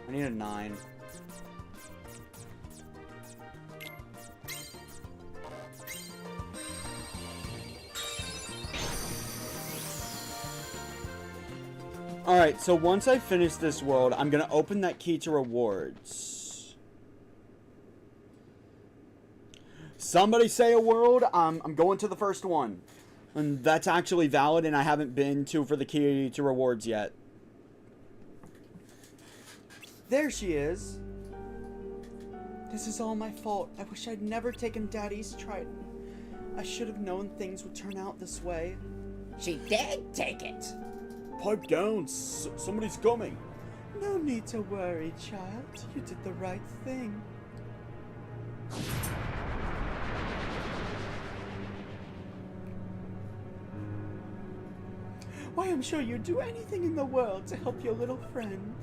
A: I need a 9. Alright, so once I finish this world, I'm gonna open that key to rewards. Somebody say a world. I'm going to the first one. And that's actually valid, and I haven't been to for the key to rewards yet. There she is. This is all my fault. I wish I'd never taken Daddy's trident. I should have known things would turn out this way.
D: She did take it.
E: Pipe down. Somebody's coming.
A: No need to worry, child. You did the right thing. Why, I'm sure you'd do anything in the world to help your little friend.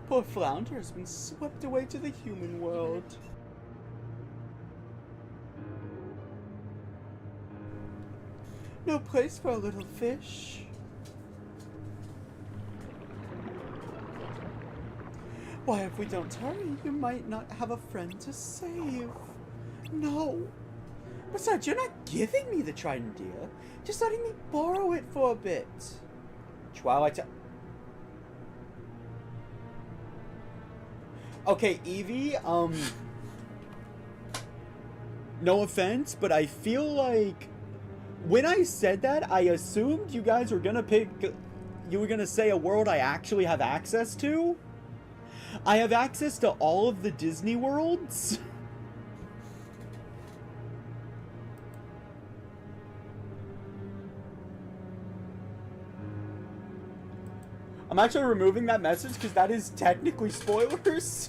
A: Poor Flounder has been swept away to the human world. No place for a little fish. Why, if we don't hurry, you might not have a friend to save. No. Besides, you're not giving me the trident, dear. Just letting me borrow it for a bit. Twilight. Okay, Evie, no offense, but I feel like when I said that, I assumed you guys were gonna you were gonna say a world I actually have access to. I have access to all of the Disney worlds. I'm actually removing that message because that is technically spoilers.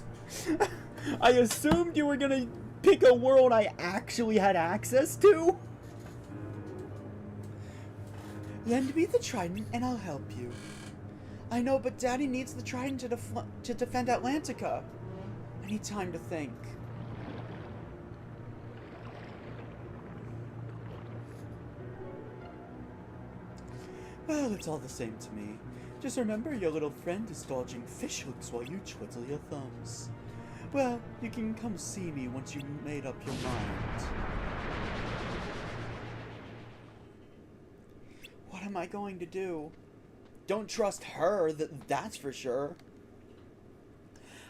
A: I assumed you were gonna pick a world I actually had access to. Lend me the trident and I'll help you. I know, but Daddy needs the trident to defend Atlantica. I need time to think. Well, it's all the same to me. Just remember your little friend is dodging fish hooks while you twiddle your thumbs. Well, you can come see me once you've made up your mind. What am I going to do? Don't trust her, that's for sure.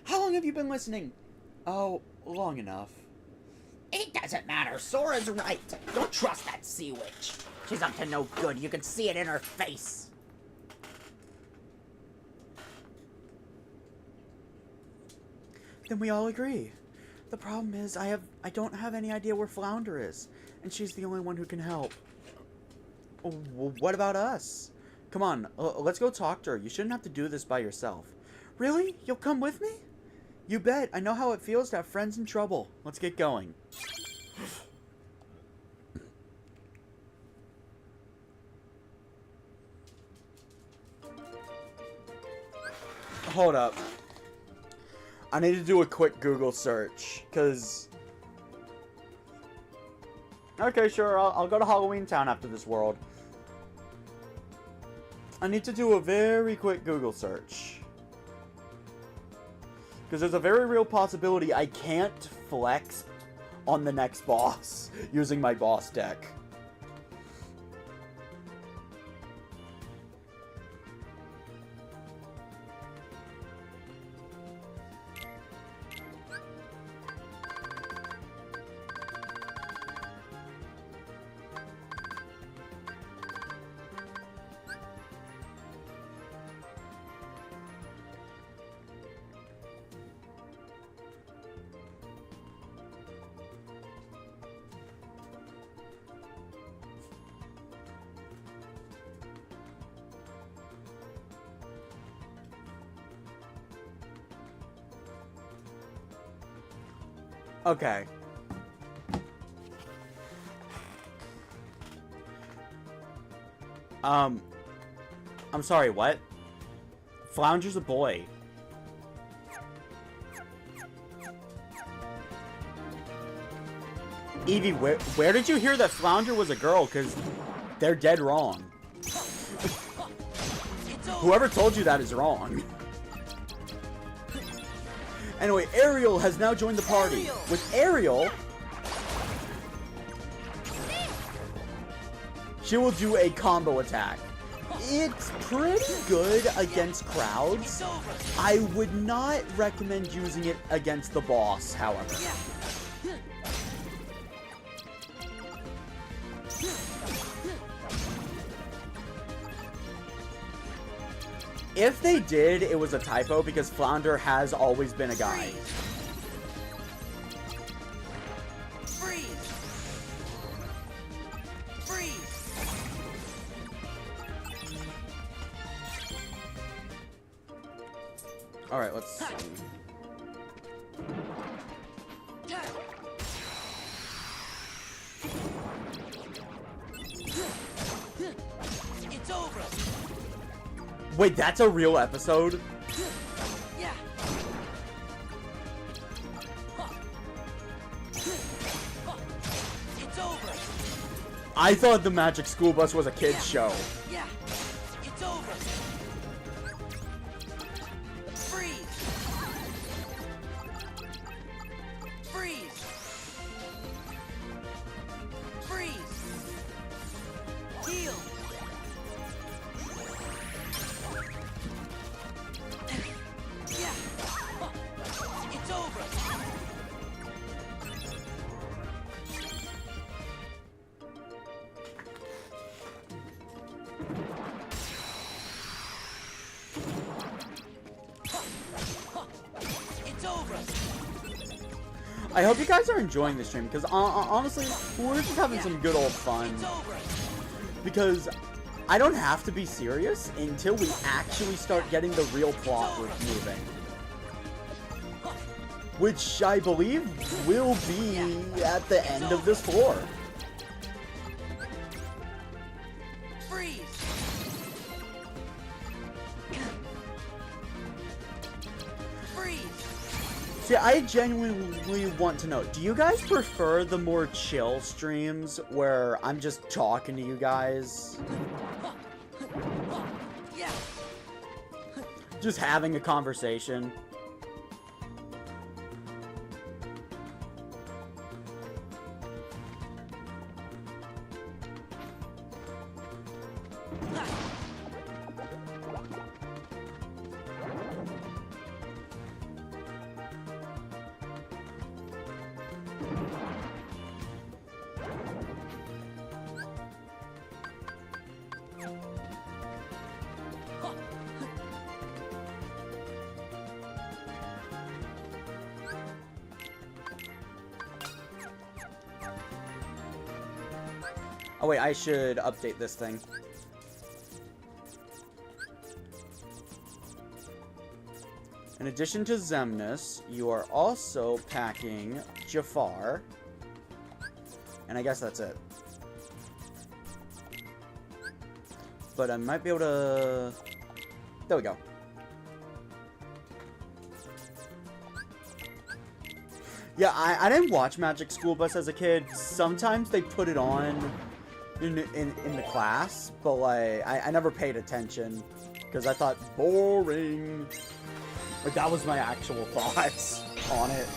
A: How long have you been listening? Oh, long enough.
D: It doesn't matter. Sora's right. Don't trust that sea witch. She's up to no good. You can see it in her face.
A: Then we all agree. The problem is I don't have any idea where Flounder is, and she's the only one who can help. What about us? Come on, let's go talk to her. You shouldn't have to do this by yourself. Really? You'll come with me? You bet. I know how it feels to have friends in trouble. Let's get going. Hold up. I need to do a quick Google search, because... Okay, sure, I'll go to Halloween Town after this world. I need to do a very quick Google search. Because there's a very real possibility I can't flex on the next boss using my boss deck. Okay. I'm sorry, what? Flounder's a boy. Evie, where did you hear that Flounder was a girl? Because they're dead wrong. Whoever told you that is wrong. Anyway, Ariel has now joined the party. With Ariel, she will do a combo attack. It's pretty good against crowds. I would not recommend using it against the boss, however. If they did, it was a typo because Flounder has always been a guy.
C: Freeze! Freeze!
A: Alright, let's see.
C: It's over!
A: Wait, that's a real episode?
C: Yeah! It's over!
A: I thought the Magic School Bus was a kid's show.
C: Yeah! It's over! Freeze! Freeze! Freeze! Heal! Yeah! It's over! It's over!
A: I hope you guys are enjoying the stream, because honestly, we're just having some good old fun.
C: It's over!
A: Because I don't have to be serious until we actually start getting the real plot moving. Which I believe will be at the end of this floor.
C: Freeze! Freeze!
A: See, I genuinely want to know, do you guys prefer the more chill streams where I'm just talking to you guys?
C: Yeah!
A: Just having a conversation? Oh wait, I should update this thing. In addition to Zemnis, you are also packing Jafar. And I guess that's it. But I might be able to... There we go. Yeah, I didn't watch Magic School Bus as a kid. Sometimes they put it on in the class, but like I never paid attention because I thought boring. Like that was my actual thoughts on it.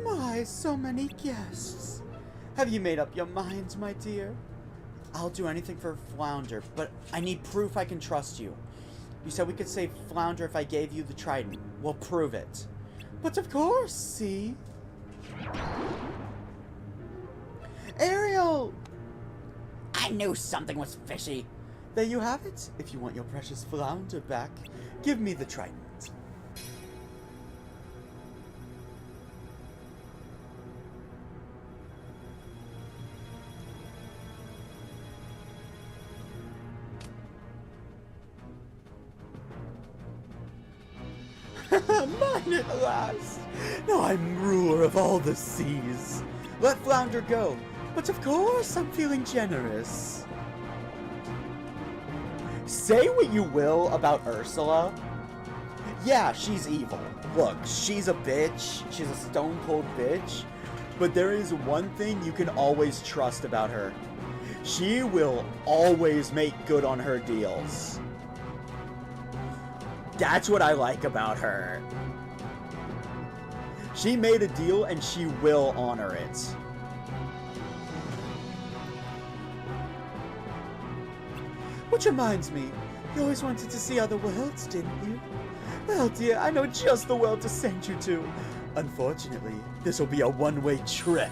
A: My, so many guests. Have you made up your minds, my dear? I'll do anything for Flounder, but I need proof I can trust you. You said we could save Flounder if I gave you the trident. Well, prove it. But of course, see? Ariel!
D: I knew something was fishy.
A: There you have it. If you want your precious Flounder back, give me the trident. Mine at last! Now I'm ruler of all the seas. Let Flounder go, but of course I'm feeling generous. Say what you will about Ursula. Yeah, she's evil. Look, she's a bitch. She's a stone cold bitch. But there is one thing you can always trust about her. She will always make good on her deals. That's what I like about her. She made a deal and she will honor it. Which reminds me, you always wanted to see other worlds, didn't you? Well, dear, I know just the world to send you to. Unfortunately, this will be a one-way trip.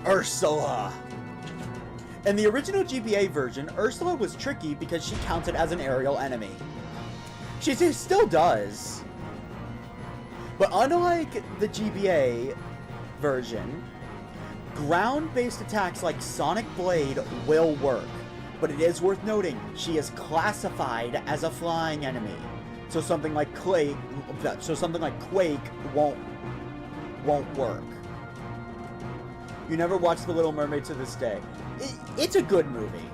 A: Ursula! In the original GBA version, Ursula was tricky because she counted as an aerial enemy. She still does. But unlike the GBA version, ground-based attacks like Sonic Blade will work. But it is worth noting, she is classified as a flying enemy. So something like Quake won't work. You never watched The Little Mermaid to this day. It's a good movie.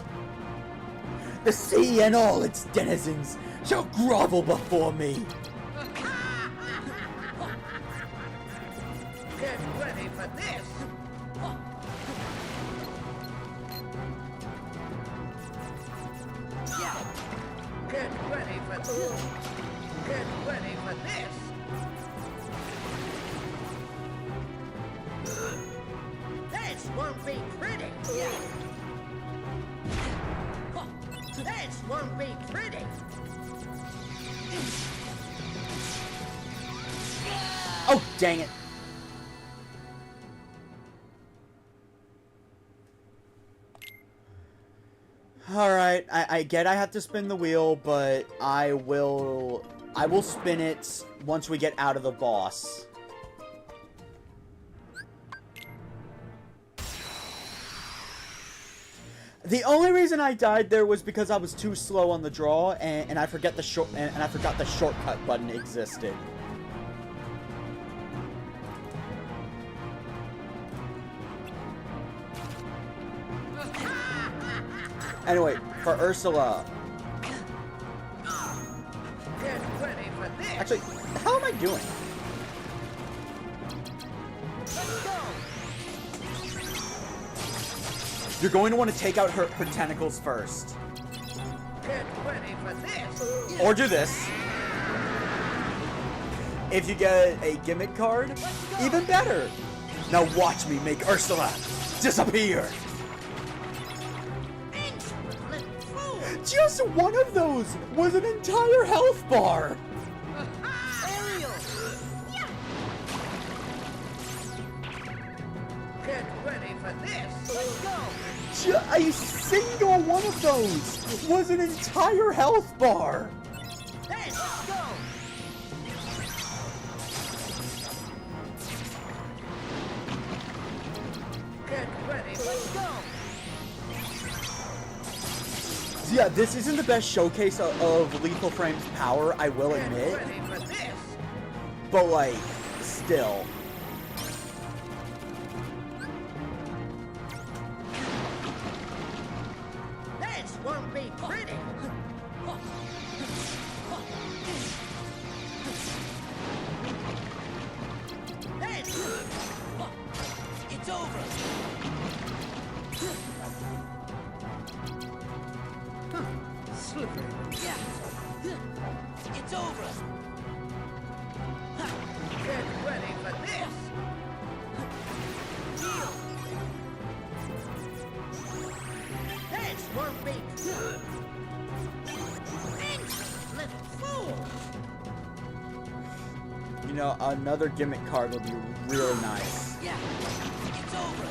A: The sea and all its denizens shall grovel before me.
C: Get ready for this! Get ready for this! Get ready for this! This won't be pretty! This won't be pretty!
A: Oh, dang it. Alright, I get I have to spin the wheel, but I will spin it once we get out of the boss. The only reason I died there was because I was too slow on the draw, and I forgot the shortcut button existed. Anyway, for Ursula.
C: Get ready for this!
A: Actually, how am I doing? You're going to want to take out her tentacles first.
C: Get ready for this!
A: Or do this. If you get a gimmick card, even better. Now watch me make Ursula disappear. Just one of those was an entire health bar.
C: Get ready for this!
A: A single one of those was an entire health bar.
C: Let's go! Get ready! Let's go!
A: Yeah, this isn't the best showcase of Lethal Frame's power, I will admit.
C: Ready for this?
A: But, like, still.
C: This won't be pretty. This. It's over. Slippery. Yeah. It's over. Get ready for this. Heal. This won't be good. Ancient little fool.
A: You know, another gimmick card would be really nice.
C: Yeah. It's over.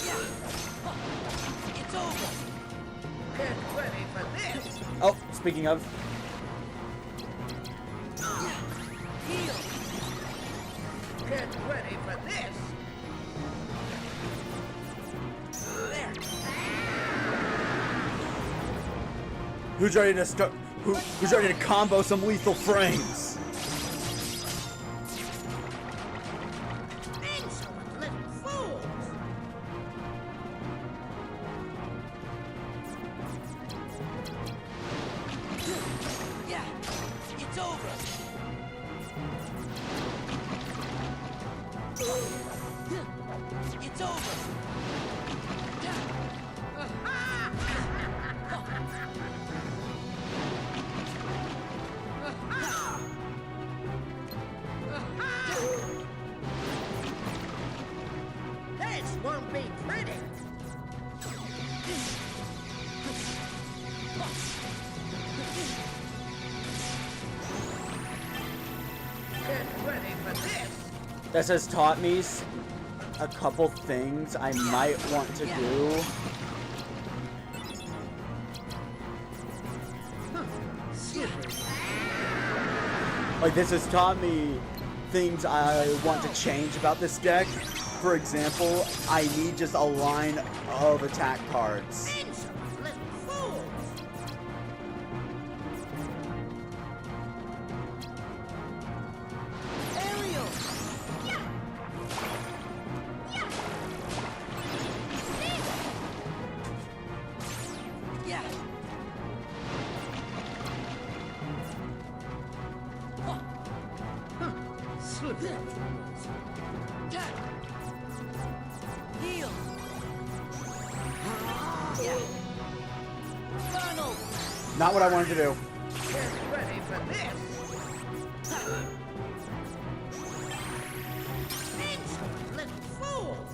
C: Yeah. It's over. Get ready for this.
A: Oh, speaking of,
C: Heal. Get ready for this. There.
A: who's ready to start? Who's ready to combo some Lethal Frames?
C: Insolent little fools. Yeah. It's over. It's over. This won't be pretty. Get ready for this.
A: This has taught me a couple things I might want to do. Like, this has taught me things I want to change about this deck. For example, I need just a line of attack cards.
C: Insolent little fools. Ariel. Yeah. Slippery. Heal. Yeah. Funnel.
A: Not what I wanted to do.
C: Get ready for this. Insolent little fools.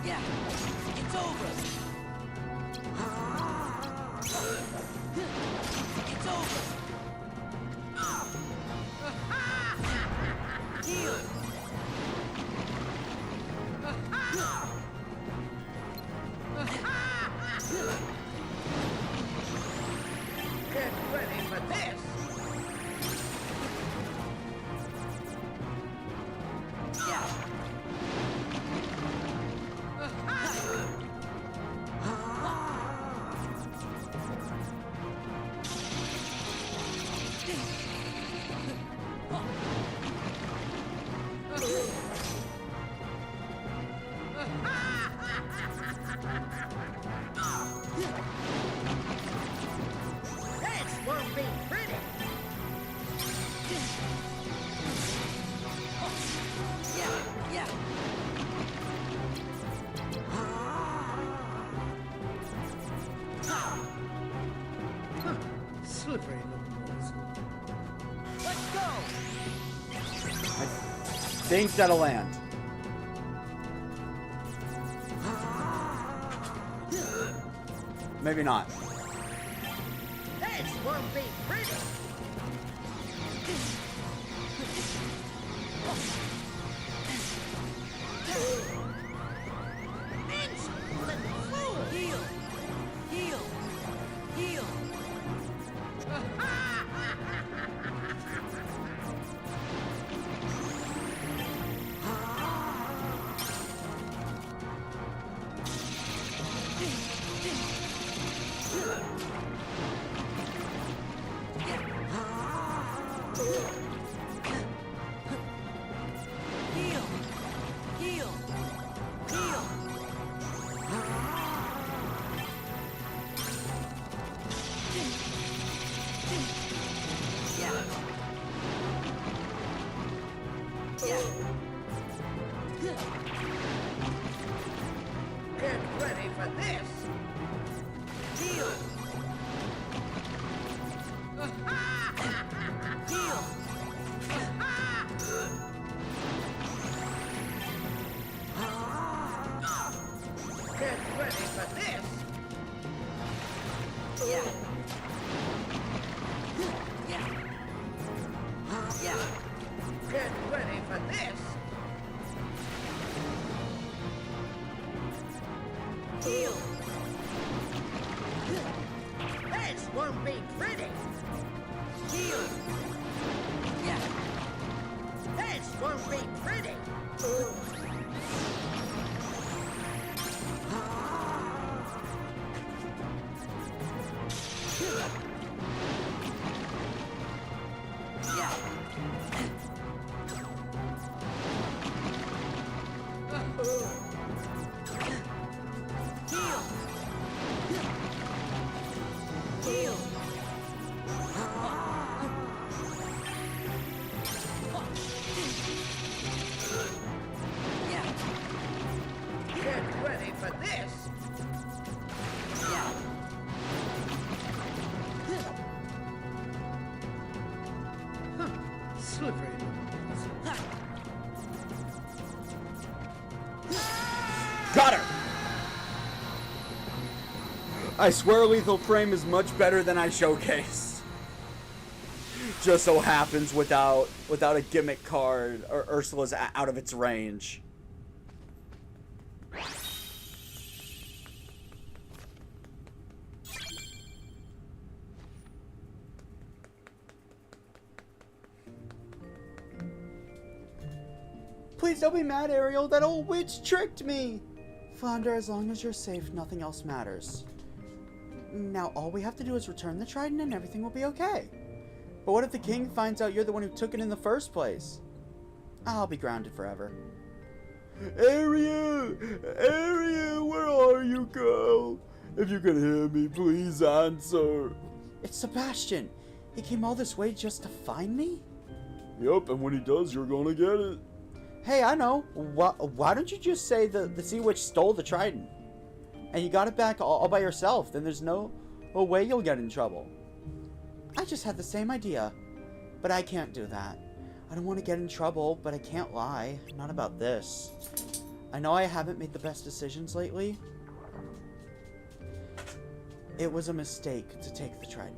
C: Yeah. It's over. It's over. Heal. Get ready for this. Yeah. This won't be pretty. Yeah, yeah. Slippery little boys. Let's go.
A: I think that'll land. Maybe not.
C: This won't be pretty. Insolent little fool. Heal. Heal. Heal. Get ready for this. Deal. This won't be pretty. Deal. This won't be pretty. Get ready for this. Slippery.
A: Got her! I swear Lethal Frame is much better than I showcased. Just so happens without a gimmick card, or Ursula's out of its range. Please don't be mad, Ariel. That old witch tricked me. Flounder, as long as you're safe, nothing else matters. Now, all we have to do is return the trident and everything will be okay. But what if the king finds out you're the one who took it in the first place? I'll be grounded forever. Ariel! Ariel, where are you, girl? If you can hear me, please answer. It's Sebastian. He came all this way just to find me?
E: Yep, and when he does, you're gonna get it.
A: Hey, I know. Why don't you just say the sea witch stole the trident? And you got it back all by yourself, then there's no way you'll get in trouble. I just had the same idea, but I can't do that. I don't want to get in trouble, but I can't lie. Not about this. I know I haven't made the best decisions lately. It was a mistake to take the trident.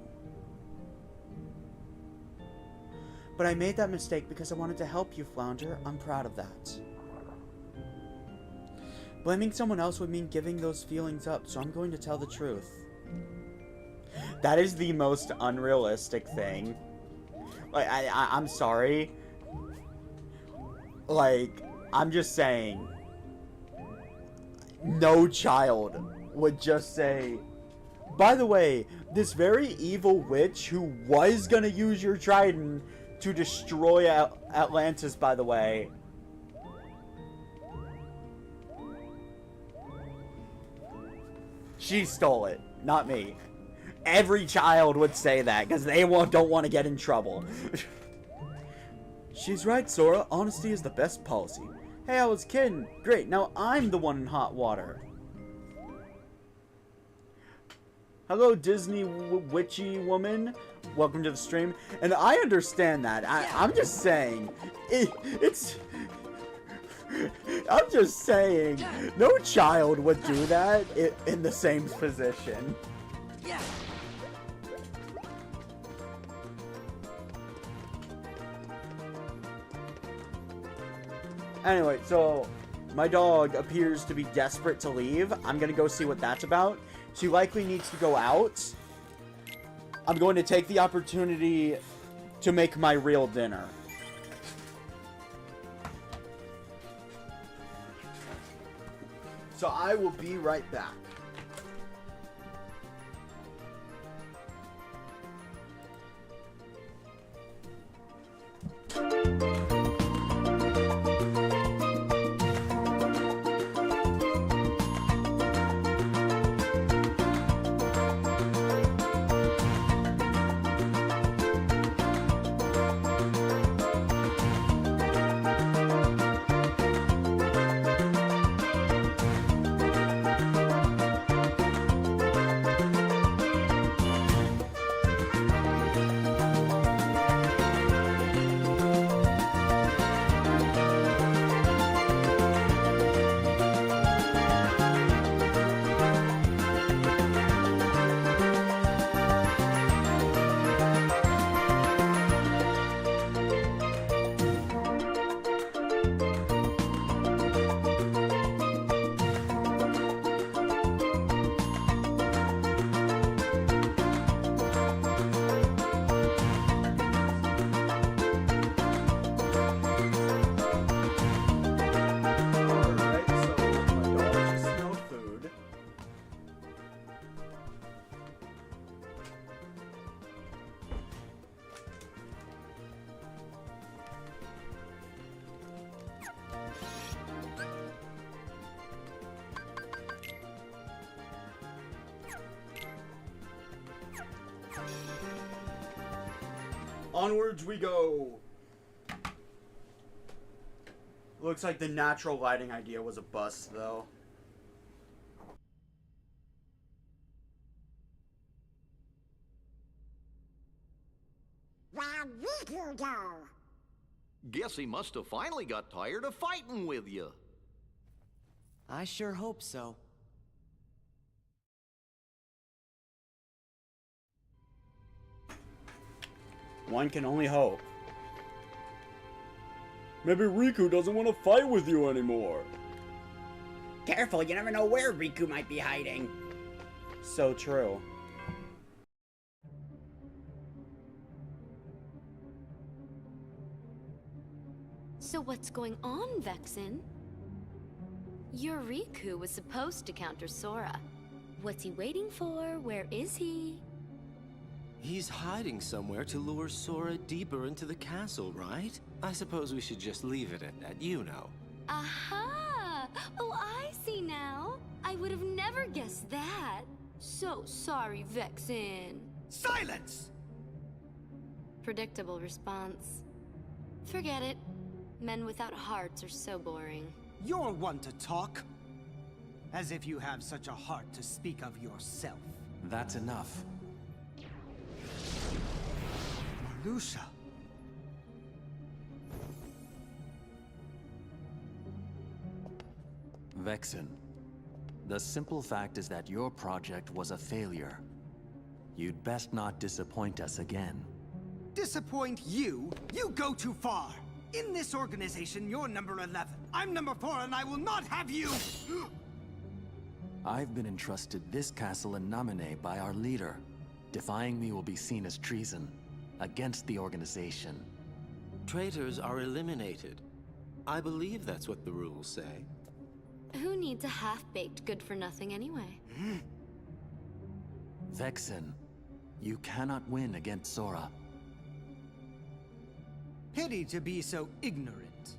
A: But I made that mistake because I wanted to help you, Flounder. I'm proud of that. Blaming someone else would mean giving those feelings up, so I'm going to tell the truth. That is the most unrealistic thing. Like, I'm sorry. Like, I'm just saying. No child would just say, by the way, this very evil witch who was gonna use your trident to destroy Atlantis, by the way. She stole it, not me. Every child would say that, because they don't want to get in trouble. She's right, Sora. Honesty is the best policy. Hey, I was kidding. Great, now I'm the one in hot water. Hello, Disney witchy woman. Welcome to the stream. And I understand that. I'm just saying. I'm just saying. No child would do that in the same position. Anyway, so my dog appears to be desperate to leave. I'm gonna go see what that's about. She likely needs to go out. I'm going to take the opportunity to make my real dinner. So I will be right back. Onwards we go. Looks like the natural lighting idea was a bust, though.
F: Where'd Riku go?
G: Guess he must have finally got tired of fighting with you.
C: I sure hope so.
A: One can only hope.
E: Maybe Riku doesn't want to fight with you anymore.
D: Careful, you never know where Riku might be hiding.
A: So true.
H: So what's going on, Vexen? Your Riku was supposed to counter Sora. What's he waiting for? Where is he?
C: He's hiding somewhere to lure Sora deeper into the castle, right? I suppose we should just leave it at that, you know.
H: Aha! Oh, I see now. I would have never guessed that. So sorry, Vexen.
C: Silence!
H: Predictable response. Forget it. Men without hearts are so boring.
I: You're one to talk. As if you have such a heart to speak of yourself.
C: That's enough.
I: Marluxia.
J: Vexen, the simple fact is that your project was a failure. You'd best not disappoint us again.
I: Disappoint you? You go too far. In this organization, you're number 11. I'm number 4, and I will not have you!
J: I've been entrusted this castle in Namine by our leader. Defying me will be seen as treason against the organization.
C: Traitors are eliminated. I believe that's what the rules say.
H: Who needs a half-baked good-for-nothing anyway?
J: Vexen, you cannot win against Sora.
I: Pity to be so ignorant.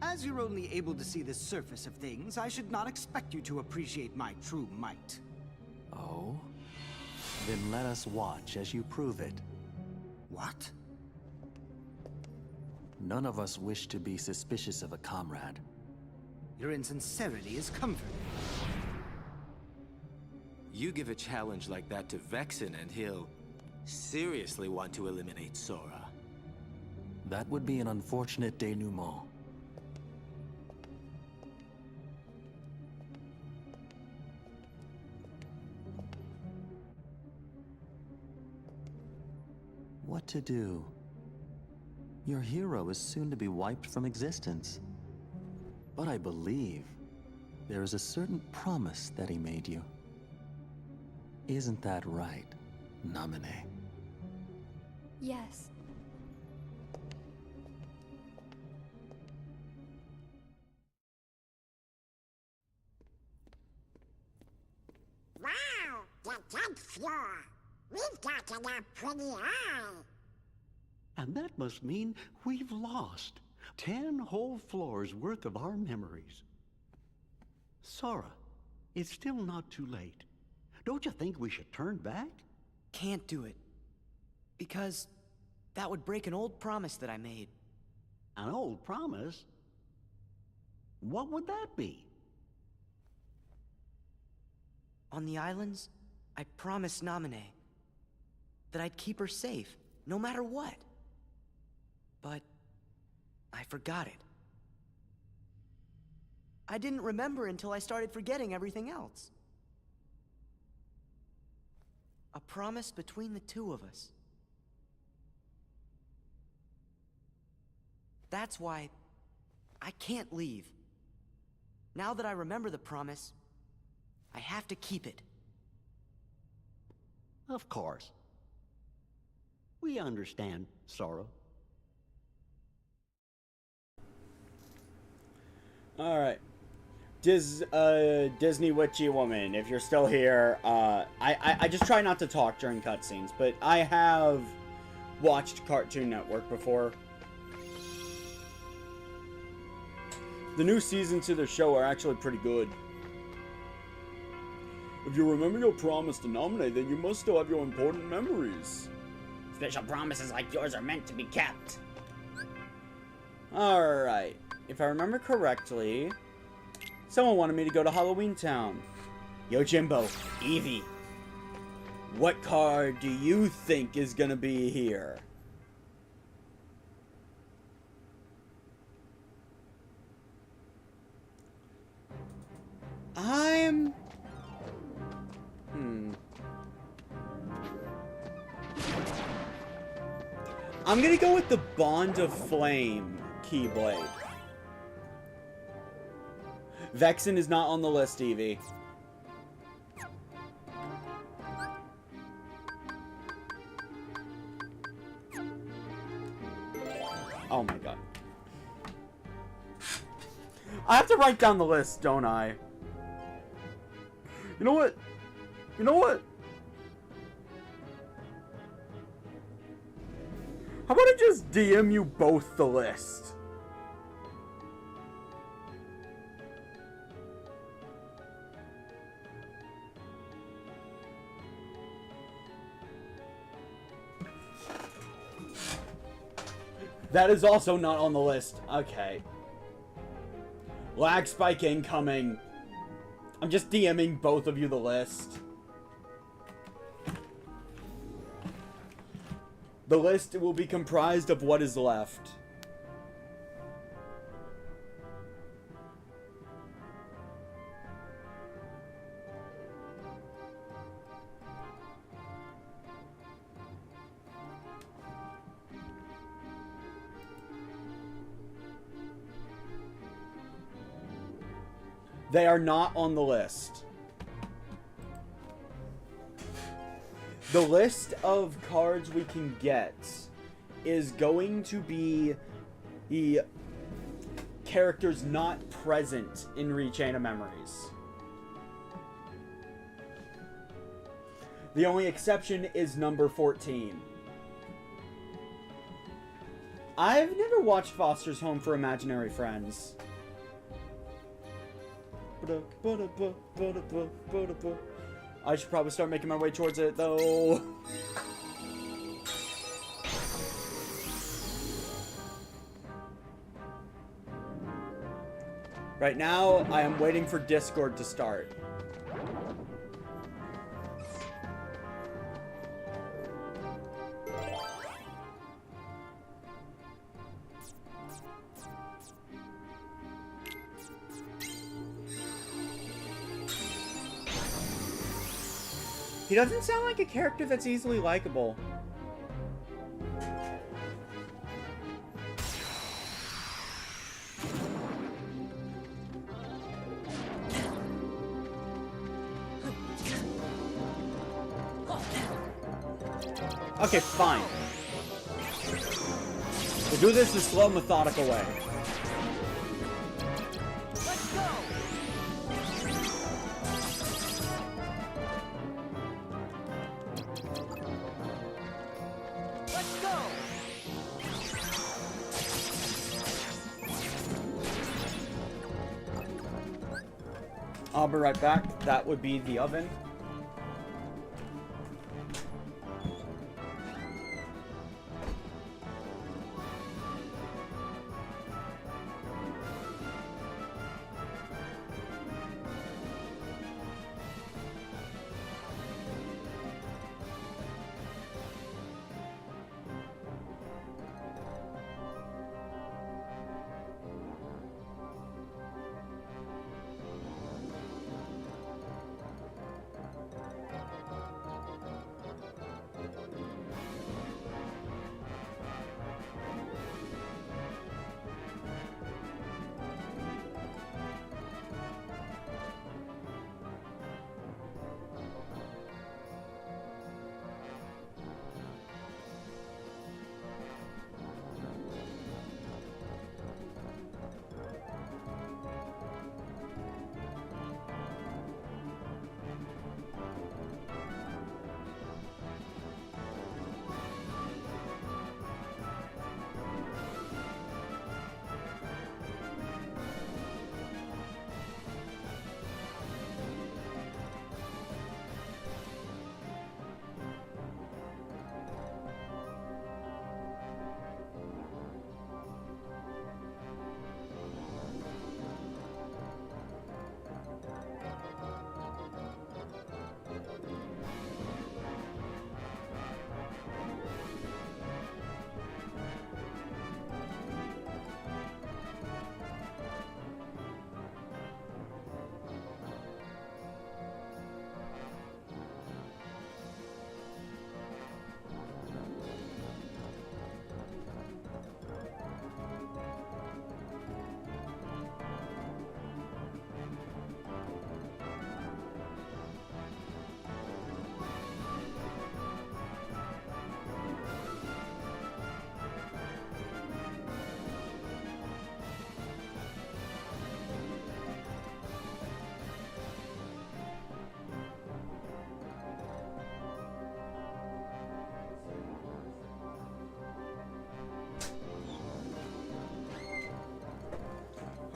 I: As you're only able to see the surface of things, I should not expect you to appreciate my true might.
J: Oh? Then let us watch as you prove it.
I: What?
J: None of us wish to be suspicious of a comrade.
I: Your insincerity is comforting.
C: You give a challenge like that to Vexen and he'll seriously want to eliminate Sora.
J: That would be an unfortunate denouement. What to do? Your hero is soon to be wiped from existence. But I believe there is a certain promise that he made you. Isn't that right, Namine?
H: Yes.
F: Wow, the top floor. We've got an up pretty high.
K: And that must mean we've lost 10 whole floors worth of our memories. Sora, it's still not too late. Don't you think we should turn back?
L: Can't do it. Because that would break an old promise that I made.
K: An old promise? What would that be?
L: On the islands, I promised Namine that I'd keep her safe, no matter what. But I forgot it. I didn't remember until I started forgetting everything else. A promise between the two of us. That's why I can't leave. Now that I remember the promise, I have to keep it.
K: Of course. We understand, Sora.
A: Alright. Disney Witchy Woman, if you're still here, I just try not to talk during cutscenes, but I have watched Cartoon Network before. The new seasons to the show are actually pretty good.
E: If you remember your promise to nominate, then you must still have your important memories.
D: Special promises like yours are meant to be kept.
A: Alright. If I remember correctly, someone wanted me to go to Halloween Town. Yo, Jimbo, Evie, what card do you think is gonna be here? I'm gonna go with the Bond of Flame Keyblade. Vexen is not on the list, Evie. Oh my god. I have to write down the list, don't I? You know what? You know what? How about I just DM you both the list? That is also not on the list. Okay. Lag spike incoming. I'm just DMing both of you the list. The list will be comprised of what is left. They are not on the list. The list of cards we can get is going to be the characters not present in Rechain of Memories. The only exception is number 14. I've never watched Foster's Home for Imaginary Friends. I should probably start making my way towards it, though. Right now, I am waiting for Discord to start. He doesn't sound like a character that's easily likable. Okay, fine. We'll do this the slow, methodical way.
B: Let's go! Let's go!
A: I'll be right back. That would be the oven.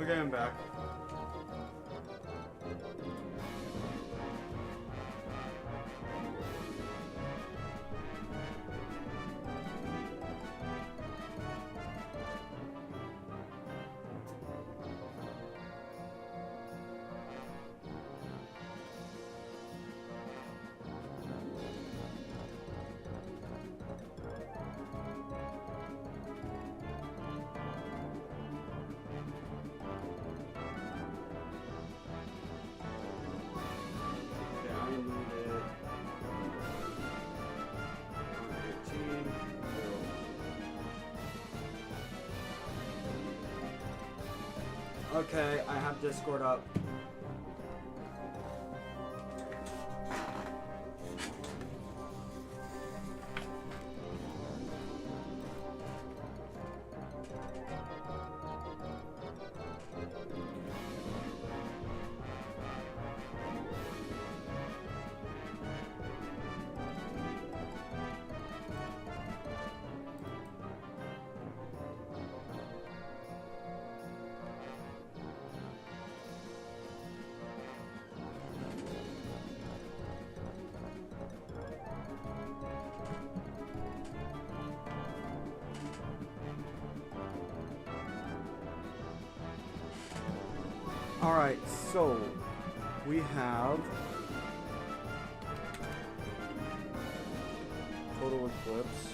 A: Okay, I'm back. Okay, I have Discord up. Alright, so we have Total Eclipse.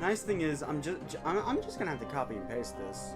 A: Nice thing is, I'm just gonna have to copy and paste this.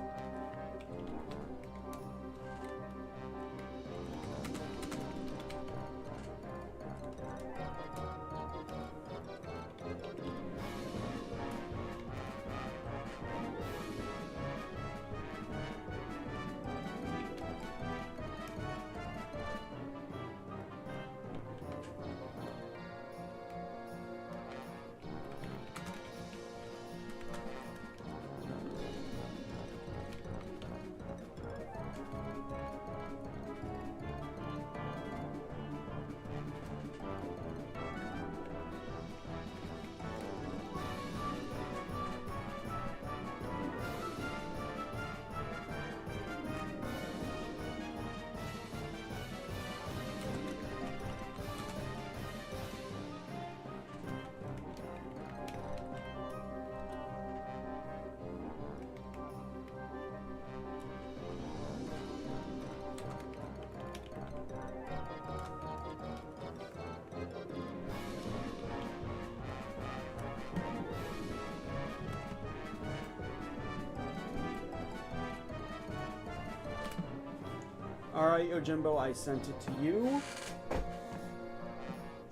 A: Alright, Yojimbo, I sent it to you.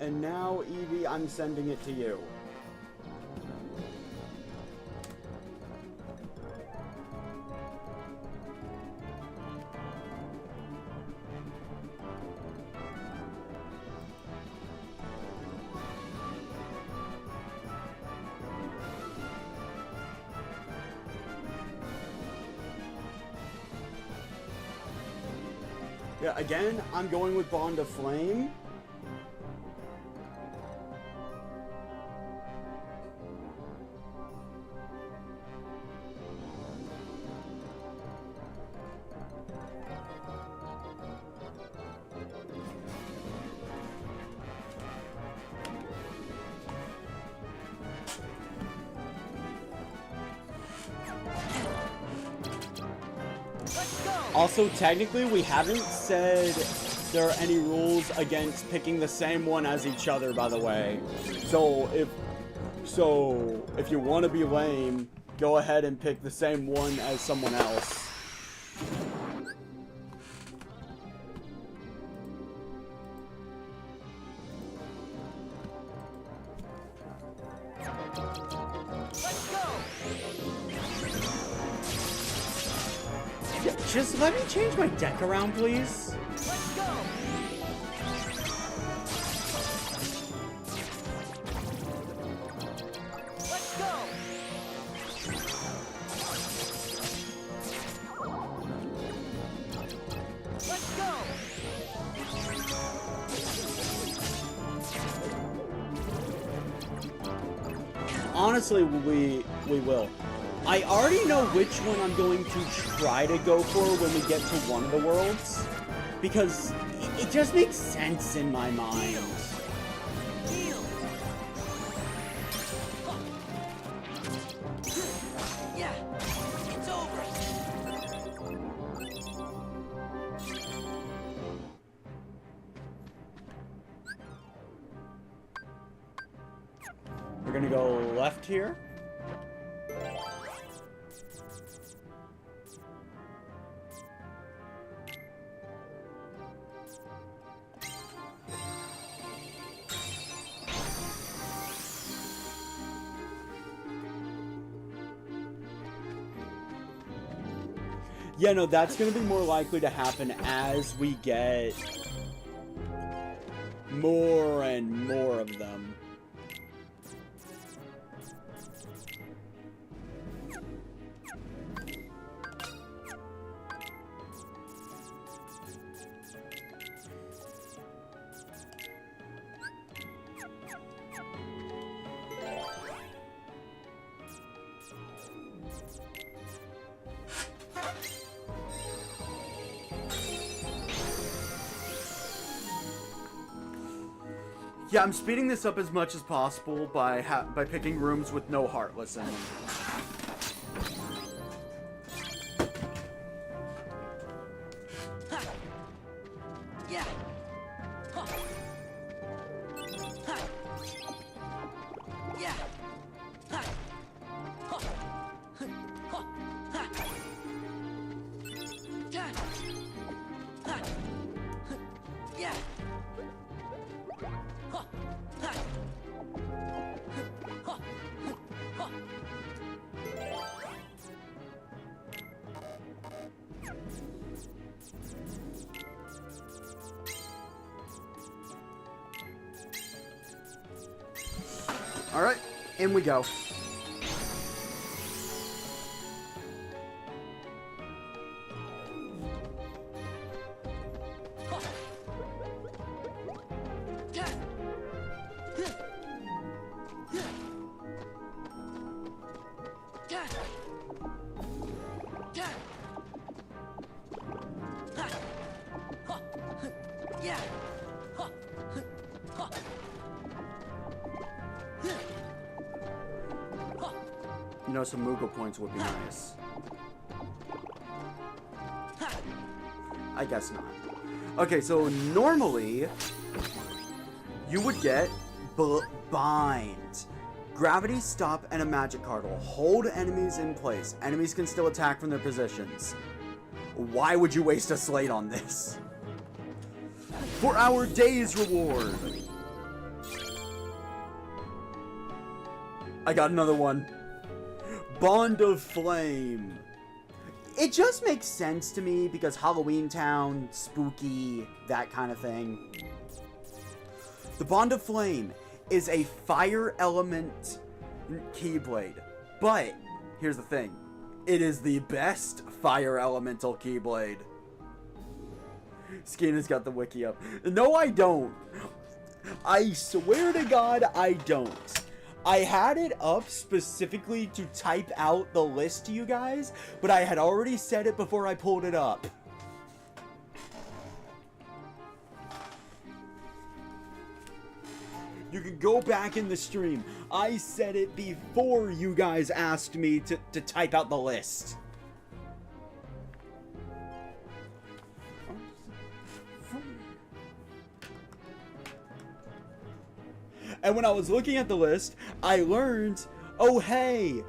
A: And now, Evie, I'm sending it to you. Yeah, again, I'm going with Bond of Flame. Also, technically, we haven't said there are any rules against picking the same one as each other, by the way. So if you want to be lame, go ahead and pick the same one as someone else. Just let me change my deck around, please.
B: Let's go! Let's go! Let's go!
A: honestly, we will. I already know which one I'm going to try to go for when we get to one of the worlds, because it just makes sense in my mind.
L: Yeah, it's over.
A: We're gonna go left here. Yeah, no, that's going to be more likely to happen as we get more and more of them. Yeah, I'm speeding this up as much as possible by picking rooms with no Heartless in them.
L: Yeah. Yeah. Yeah.
A: All right, in we go.
L: Yeah.
A: You know, some Moogle points would be nice. I guess not. Okay, so normally you would get bind. Gravity stop and a magic card will hold enemies in place. Enemies can still attack from their positions. Why would you waste a slate on this? For our day's reward. I got another one. Bond of Flame. It just makes sense to me because Halloween Town, spooky, that kind of thing. The Bond of Flame is a fire element Keyblade, but here's the thing. It is the best fire elemental Keyblade. Skeena's got the wiki up. No, I don't. I swear to God, I don't. I had it up specifically to type out the list to you guys, but I had already said it before I pulled it up. You can go back in the stream. I said it before you guys asked me to type out the list. And when I was looking at the list, I learned, oh hey,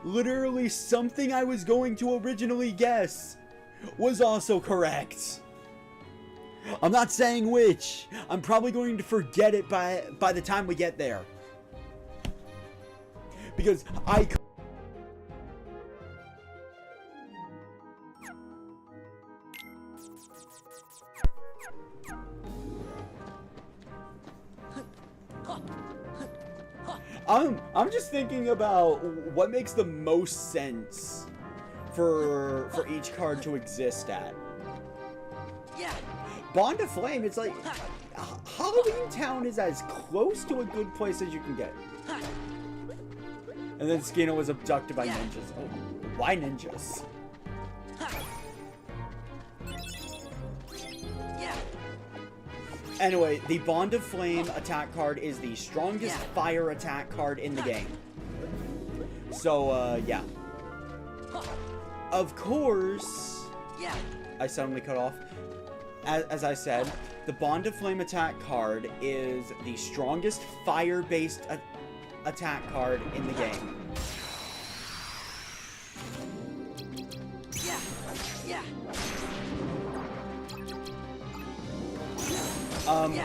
A: literally something I was going to originally guess was also correct. I'm not saying which. I'm probably going to forget it by the time we get there. Because I'm just thinking about what makes the most sense for each card to exist at.
L: Yeah.
A: Bond of Flame, it's like Halloween Town is as close to a good place as you can get. And then Skena was abducted by ninjas. Oh, why ninjas? Anyway, the Bond of Flame attack card is the strongest fire attack card in the game. So, yeah. Of course, I suddenly cut off. As I said, the Bond of Flame attack card is the strongest fire-based attack card in the game.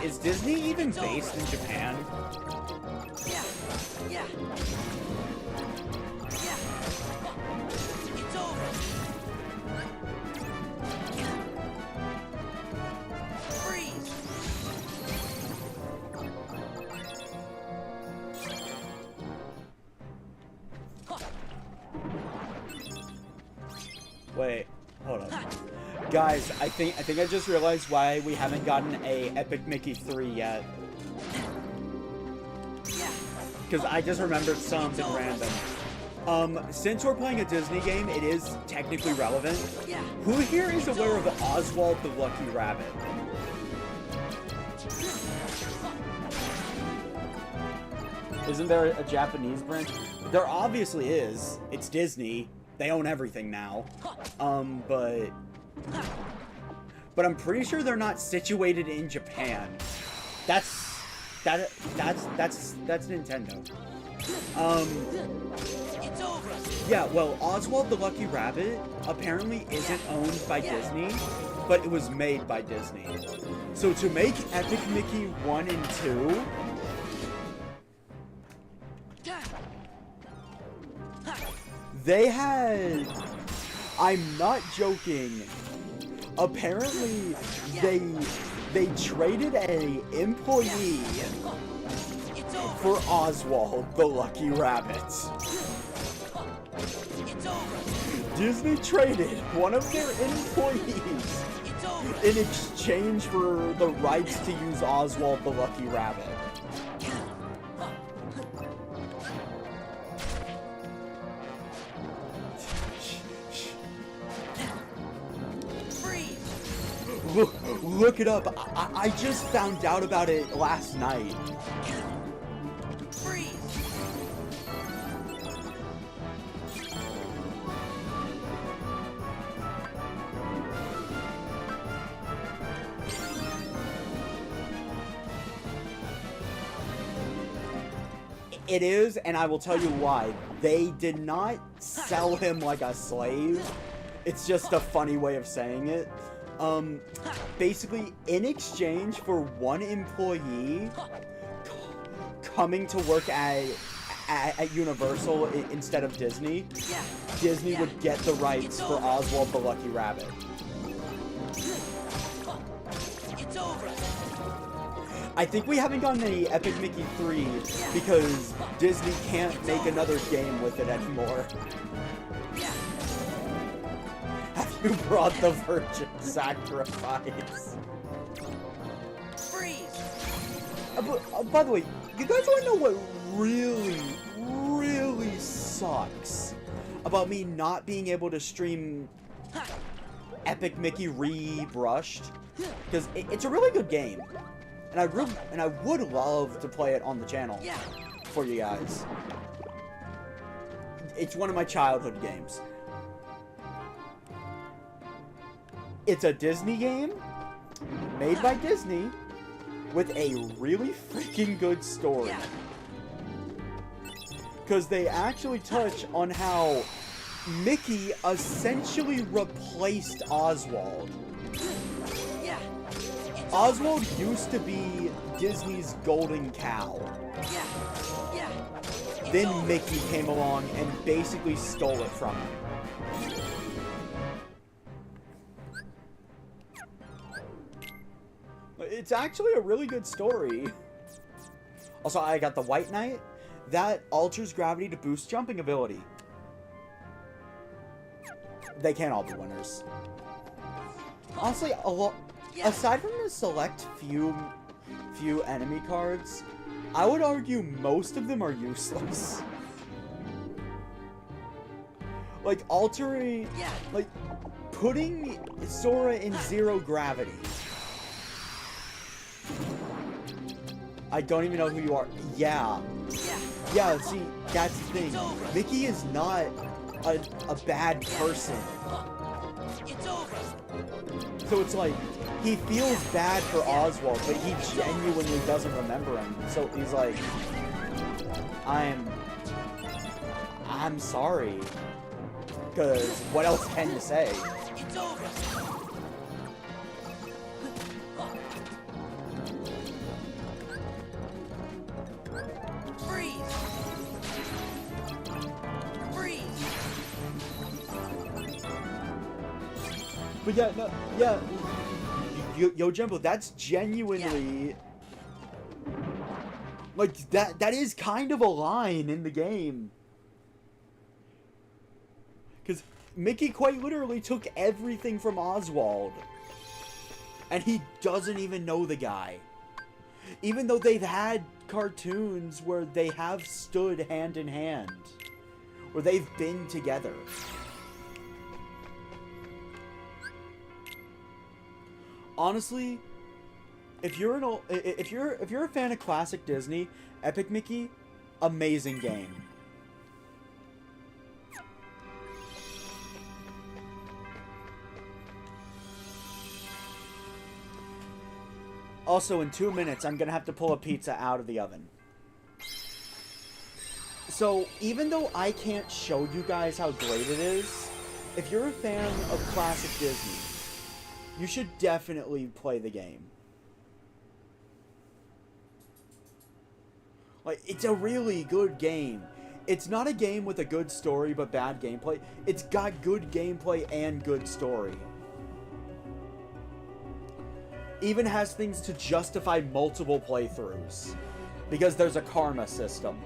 A: Is Disney even based in Japan?
B: It's over. Freeze.
A: Wait, hold up. Guys, I think I just realized why we haven't gotten a Epic Mickey 3 yet. Because I just remembered something random. Since we're playing a Disney game, it is technically relevant. Who here is aware of Oswald the Lucky Rabbit? Isn't there a Japanese branch? There obviously is. It's Disney. They own everything now. But I'm pretty sure they're not situated in Japan. That's Nintendo. Yeah, well, Oswald the Lucky Rabbit apparently isn't owned by Disney, but it was made by Disney. So to make Epic Mickey 1 and 2, they had... I'm not joking. Apparently, they traded a employee for Oswald the Lucky Rabbit. Disney traded one of their employees in exchange for the rights to use Oswald the Lucky Rabbit. Look it up. I just found out about it last night. It is, and I will tell you why. They did not sell him like a slave. It's just a funny way of saying it. Basically, in exchange for one employee coming to work at Universal instead of Disney, Disney would get the rights for Oswald the Lucky Rabbit. I think we haven't gotten any Epic Mickey 3 because Disney can't make another game with it anymore. Have you brought the virgin sacrifice? By the way, you guys want to know what really sucks about me not being able to stream Epic Mickey Rebrushed? Because it's a really good game. And I would love to play it on the channel for you guys. It's one of my childhood games. It's a Disney game, made by Disney, with a really freaking good story. Because they actually touch on how Mickey essentially replaced Oswald. Oswald used to be Disney's golden cow. Then Mickey came along and basically stole it from him. It's actually a really good story. Also, I got the White Knight. That alters gravity to boost jumping ability. They can't all be winners. Honestly, aside from the select few few enemy cards, I would argue most of them are useless. Like, altering... Like, putting Sora in 0 gravity. I don't even know who you are. Yeah. Yeah, see, that's the thing. Mickey is not a bad person. So it's like, he feels bad for Oswald, but he genuinely doesn't remember him. So he's like, I'm sorry. Because what else can you say?
B: It's over. Freeze. Freeze.
A: But yeah, no, yeah. Yo, Jumbo, that's genuinely... Like, that is kind of a line in the game. Because Mickey quite literally took everything from Oswald. And he doesn't even know the guy. Even though they've had cartoons where they have stood hand in hand. Where they've been together. Honestly, if you're a fan of classic Disney, Epic Mickey, amazing game. Also, in 2 minutes, I'm gonna have to pull a pizza out of the oven. So, even though I can't show you guys how great it is, if you're a fan of classic Disney, you should definitely play the game. Like, it's a really good game. It's not a game with a good story but bad gameplay. It's got good gameplay and good story. Even has things to justify multiple playthroughs. Because there's a karma system.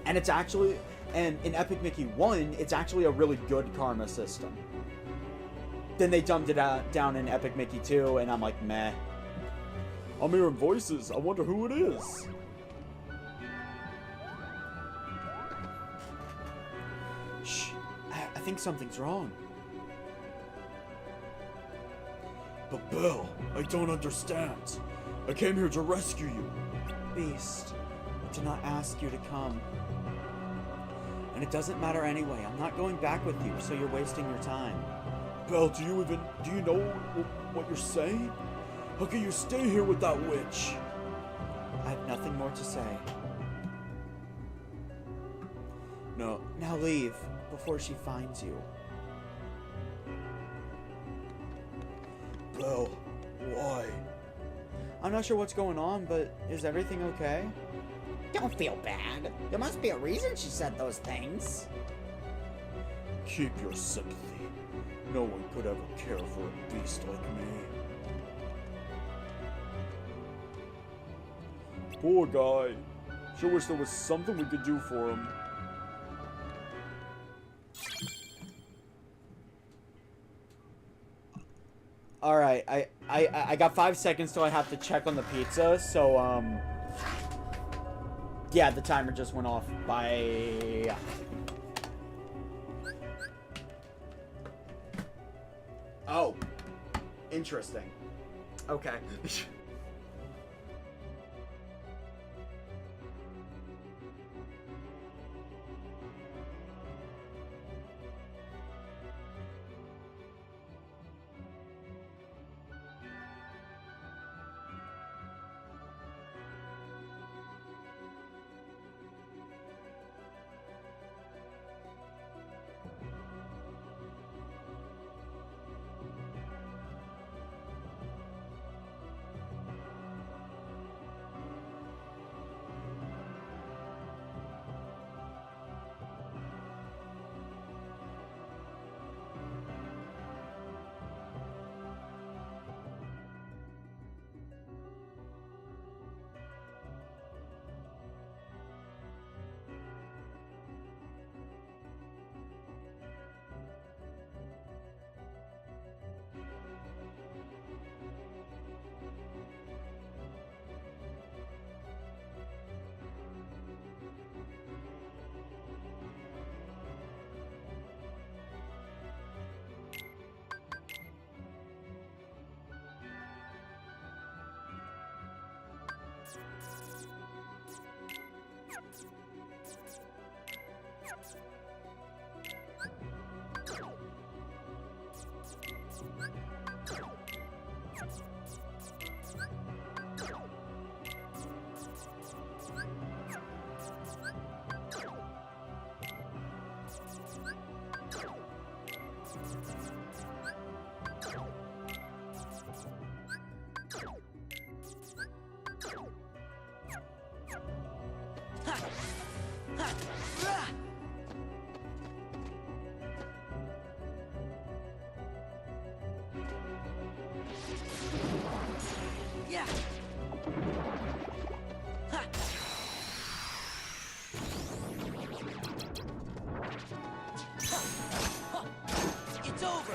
A: And it's actually... And in Epic Mickey 1, it's actually a really good karma system. Then they dumped it down in Epic Mickey 2, and I'm like, meh.
E: I'm hearing voices. I wonder who it is.
A: Shh. I think something's wrong.
E: But Belle, I don't understand. I came here to rescue you.
A: Beast, I did not ask you to come. And it doesn't matter anyway. I'm not going back with you, so you're wasting your time.
E: Belle, do you know what you're saying? How can you stay here with that witch?
A: I have nothing more to say. No. Now leave, before she finds you.
E: Belle, why?
A: I'm not sure what's going on, but is everything okay?
D: Don't feel bad. There must be a reason she said those things.
E: Keep your sympathy. No one could ever care for a beast like me. Poor guy. Sure wish there was something we could do for him.
A: Alright, I got 5 seconds till I have to check on the pizza, so, yeah, the timer just went off by... Oh. Interesting. Okay.
L: Yeah. It's over.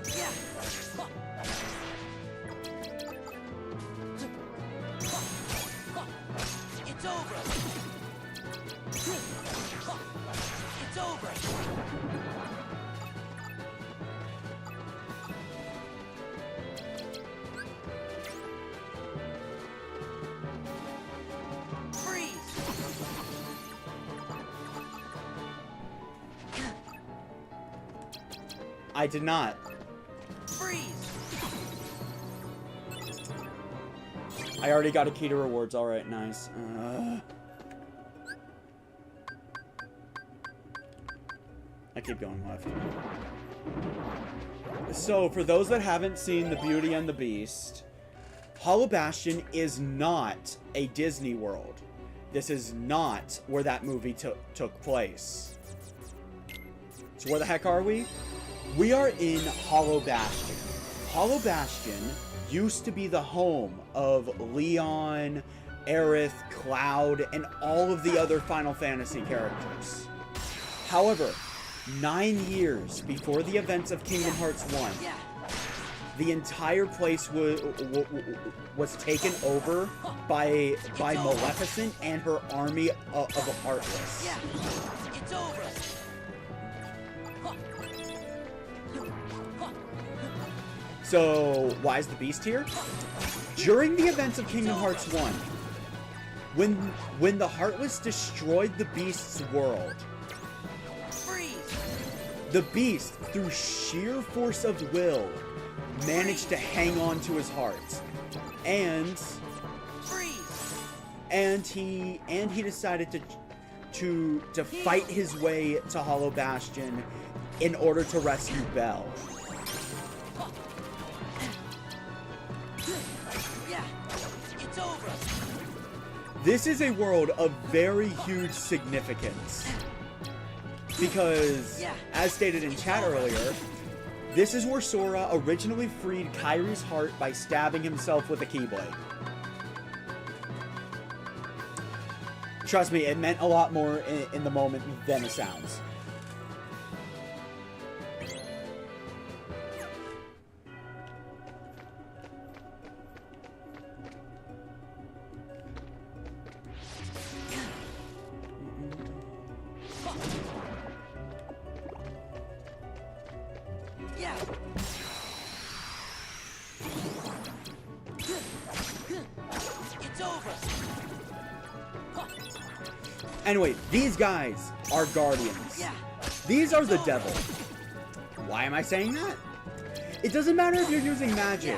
L: Yeah. It's over. It's over.
A: I did not.
L: Freeze.
A: I already got a key to rewards. All right, nice. I keep going left. So, for those that haven't seen The Beauty and the Beast, Hollow Bastion is not a Disney World. This is not where that movie took place. So where the heck are we? We are in Hollow Bastion. Hollow Bastion used to be the home of Leon, Aerith, Cloud, and all of the other Final Fantasy characters. However, 9 years before the events of Kingdom Hearts 1, the entire place was taken over by Maleficent and her army of the Heartless.
L: It's over.
A: So, why is the Beast here? During the events of Kingdom Hearts 1, when the Heartless destroyed the Beast's world, the Beast, through sheer force of will, managed to hang on to his heart. And he decided to fight his way to Hollow Bastion in order to rescue Belle. This is a world of very huge significance. Because, as stated in chat earlier, this is where Sora originally freed Kyrie's heart by stabbing himself with a Keyblade. Trust me, it meant a lot more in the moment than it sounds. Anyway, these guys are guardians. These are the devil. Why am I saying that? It doesn't matter if you're using magic.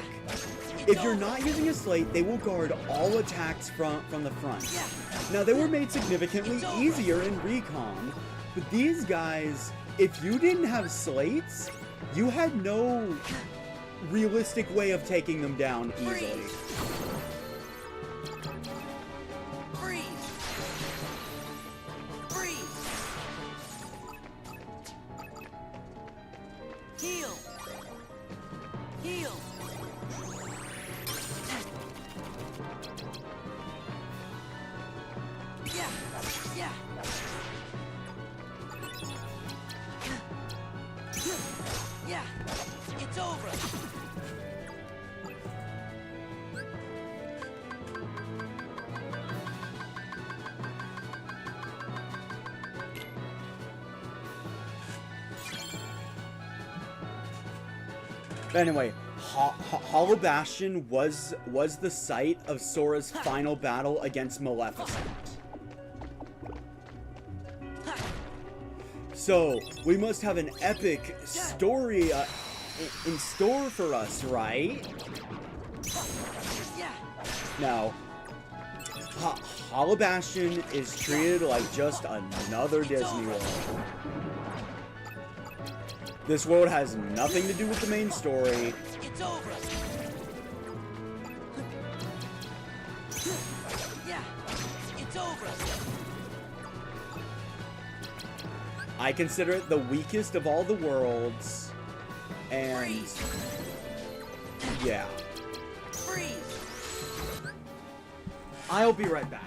A: If you're not using a slate, they will guard all attacks from the front. Now, they were made significantly easier in Recon, but these guys, if you didn't have slates, you had no realistic way of taking them down easily. Anyway, Hollow Bastion was the site of Sora's final battle against Maleficent. So, we must have an epic story in store for us, right? Now, Hollow Bastion is treated like just another Disney World. This world has nothing to do with the main story.
B: It's over. Yeah, it's over.
A: I consider it the weakest of all the worlds. And yeah.
B: Freeze.
A: I'll be right back.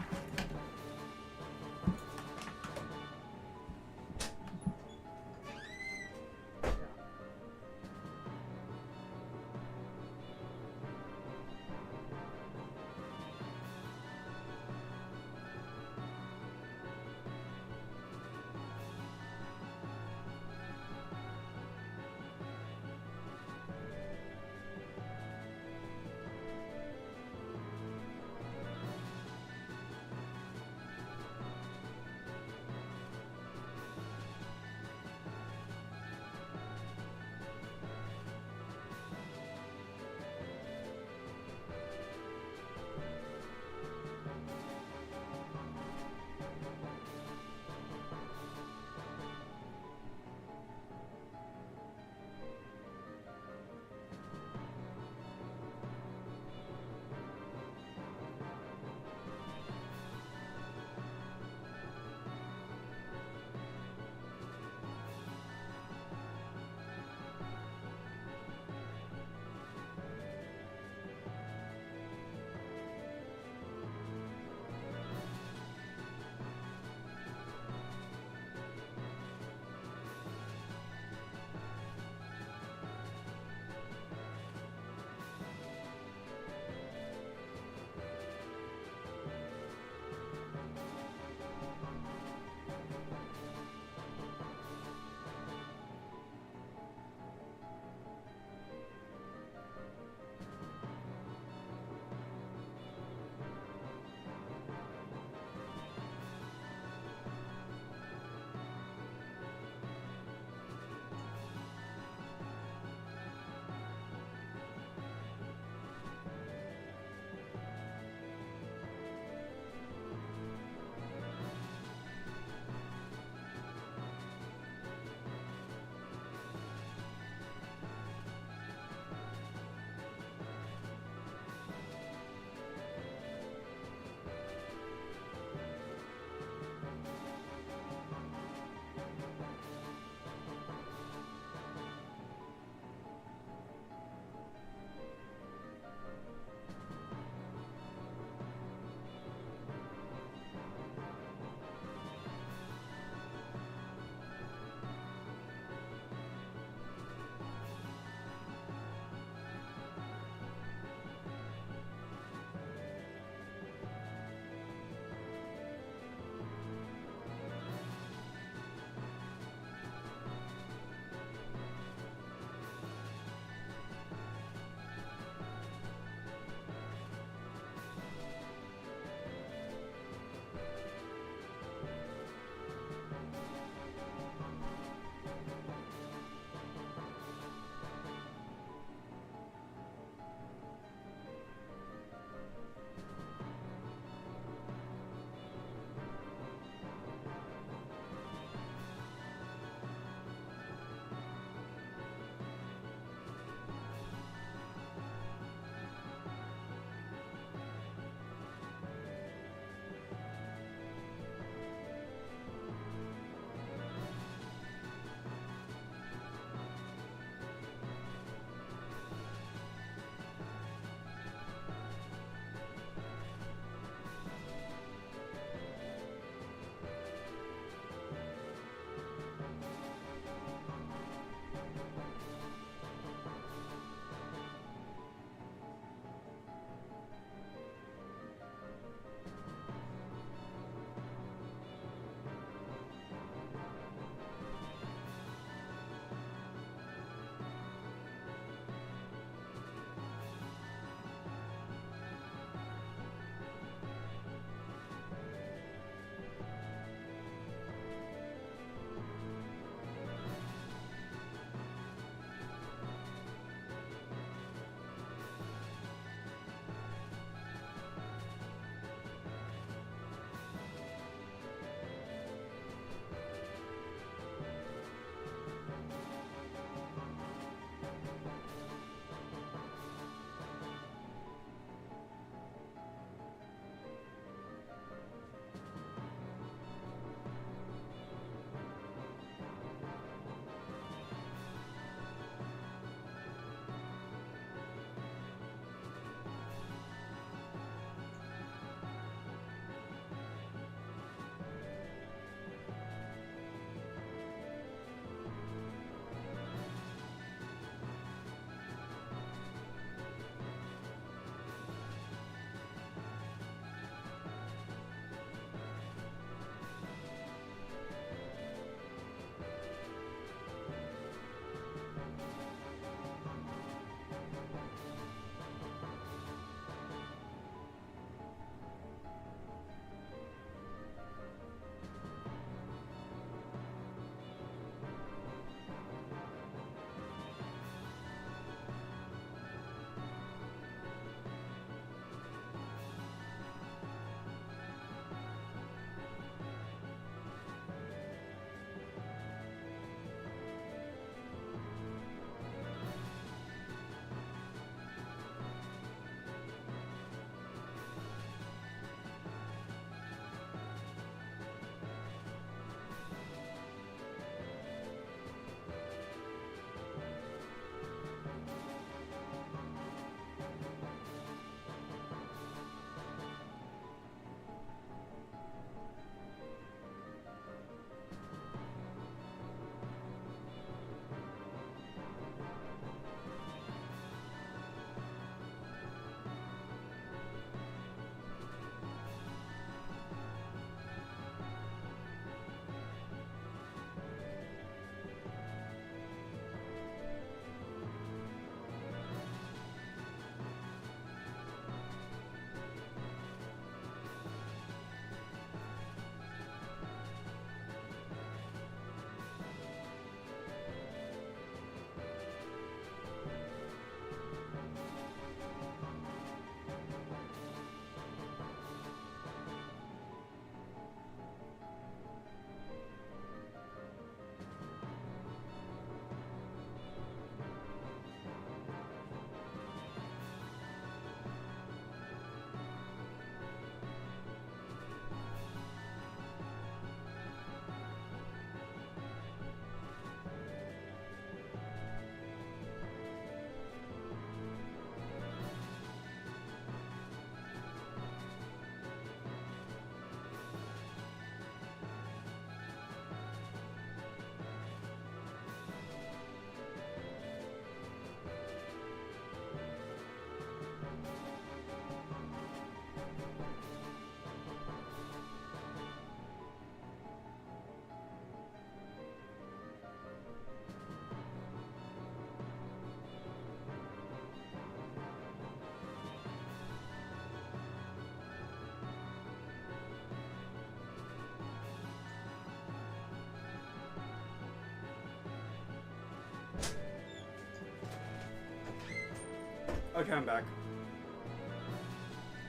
A: Okay, I'm back.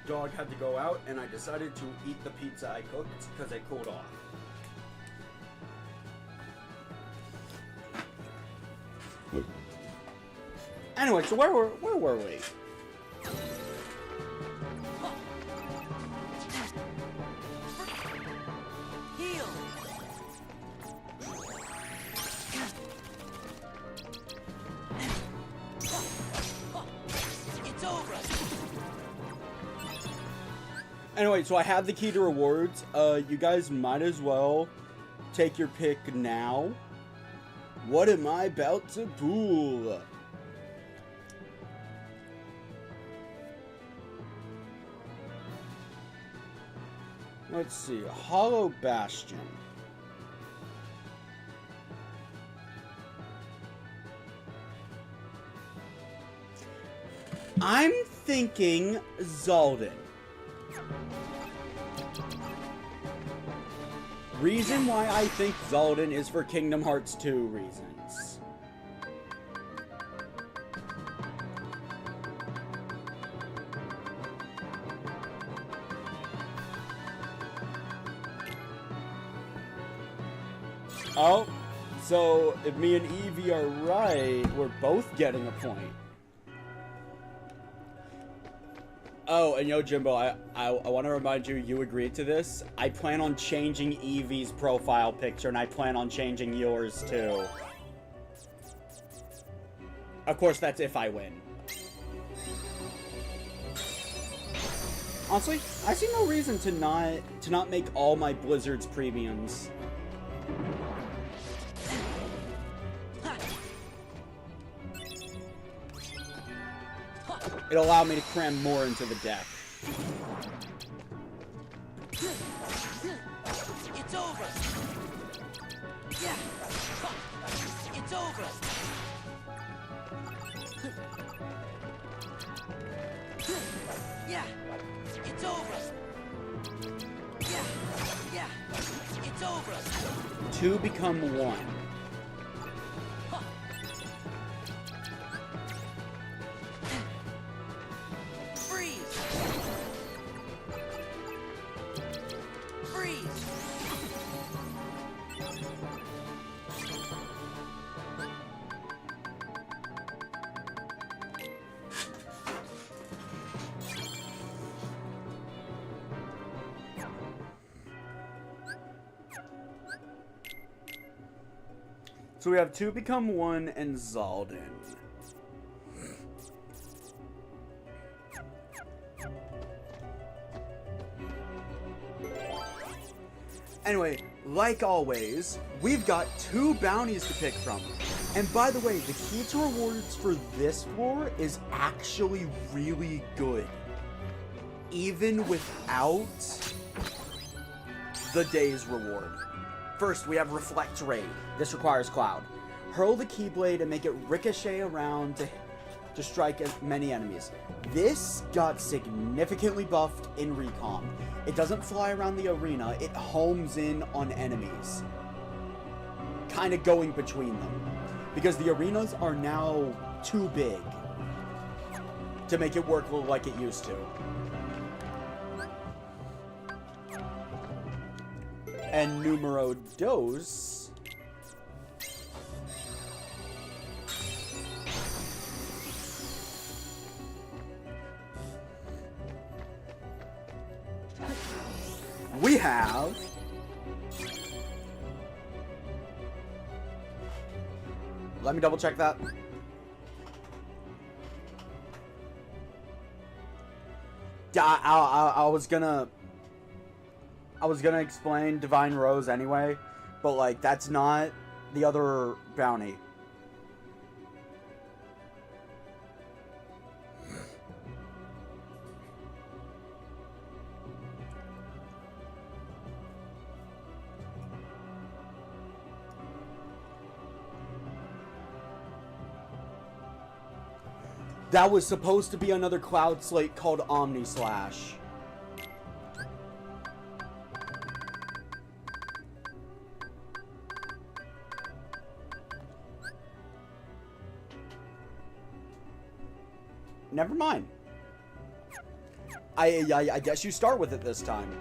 A: Dog had to go out, and I decided to eat the pizza I cooked because it cooled off. Anyway, so where were we?
B: Heal. It's over.
A: Anyway, so I have the key to rewards. You guys might as well take your pick now. What am I about to pull? Let's see. Hollow Bastion. I'm thinking Zaldin. Reason why I think Zaldin is for Kingdom Hearts 2 reasons. Oh, so if me and Evie are right, we're both getting a point. Oh, and yo, Jimbo, I want to remind you, you agreed to this. I plan on changing Evie's profile picture, and I plan on changing yours, too. Of course, that's if I win. Honestly, I see no reason to not make all my Blizzards premiums. It'll allow me to cram more into the deck.
B: It's over. Yeah. It's over. Yeah. It's over. Yeah. Yeah. It's over.
A: 2 become 1. So we have 2 become 1 and Zaldin. Anyway, like always, we've got 2 bounties to pick from. And by the way, the key to rewards for this floor is actually really good. Even without the day's reward. First, we have Reflect Raid. This requires Cloud. Hurl the Keyblade and make it ricochet around to strike as many enemies. This got significantly buffed in Recon. It doesn't fly around the arena, it homes in on enemies. Kind of going between them. Because the arenas are now too big to make it work like it used to. And numero dos. We have let me double check that. I was gonna explain Divine Rose anyway, but like that's not the other bounty. That was supposed to be another Cloud Slate called Omni Slash. never mind. I guess you start with it this time.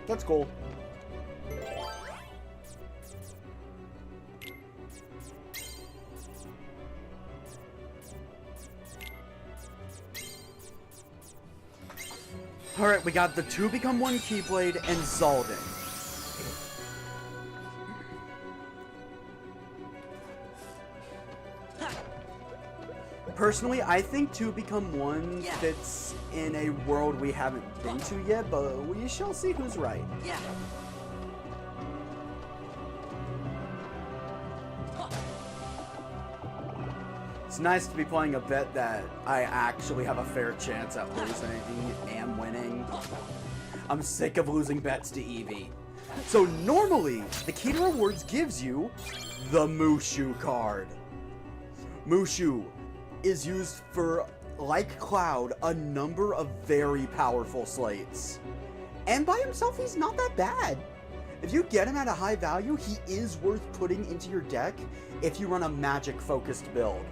A: That's cool. Alright, we got the 2 Become 1 Keyblade and Zaldin. Personally, I think 2 Become 1 fits in a world we haven't been to yet, but we shall see who's right.
L: Yeah.
A: It's nice to be playing a bet that I actually have a fair chance at losing and winning. I'm sick of losing bets to Eevee. So normally, the key to rewards gives you the Mushu card. Mushu is used for, like Cloud, a number of very powerful slates. And by himself, he's not that bad. If you get him at a high value, he is worth putting into your deck if you run a magic-focused build.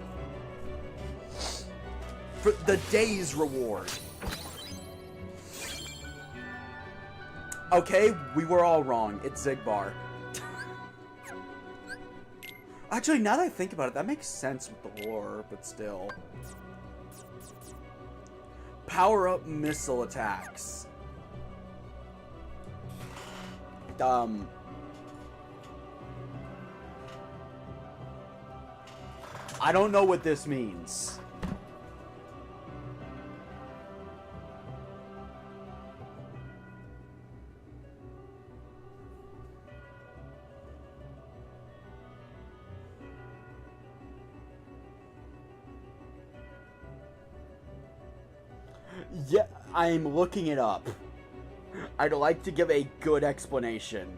A: For the day's reward. Okay, we were all wrong. It's Zigbar. Actually, now that I think about it, that makes sense with the lore, but still. Power up missile attacks. I don't know what this means. Yeah, I'm looking it up. I'd like to give a good explanation.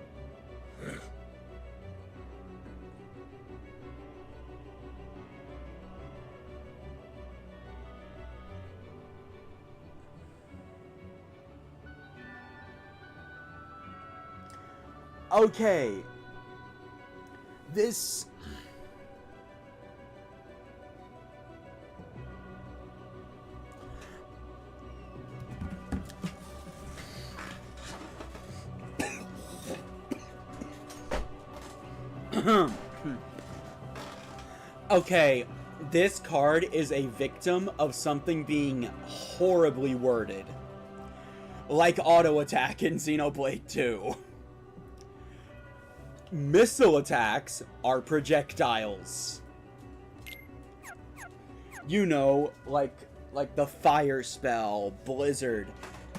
A: Okay. This... Okay, this card is a victim of something being horribly worded. Like auto attack in Xenoblade 2. Missile attacks are projectiles. You know, like the fire spell, blizzard,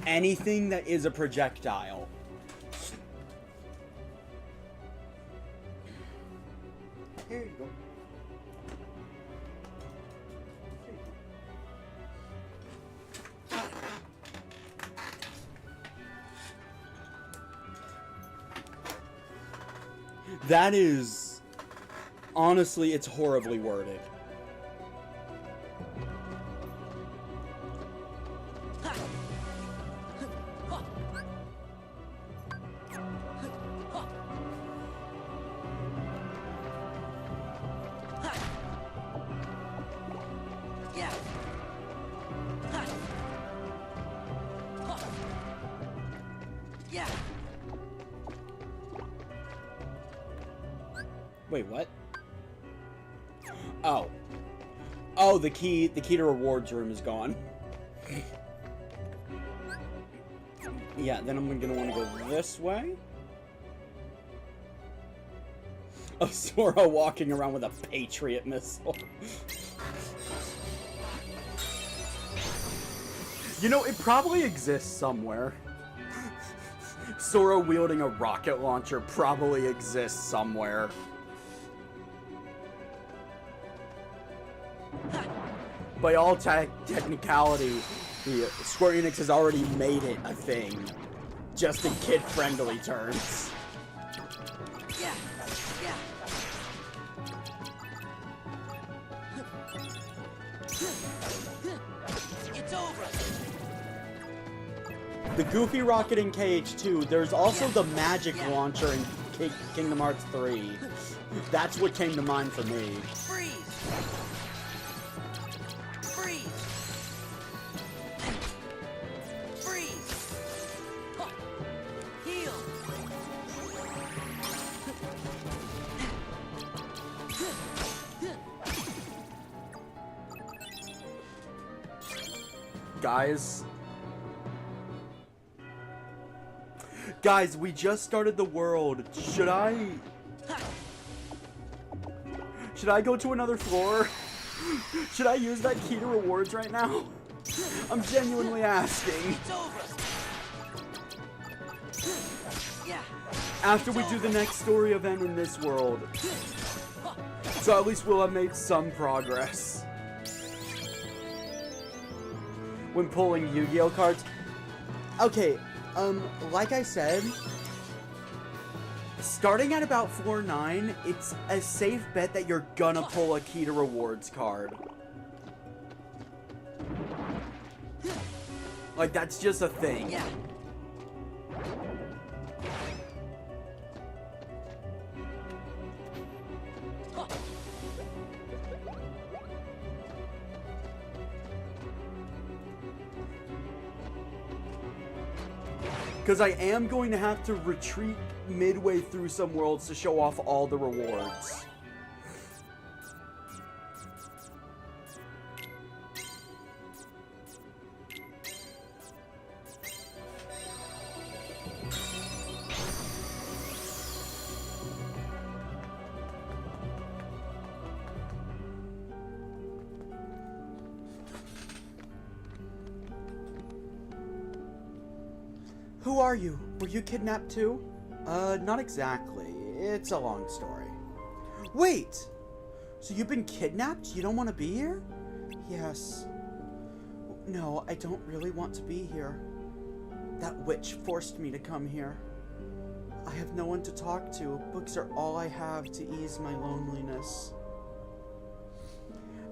A: anything that is a projectile. Here you go. That is... Honestly, it's horribly worded. Wait, what? Oh. Oh, the key to rewards room is gone. Yeah, then I'm gonna want to go this way. Oh, Sora walking around with a Patriot missile. You know, it probably exists somewhere. Sora wielding a rocket launcher probably exists somewhere. By all technicality, Square Enix has already made it a thing, just in kid-friendly terms.
L: Yeah, yeah. It's over.
A: The Goofy Rocket in KH2, there's also the Magic Launcher in Kingdom Hearts 3. That's what came to mind for me.
L: Freeze.
A: Guys. Guys, we just started the world. Should I go to another floor? Should I use that key to rewards right now? I'm genuinely asking. After we do the next story event in this world. So at least we'll have made some progress. When pulling Yu-Gi-Oh cards. Okay, like I said, starting at about floor 9, it's a safe bet that you're gonna pull a key to rewards card. Like, that's just a thing.
L: Yeah.
A: Because I am going to have to retreat midway through some worlds to show off all the rewards. Who are you? Were you kidnapped too? Not exactly. It's a long story. Wait! So you've been kidnapped? You don't want to be here? Yes. No, I don't really want to be here. That witch forced me to come here. I have no one to talk to. Books are all I have to ease my loneliness.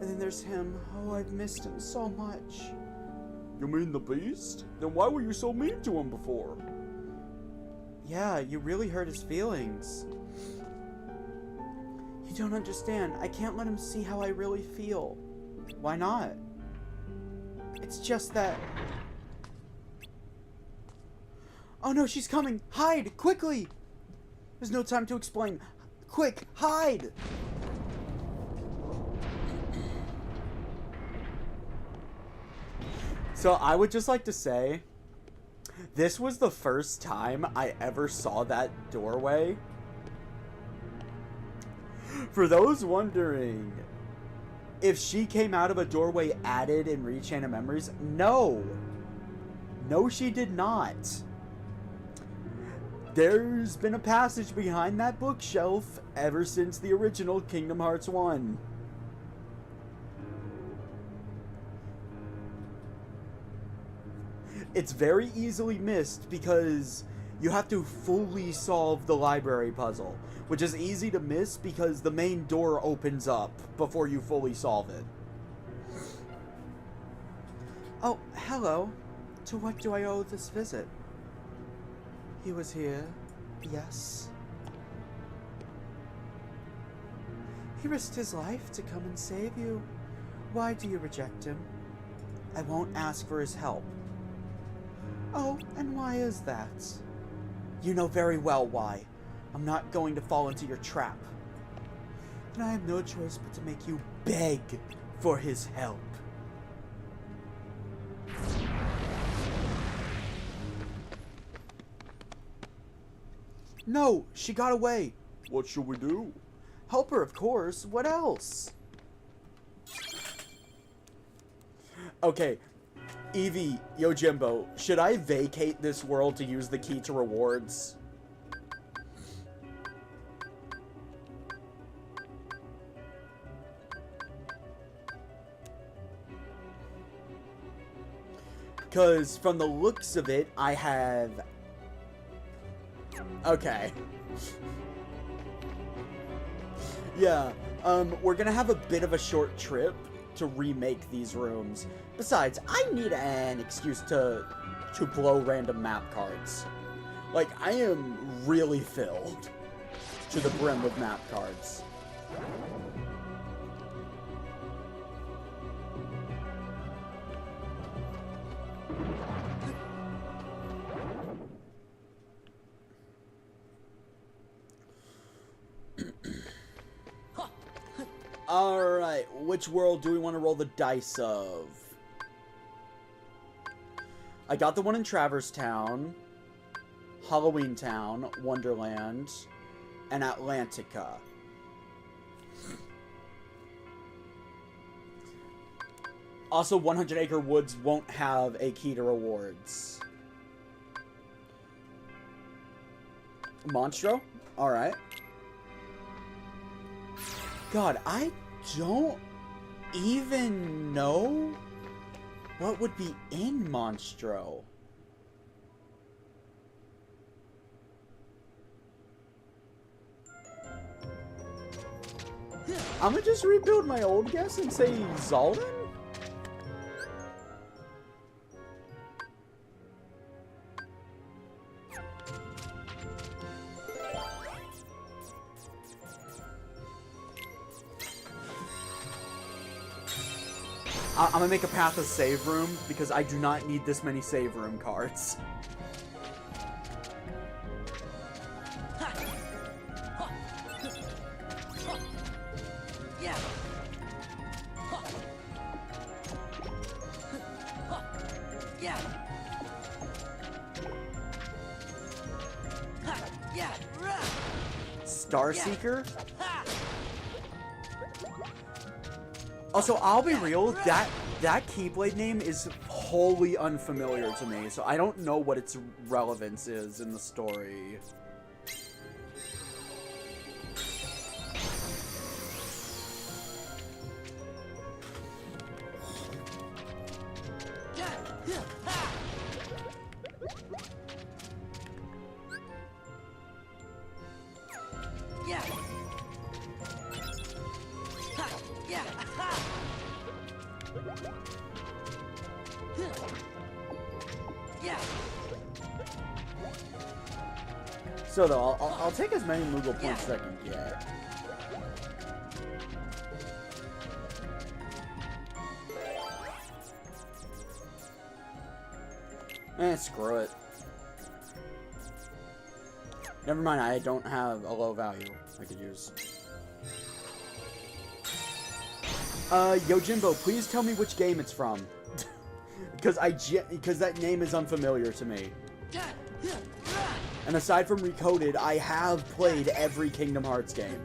A: And then there's him. Oh, I've missed him so much.
E: You mean the beast? Then why were you so mean to him before?
A: Yeah, you really hurt his feelings. You don't understand. I can't let him see how I really feel. Why not? It's just that... Oh no, she's coming! Hide! Quickly! There's no time to explain. Quick, hide! So I would just like to say, this was the first time I ever saw that doorway. For those wondering if she came out of a doorway added in Rechain of Memories, no. No, she did not. There's been a passage behind that bookshelf ever since the original Kingdom Hearts 1. It's very easily missed because you have to fully solve the library puzzle, which is easy to miss because the main door opens up before you fully solve it. Oh, hello. To what do I owe this visit? He was here, yes. He risked his life to come and save you. Why do you reject him? I won't ask for his help. Oh, and why is that? You know very well why. I'm not going to fall into your trap. And I have no choice but to make you beg for his help. No, she got away.
E: What should we do?
A: Help her, of course. What else? Okay. Evie, Yojimbo, should I vacate this world to use the key to rewards? Because from the looks of it, I have... Okay. Yeah, we're gonna have a bit of a short trip to remake these rooms. Besides, I need an excuse to blow random map cards. Like, I am really filled to the brim with map cards. Alright, which world do we want to roll the dice of? I got the one in Traverse Town, Halloween Town, Wonderland, and Atlantica. Also, 100 Acre Woods won't have a key to rewards. Monstro? Alright. God, I don't even know what would be in Monstro. I'm gonna just rebuild my old guess and say Zaldin? I'm gonna make a path of save room because I do not need this many save room cards. Starseeker? Also, I'll be real, that Keyblade name is wholly unfamiliar to me, so I don't know what its relevance is in the story. So though, I'll take as many Moogle points as I can get. Screw it. Never mind, I don't have a low value I could use. Yojimbo, please tell me which game it's from. because that name is unfamiliar to me. And aside from Recoded, I have played every Kingdom Hearts game.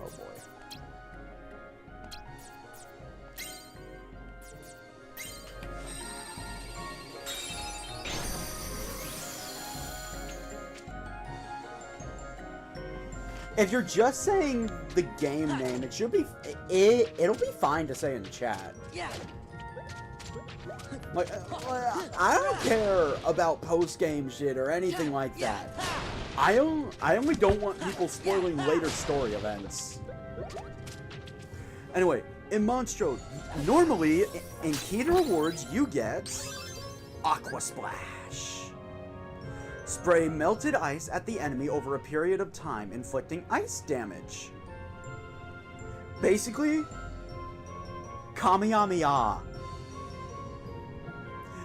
A: Oh boy. If you're just saying the game name, it should be it'll be fine to say in chat. Like, I don't care about post-game shit or anything like that. I only don't want people spoiling later story events. Anyway, in Monstro, normally in key to rewards you get Aqua Splash. Spray melted ice at the enemy over a period of time, inflicting ice damage. Basically, Kamehameha.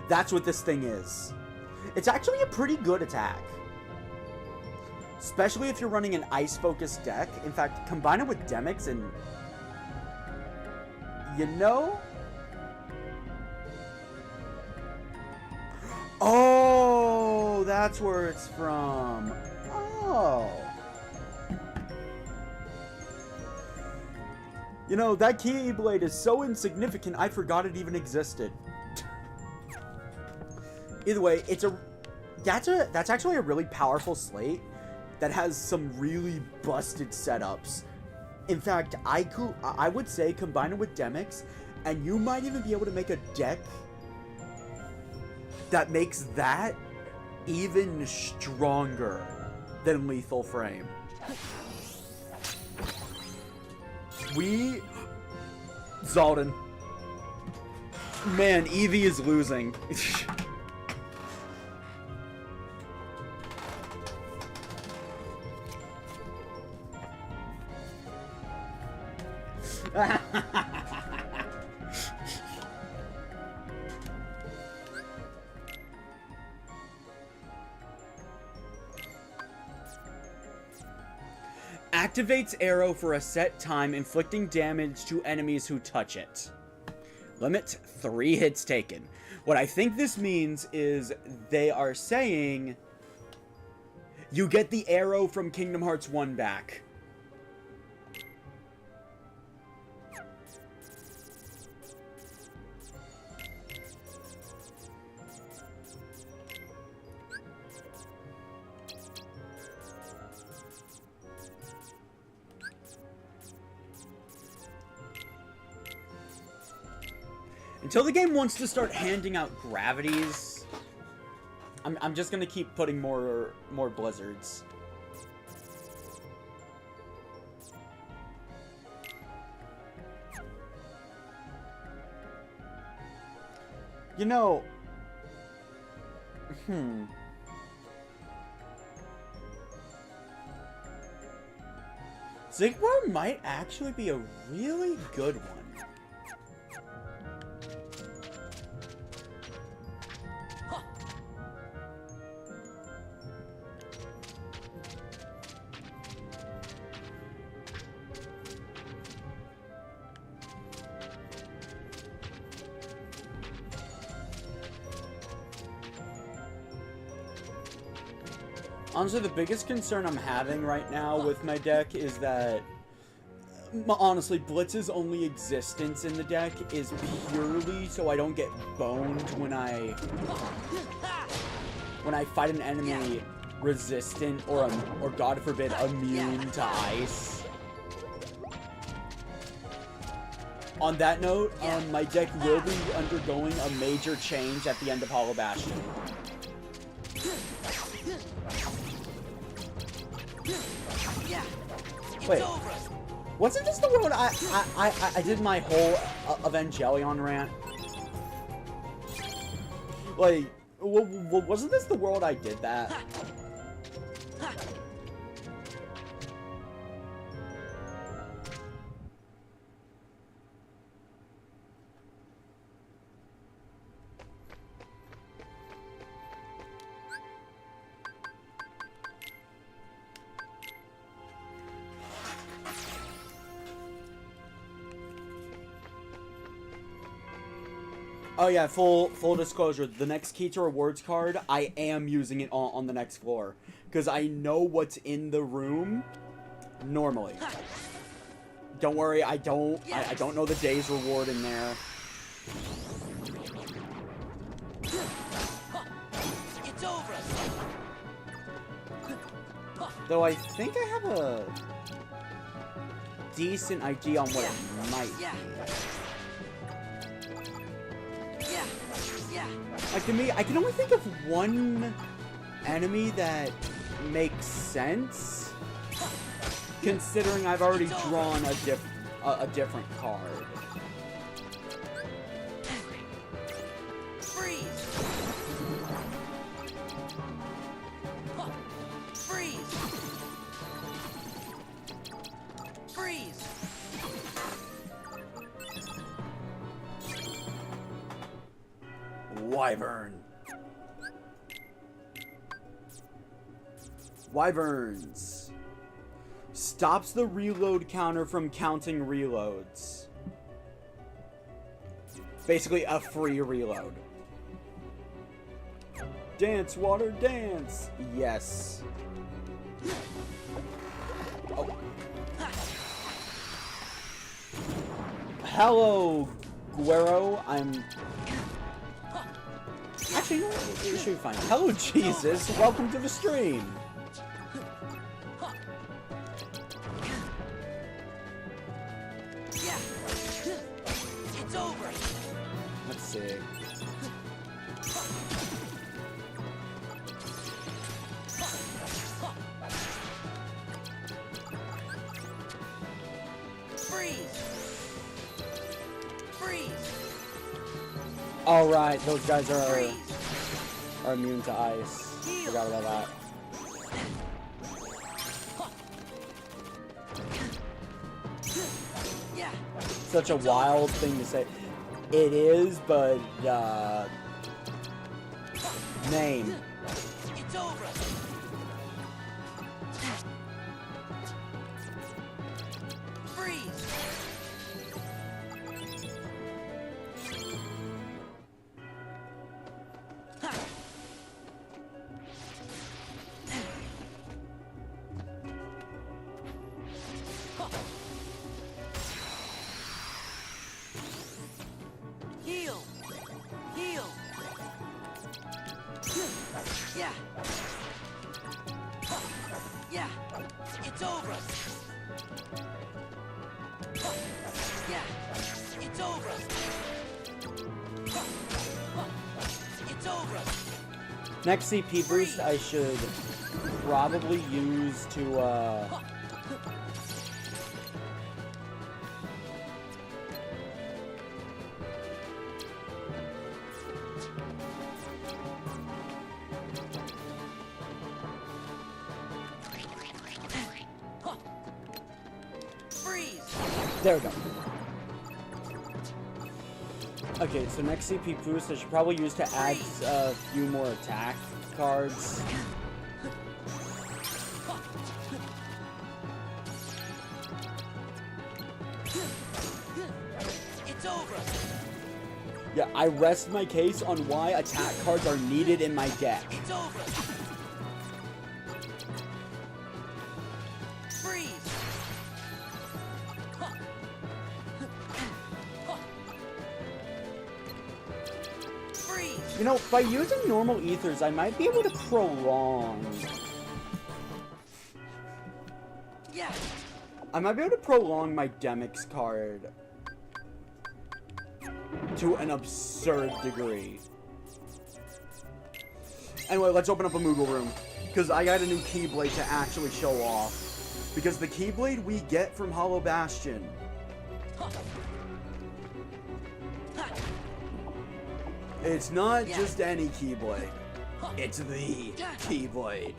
A: That's what this thing is. It's actually a pretty good attack. Especially if you're running an ice-focused deck. In fact, combine it with Demix and... You know? Oh, that's where it's from. Oh. You know, that Keyblade is so insignificant, I forgot it even existed. Either way, that's actually a really powerful slate that has some really busted setups. In fact, I would say combine it with Demix, and you might even be able to make a deck that makes that even stronger than Lethal Frame. Zaldin. Man, Eevee is losing. Activates arrow for a set time, inflicting damage to enemies who touch it. Limit 3 hits taken. What I think this means is they are saying you get the arrow from Kingdom Hearts 1 back. Until the game wants to start handing out gravities, I'm just gonna keep putting more blizzards. You know, Zigbar might actually be a really good one. Honestly, the biggest concern I'm having right now with my deck is that, honestly, Blitz's only existence in the deck is purely so I don't get boned when I fight an enemy resistant or God forbid immune to ice. On that note, my deck will be undergoing a major change at the end of Hollow Bastion. Wait, wasn't this the world I did my whole Evangelion rant? Like, wasn't this the world I did that? Oh yeah, full disclosure, the next key to rewards card, I am using it on the next floor. Because I know what's in the room normally. Don't worry, I don't know the day's reward in there.
B: It's over.
A: Though I think I have a decent idea on what it might be. Like, to me, I can only think of one enemy that makes sense, considering I've already drawn a different card.
B: Freeze! Freeze! Freeze!
A: Wyvern. Wyverns. Stops the reload counter from counting reloads. Basically a free reload. Dance, water, dance. Yes. Oh. Hello, Guero. Actually, you know what? It should be fine. Hello, Jesus. Welcome to the stream.
B: It's over.
A: Let's see.
B: Freeze! Freeze!
A: All right, those guys are immune to ice. Forgot about that. such a wild thing to say. It is, but, name.
L: It's over. Freeze. Heal. Heal. Yeah. Yeah. It's over. Yeah. It's over. It's over.
A: Next CP boost I should probably use to,
L: Freeze.
A: there we go. Okay, so next CP boost I should probably use to add a few more attack cards.
L: It's over.
A: Yeah, I rest my case on why attack cards are needed in my deck.
L: It's over. Freeze. Freeze.
A: You know, by using normal ethers, I might be able to prolong.
L: Yeah.
A: I might be able to prolong my Demix card to an absurd degree. Anyway, let's open up a Moogle room, because I got a new Keyblade to actually show off. Because the Keyblade we get from Hollow Bastion, it's not just any Keyblade, it's the Keyblade.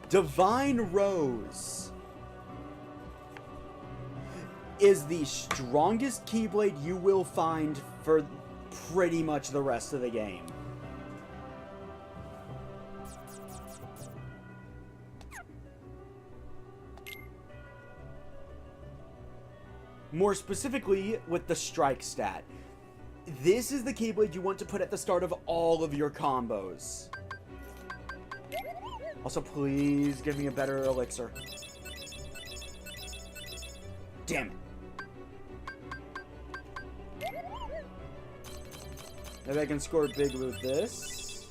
A: Divine Rose is the strongest Keyblade you will find for pretty much the rest of the game. More specifically, with the strike stat. This is the Keyblade you want to put at the start of all of your combos. Also, please give me a better elixir. Damn it. Maybe I can score big with this.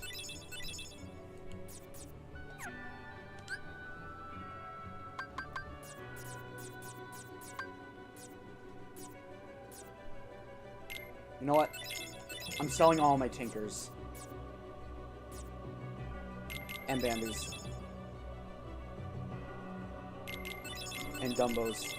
A: You know what? I'm selling all my Tinkers. And Bambies. And Dumbos.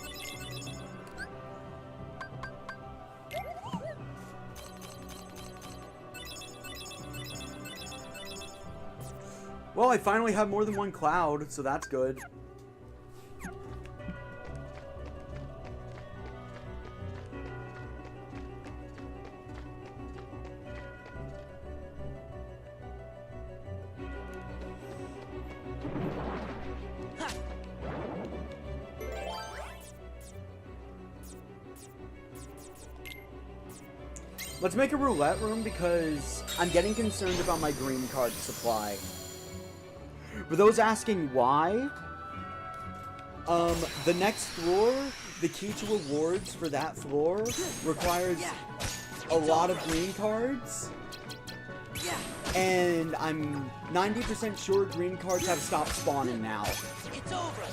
A: Well, I finally have more than one cloud, so that's good. Let's make a roulette room because I'm getting concerned about my green card supply. For those asking why, the next floor, the key to rewards for that floor requires a lot of green cards. And I'm 90% sure green cards have stopped spawning now.
L: It's over.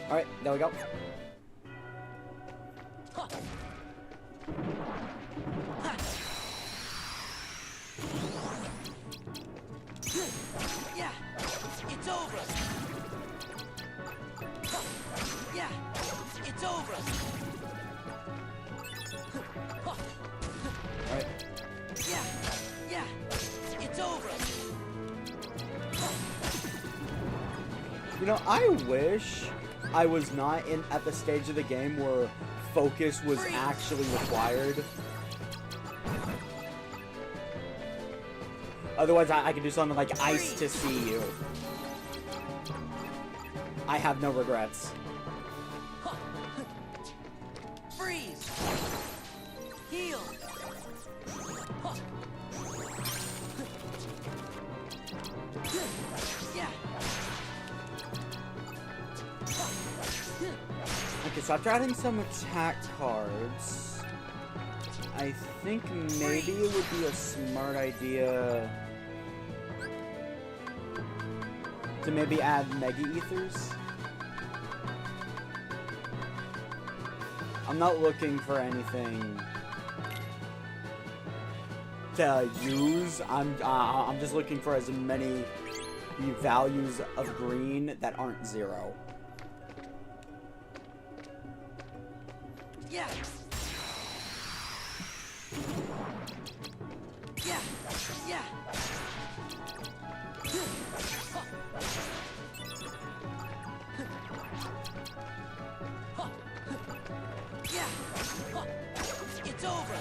A: Alright, there we go.
B: Yeah, it's over. Yeah, it's over.
A: Right.
B: Yeah, it's over.
A: You know, I wish I was not at the stage of the game where focus was actually required. Otherwise, I could do something like ice to see you. I have no regrets.
B: Freeze. Heal. Yeah.
A: Okay, so after adding some attack cards, I think maybe it would be a smart idea to maybe add Mega Ethers. I'm not looking for anything to use. I'm just looking for as many values of green that aren't 0.
B: Yeah. Yeah. Yeah. Yeah. It's over.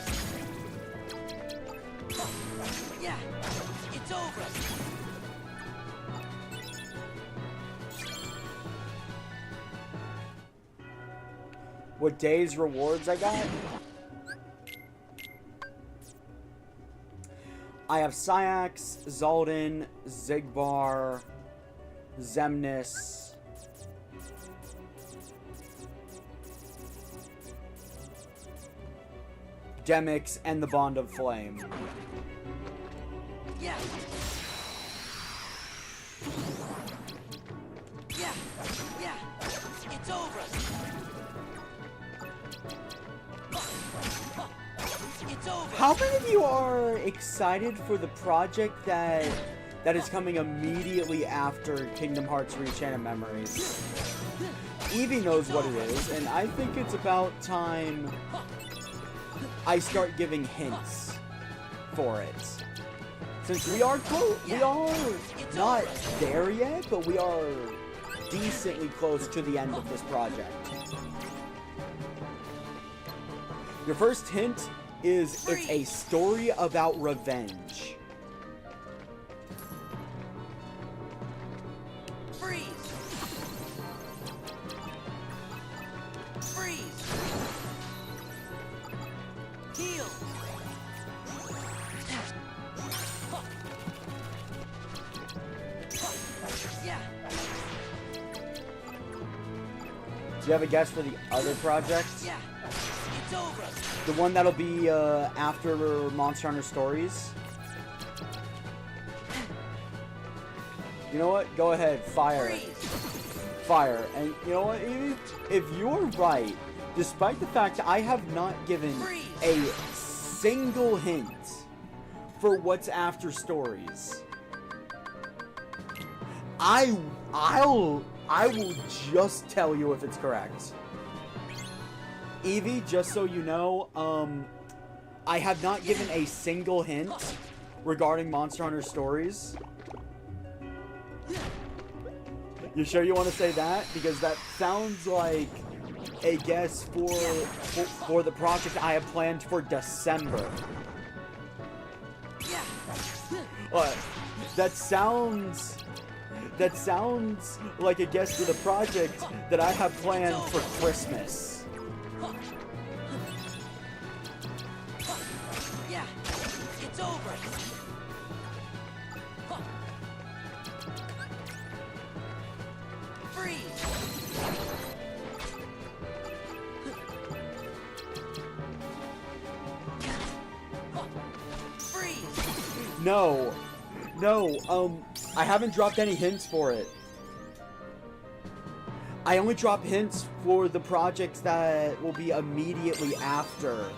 B: Yeah. It's over.
A: What day's rewards I got? I have Syax, Zaldin, Zigbar, Zemnis, Demix, and the Bond of Flame.
B: Yeah. Yeah. Yeah. It's over. It's over.
A: How many of you are excited for the project that is coming immediately after Kingdom Hearts Re-Enchanted Memories? Evie knows what it is, and I think it's about time I start giving hints for it. Since we are close, we are not there yet, but we are decently close to the end of this project. Your first hint is it's a story about revenge.
B: Freeze. Freeze. Heal. Yeah.
A: Do you have a guess for the other project?
B: Yeah. It's over.
A: The one that'll be after Monster Hunter Stories? You know what? Go ahead. Fire. Fire. And you know what, Evie? If you're right, despite the fact I have not given a single hint for what's after Stories, I will just tell you if it's correct. Evie, just so you know, I have not given a single hint regarding Monster Hunter Stories. You sure you want to say that? Because that sounds like a guess for the project I have planned for December. That sounds like a guess for the project that I have planned for Christmas.
B: Yeah. It's over. Freeze. Freeze.
A: No, I haven't dropped any hints for it. I only drop hints for the projects that will be immediately after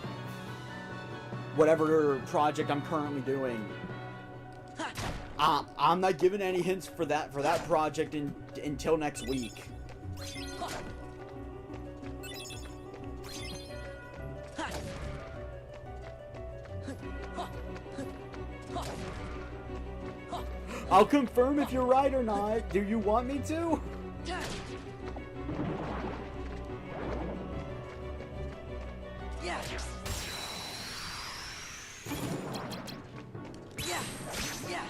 A: whatever project I'm currently doing. I'm not giving any hints for that project until next week. I'll confirm if you're right or not. Do you want me to?
L: Yeah. Yeah. Yeah.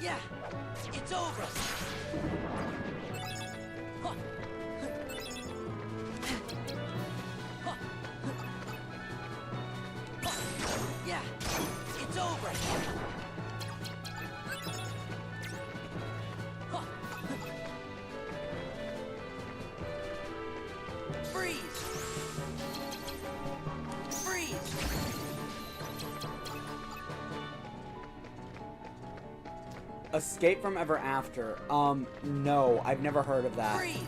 L: Yeah. It's over. Yeah. It's over. Freeze! Freeze!
A: Escape from Ever After. No, I've never heard of that.
L: Freeze!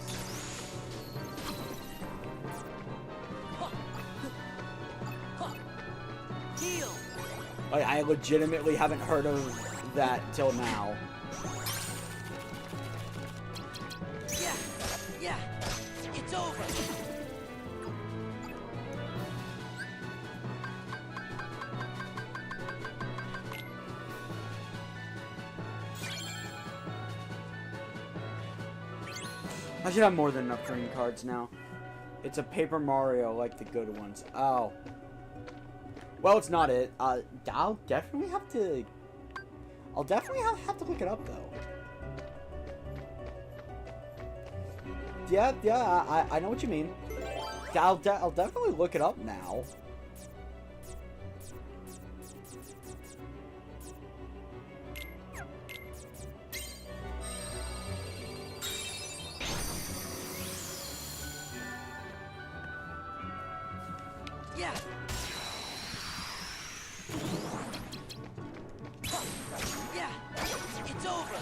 L: Heal!
A: I legitimately haven't heard of that till now.
L: Yeah! Yeah! It's over!
A: I should have more than enough dream cards now. It's a Paper Mario like the good ones. Oh. Well, it's not it. I'll definitely have to... I'll definitely have to look it up, though. Yeah, I know what you mean. I'll definitely look it up now.
L: Yeah! Yeah! It's over!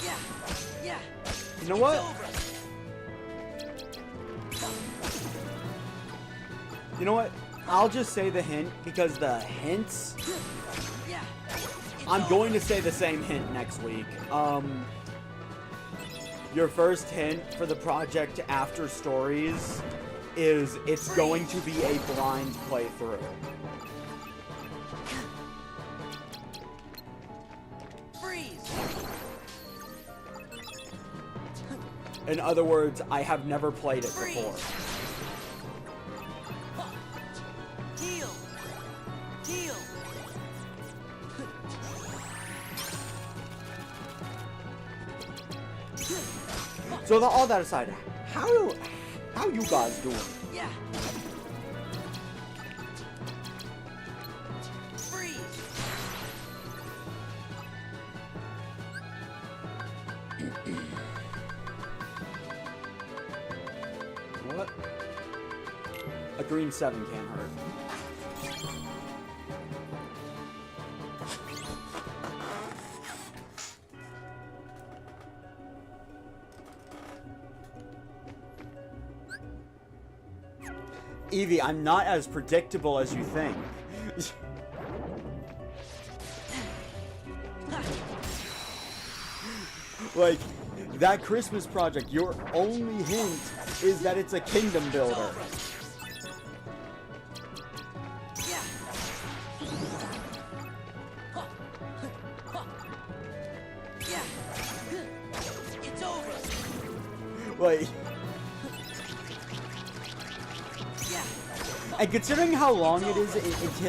L: Yeah! Yeah!
A: You know what? You know what? I'll just say the hint, because the hints...
L: Yeah!
A: I'm going to say the same hint next week. Your first hint for the project After Stories is it's going to be a blind playthrough.
L: Freeze!
A: In other words, I have never played it before.
L: Heal! Heal!
A: So all that aside, how you guys doing?
L: Yeah! Freeze!
A: What? A green 7 can't hurt. Evie, I'm not as predictable as you think. Like, that Christmas project, your only hint is that it's a kingdom builder.
L: Yeah! Yeah! It's over!
A: Like... And considering how long it is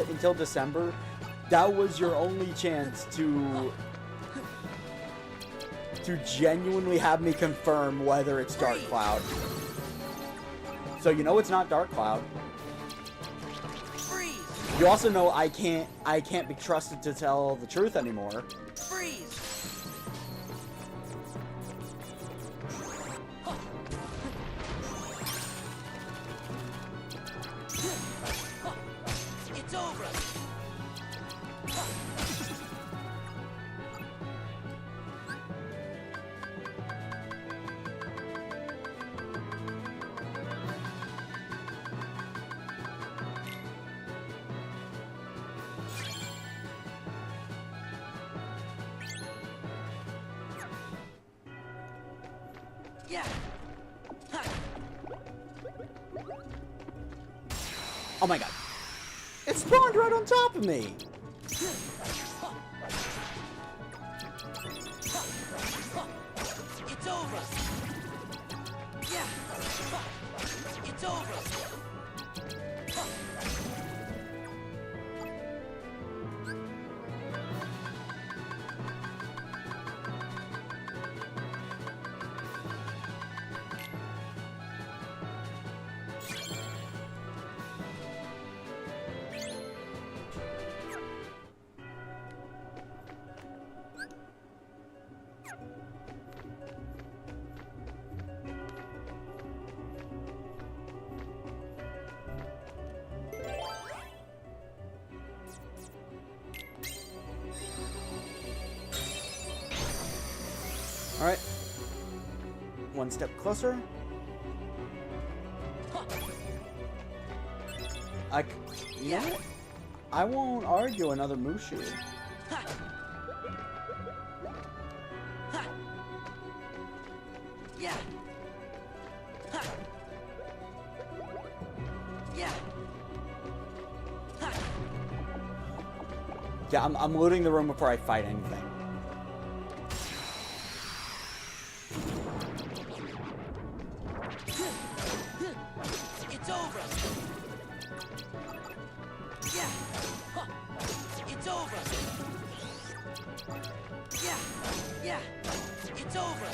A: until December, that was your only chance to genuinely have me confirm whether it's Dark Cloud. So you know it's not Dark Cloud.
L: Freeze!
A: You also know I can't be trusted to tell the truth anymore.
L: Freeze! It's over!
A: Oh my god. It spawned right on top of me.
L: It's over. Yeah. It's over.
A: Alright. One step closer. You know what? I won't argue another Mushu.
L: Yeah. Yeah.
A: Yeah, I'm looting the room before I fight anything.
L: It's over. Yeah. It's over. Yeah. Yeah. It's over.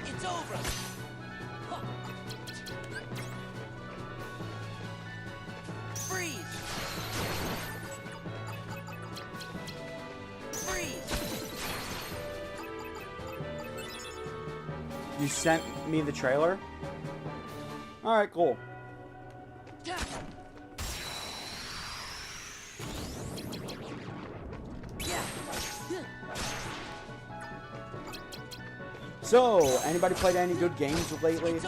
L: It's over. Freeze. Freeze.
A: You sent me the trailer? Alright, cool. So, anybody played any good games lately?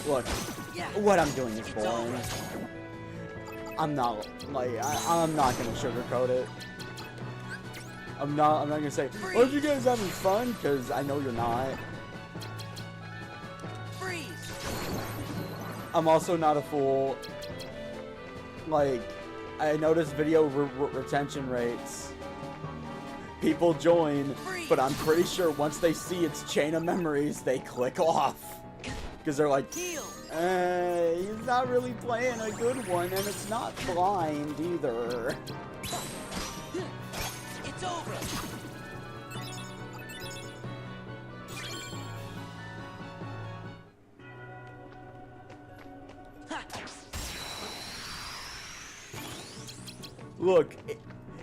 A: Look, what I'm doing is boring. I'm not, like, I'm not gonna sugarcoat it. I'm not gonna say, oh, you guys having fun? Because I know you're not. I'm also not a fool. Like, I noticed video retention rates. People join, but I'm pretty sure once they see it's chain of memories, they click off. Because they're like, he's not really playing a good one, and it's not blind either.
L: It's over.
A: Look,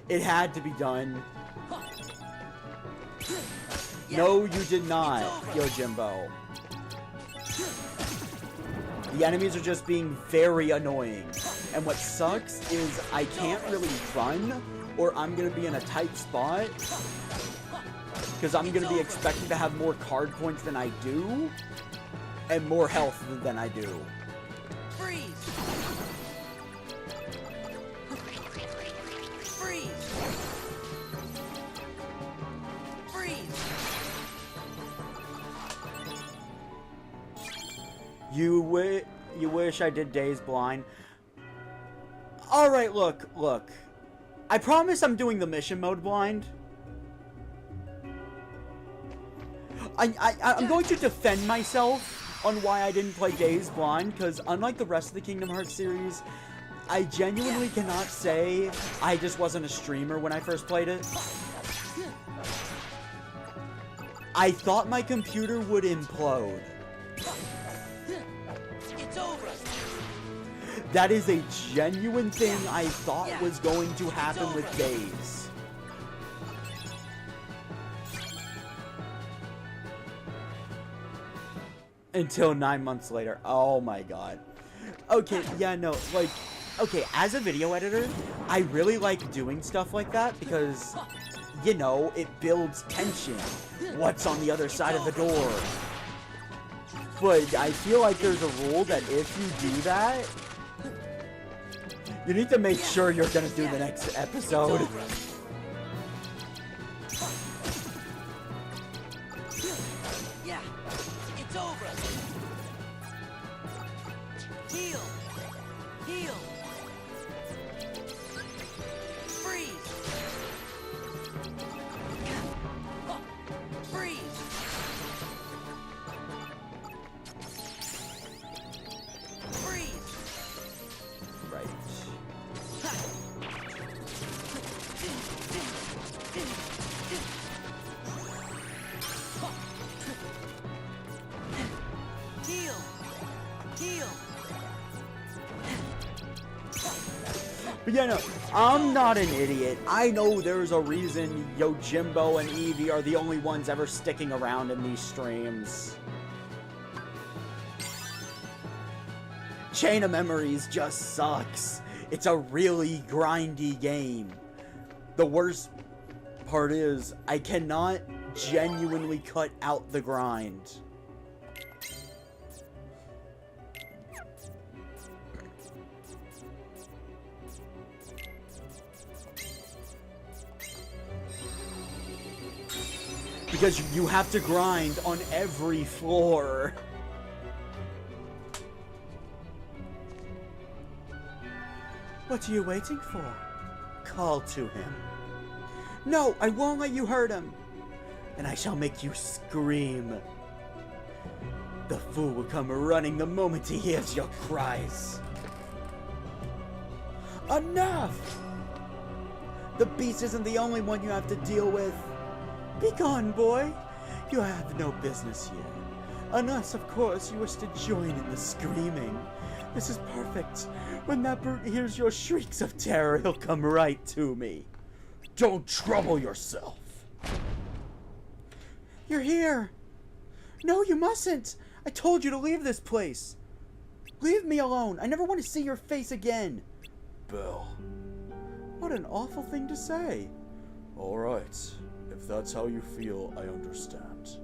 A: it had to be done. No, you did not, Yojimbo. The enemies are just being very annoying. And what sucks is I can't really run, or I'm going to be in a tight spot. Because I'm going to be expected to have more card points than I do, and more health than I do.
L: Freeze. Freeze. Freeze.
A: You wish I did Days Blind. Alright, look. I promise I'm doing the mission mode blind. I'm going to defend myself on why I didn't play Days Blind, because unlike the rest of the Kingdom Hearts series, I genuinely cannot say I just wasn't a streamer when I first played it. I thought my computer would implode.
L: It's over.
A: That is a genuine thing I thought was going to happen with Days. Until 9 months later. Oh my god. Okay, yeah, no, like, okay, as a video editor, I really like doing stuff like that because, you know, it builds tension. What's on the other side of the door? But I feel like there's a rule that if you do that, you need to make sure you're gonna do the next episode.
L: It's over! Heal! Heal! Freeze! Freeze! Freeze!
A: Right.
L: Heal! Heal!
A: But yeah, no, I'm not an idiot. I know there's a reason Yojimbo and Eevee are the only ones ever sticking around in these streams. Chain of Memories just sucks. It's a really grindy game. The worst part is, I cannot genuinely cut out the grind. Because you have to grind on every floor. What are you waiting for? Call to him. No, I won't let you hurt him. And I shall make you scream. The fool will come running the moment he hears your cries. Enough! The beast isn't the only one you have to deal with. Be gone, boy. You have no business here. Unless, of course, you wish to join in the screaming. This is perfect. When that brute hears your shrieks of terror, he'll come right to me. Don't trouble yourself. You're here. No, you mustn't. I told you to leave this place. Leave me alone. I never want to see your face again.
E: Belle.
A: What an awful thing to say.
E: All right. If that's how you feel, I understand.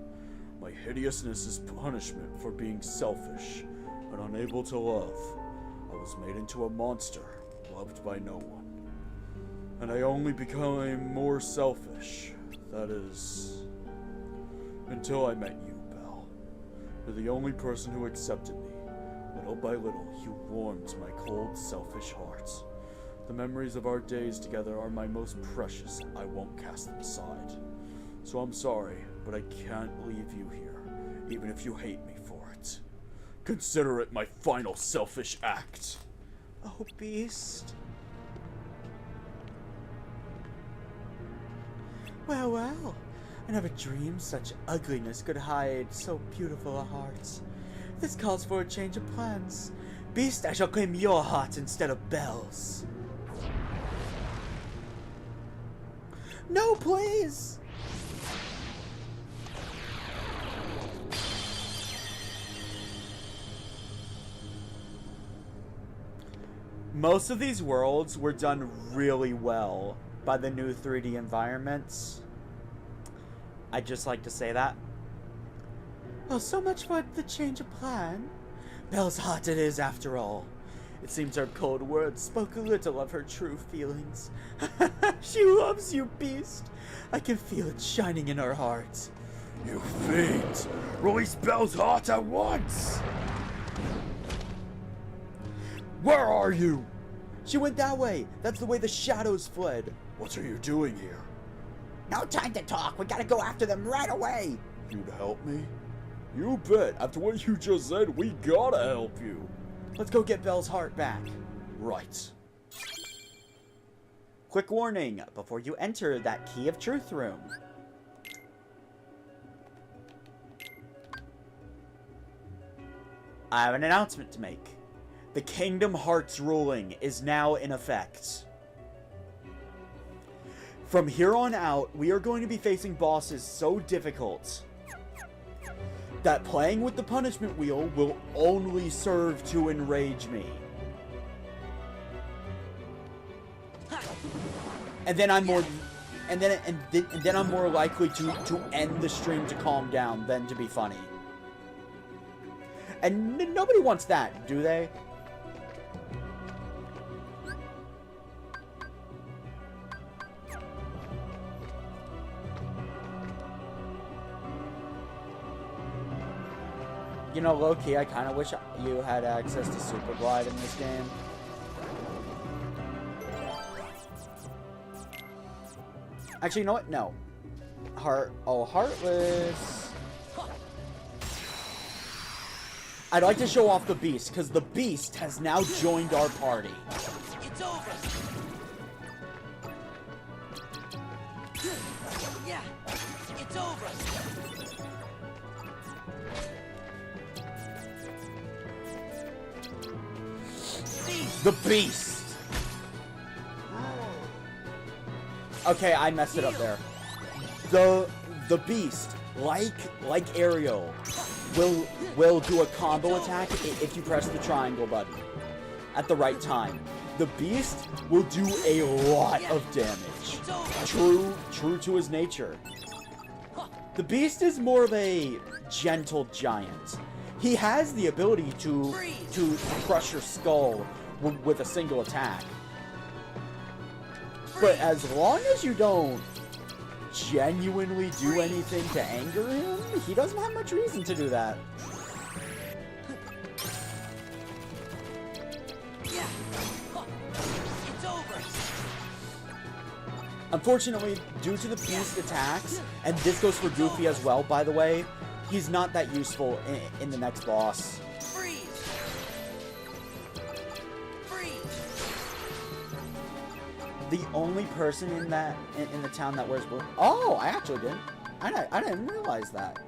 E: My hideousness is punishment for being selfish and unable to love. I was made into a monster, loved by no one. And I only became more selfish. That is, until I met you, Belle. You're the only person who accepted me. Little by little, you warmed my cold, selfish heart. The memories of our days together are my most precious. I won't cast them aside. So I'm sorry, but I can't leave you here, even if you hate me for it. Consider it my final selfish act.
A: Oh, beast. Well, well. I never dreamed such ugliness could hide so beautiful a heart. This calls for a change of plans. Beast, I shall claim your heart instead of Belle's. No, please! Most of these worlds were done really well by the new 3D environments. I'd just like to say that. Well, so much for the change of plan. Belle's heart it is, after all. It seems her cold words spoke a little of her true feelings. She loves you, beast. I can feel it shining in her heart.
E: You fiend! Release Belle's heart at once! Where are you?
A: She went that way. That's the way the shadows fled.
E: What are you doing here?
D: No time to talk. We gotta go after them right away.
E: You'd help me? You bet. After what you just said, we gotta help you.
A: Let's go get Belle's heart back.
E: Right.
A: Quick warning before you enter that Key of Truth room. I have an announcement to make. The Kingdom Hearts ruling is now in effect. From here on out, we are going to be facing bosses so difficult that playing with the punishment wheel will only serve to enrage me. And then I'm more I'm more likely to end the stream to calm down than to be funny. And nobody wants that, do they? You know, low-key, I kind of wish you had access to Super Glide in this game. Actually, you know what? No. Heartless. I'd like to show off the Beast, because the Beast has now joined our party.
L: It's over. Yeah, it's over.
A: The Beast! Okay, I messed it up there. The Beast, like Ariel, will do a combo attack if you press the triangle button at the right time. The Beast will do a lot of damage. True to his nature. The Beast is more of a gentle giant. He has the ability to crush your skull with a single attack. But as long as you don't genuinely do anything to anger him, he doesn't have much reason to do that.
L: Yeah. It's over.
A: Unfortunately, due to the Beast attacks, and this goes for Goofy as well, by the way, he's not that useful in the next boss. The only person in the town that wears blue. Oh, I actually didn't. I didn't realize that.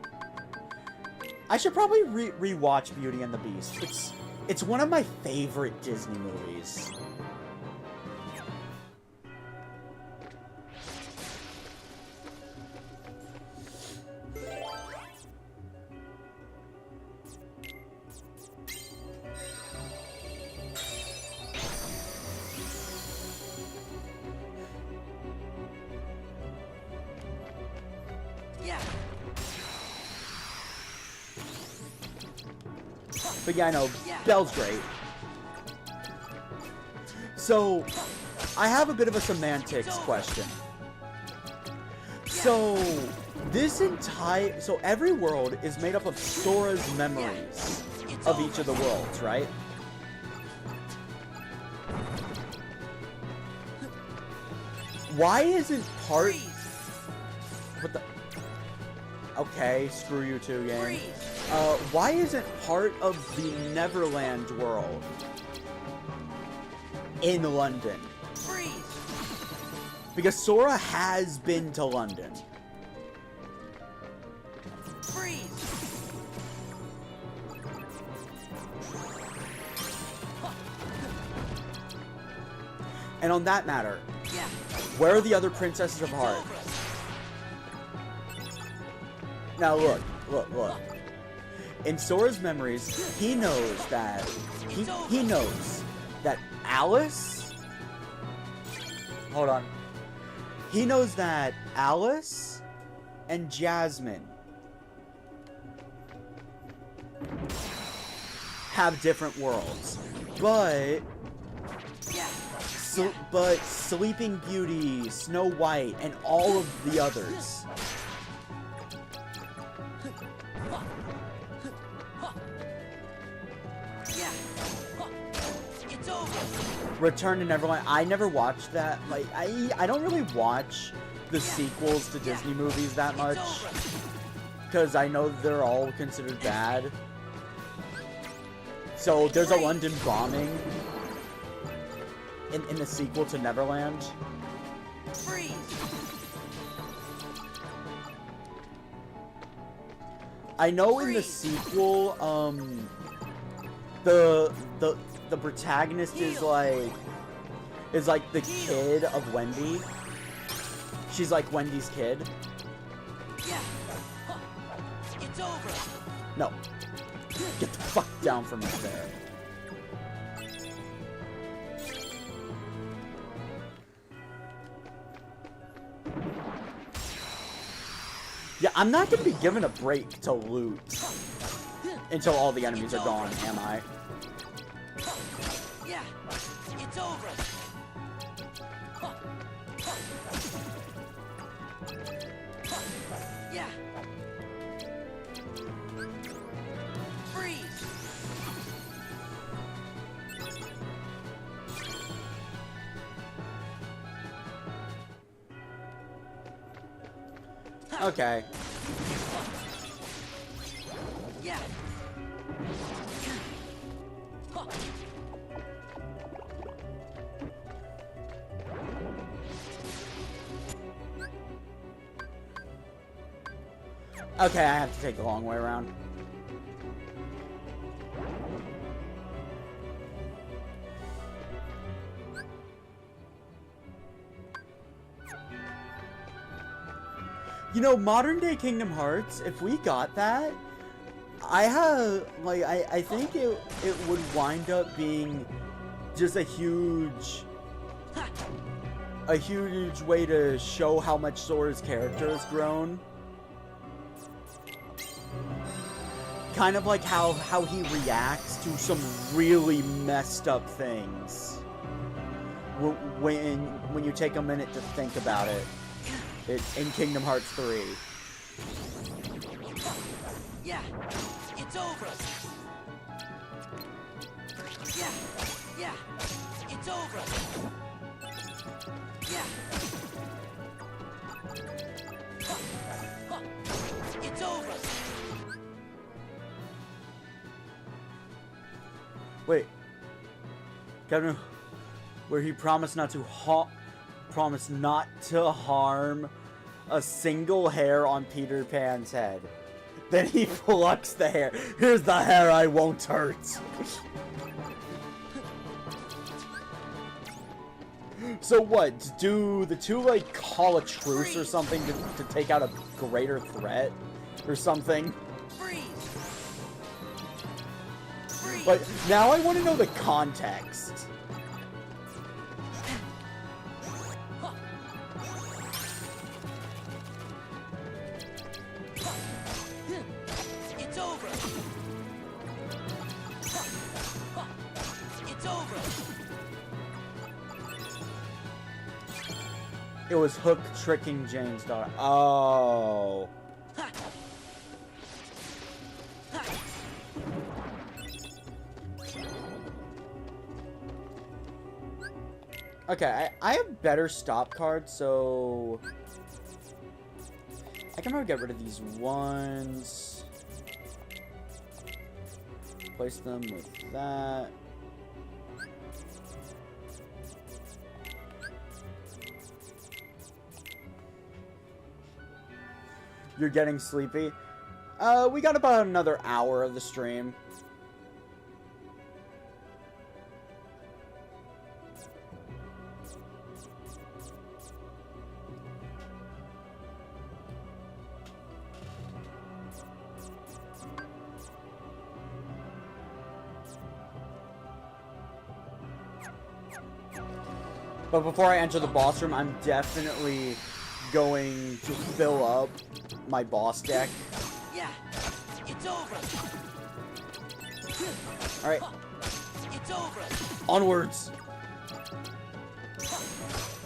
A: I should probably rewatch Beauty and the Beast. It's one of my favorite Disney movies. But yeah, I know, Belle's great. So, I have a bit of a semantics question. So, so every world is made up of Sora's memories of each of the worlds, right? Why isn't part... What the... Okay, screw you too, game. Why isn't part of the Neverland world in London? Because Sora has been to London. And on that matter, where are the other princesses of Heart? Now look. In Sora's memories, he knows that he knows that Alice. Hold on. He knows that Alice and Jasmine have different worlds, but Sleeping Beauty, Snow White, and all of the others Return to Neverland. I never watched that. Like, I don't really watch the sequels to Disney movies that much, because I know they're all considered bad. So there's a London bombing in the sequel to Neverland. I know in the sequel, the protagonist is like the kid of Wendy. She's like Wendy's kid.
L: It's over.
A: No. Get the fuck down from up there. Yeah, I'm not gonna be given a break to loot until all the enemies are gone, am I?
L: Yeah, it's over. Yeah.
A: Okay.
L: Yeah.
A: Okay, I have to take the long way around. You know, modern day Kingdom Hearts, if we got that, I think it would wind up being just a huge way to show how much Sora's character has grown. Kind of like how he reacts to some really messed up things. When you take a minute to think about it. In Kingdom Hearts 3.
L: Yeah, it's over. Yeah, yeah, it's over. Yeah. It's over.
A: Wait. Captain, where he promised not to harm a single hair on Peter Pan's head. Then he plucks the hair. Here's the hair I won't hurt. So what? Do the two like call a truce or something to take out a greater threat or something? But now I want to know the context.
L: It's over. It's over.
A: It was Hook tricking Jane's daughter. Oh. Okay, I have better stop cards, so I can probably get rid of these ones. Place them with that. You're getting sleepy? We got about another hour of the stream. But before I enter the boss room, I'm definitely going to fill up my boss deck.
L: Yeah, it's over.
A: All right.
L: It's over.
A: Onwards.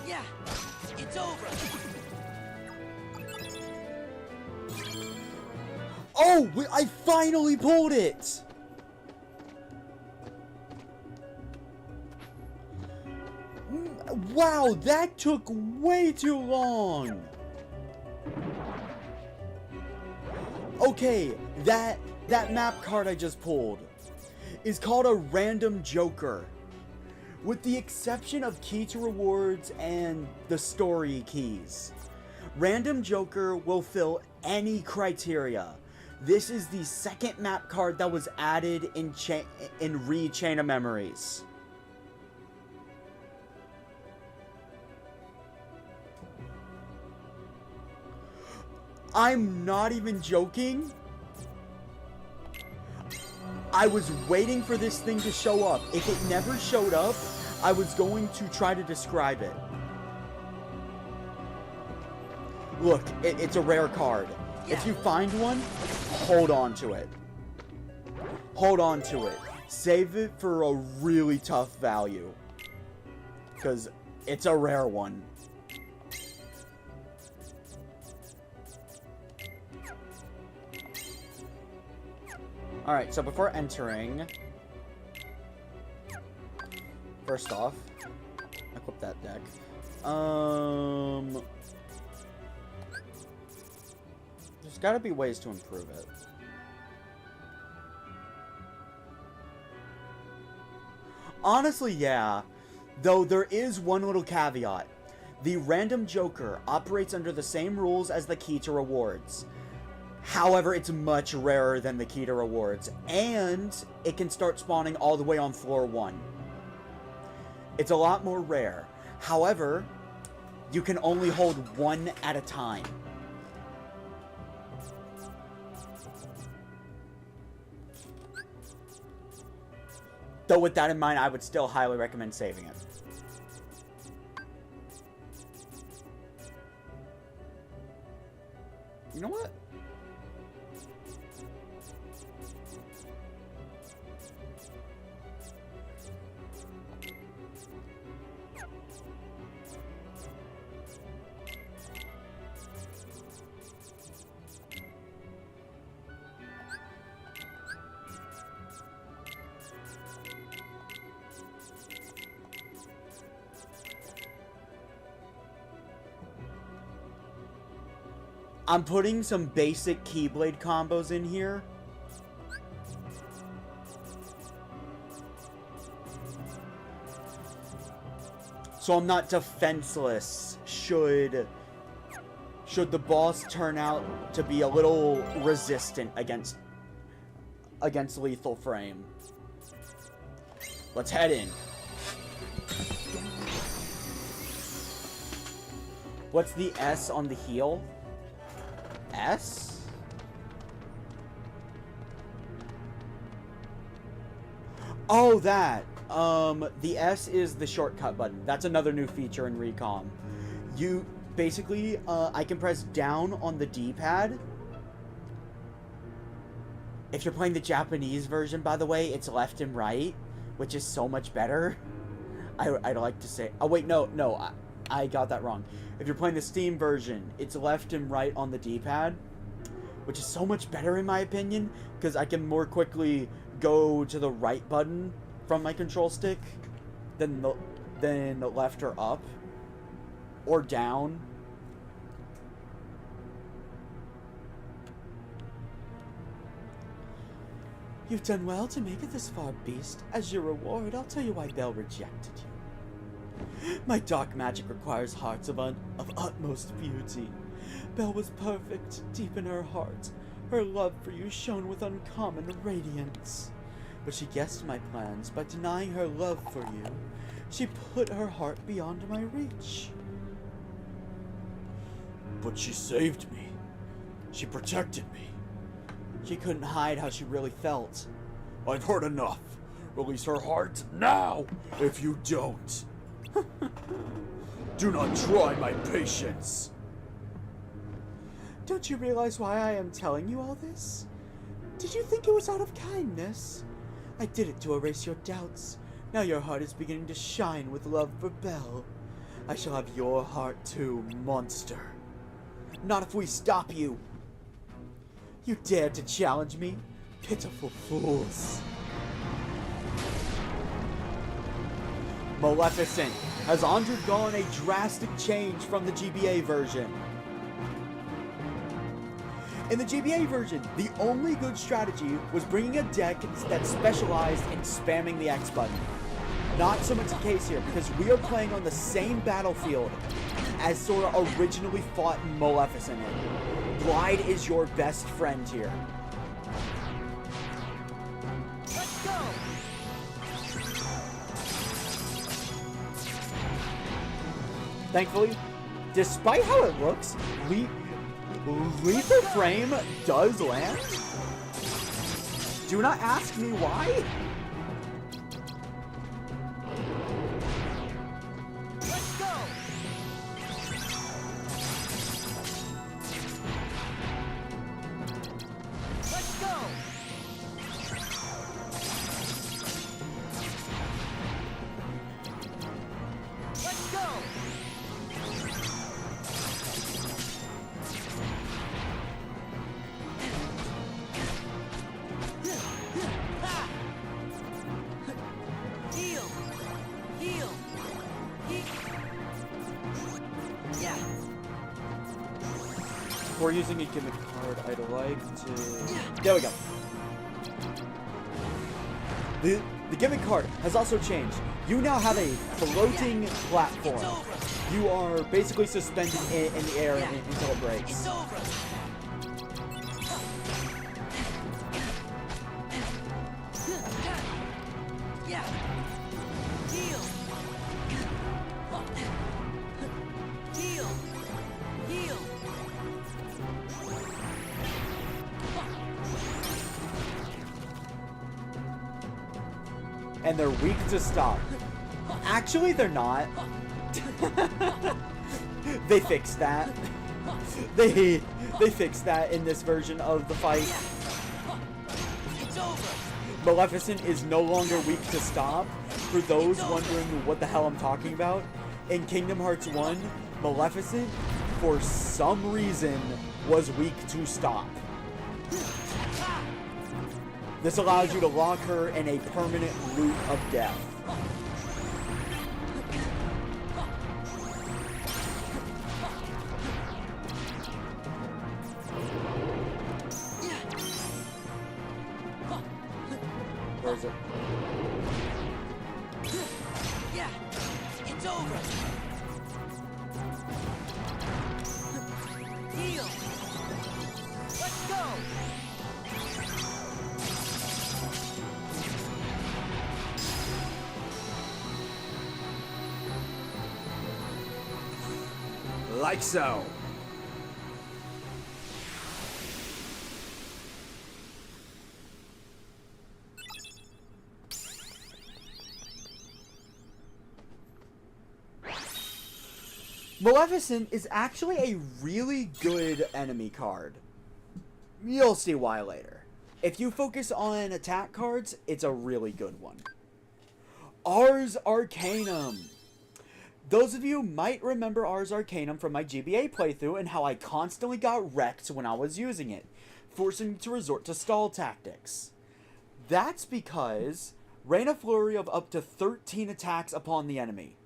L: Yeah, it's over.
A: Oh, I finally pulled it. Wow, that took way too long. Okay, that map card I just pulled is called a random joker. With the exception of key to rewards and the story keys. Random joker will fill any criteria. This is the second map card that was added in Chain of Memories. I'm not even joking. I was waiting for this thing to show up. If it never showed up, I was going to try to describe it. Look, it's a rare card. If you find one, hold on to it. Hold on to it. Save it for a really tough value. Because it's a rare one. Alright, so before entering, first off, equip that deck. There's gotta be ways to improve it. Honestly, yeah. Though there is one little caveat. The random Joker operates under the same rules as the key to rewards. However, it's much rarer than the key to rewards. And it can start spawning all the way on floor 1. It's a lot more rare. However, you can only hold one at a time. Though with that in mind, I would still highly recommend saving it. You know what? I'm putting some basic Keyblade combos in here. So I'm not defenseless should the boss turn out to be a little resistant against lethal frame. Let's head in. What's the S on the heel? S? Oh, that. The S is the shortcut button. That's another new feature in Recom. You, basically, I can press down on the D-pad. If you're playing the Japanese version, by the way, it's left and right, which is so much better. I'd like to say... Oh, wait, no, I got that wrong. If you're playing the Steam version, it's left and right on the D-pad, which is so much better in my opinion, because I can more quickly go to the right button from my control stick than the left or up or down. You've done well to make it this far, Beast. As your reward, I'll tell you why Belle rejected you. My dark magic requires hearts of utmost beauty. Belle was perfect, deep in her heart. Her love for you shone with uncommon radiance. But she guessed my plans by denying her love for you. She put her heart beyond my reach. But she saved me. She protected me. She couldn't hide how she really felt. I've heard enough. Release her heart now, if you don't. Do not try my patience. Don't you realize why I am telling you all this? Did you think it was out of kindness? I did it to erase your doubts. Now your heart is beginning to shine with love for Belle. I shall have your heart too, monster. Not if we stop you. You dared to challenge me? Pitiful fools. Maleficent has undergone a drastic change from the GBA version. In the GBA version, the only good strategy was bringing a deck that specialized in spamming the X button. Not so much the case here, because we are playing on the same battlefield as Sora originally fought Maleficent in. Glide is your best friend here.
B: Let's go!
A: Thankfully, despite how it looks, lethal frame does land. Do not ask me why.
B: Let's go! Let's go! Let's go!
A: before using a gimmick card, I'd like to... There we go. The gimmick card has also changed. You now have a floating platform. You are basically suspended in the air until it breaks. And they're weak to stop. Actually, they're not. They fixed that. They fixed that in this version of the fight. Maleficent is no longer weak to stop. For those wondering what the hell I'm talking about, in Kingdom Hearts 1, Maleficent, for some reason, was weak to stop. This allows you to lock her in a permanent loop of death. Where is it?
B: Yeah, it's over. Heal. Let's go.
A: Like so. Maleficent is actually a really good enemy card. You'll see why later. If you focus on attack cards, it's a really good one. Ars Arcanum. Those of you might remember Ars Arcanum from my GBA playthrough and how I constantly got wrecked when I was using it, forcing me to resort to stall tactics. That's because rain a flurry of up to 13 attacks upon the enemy.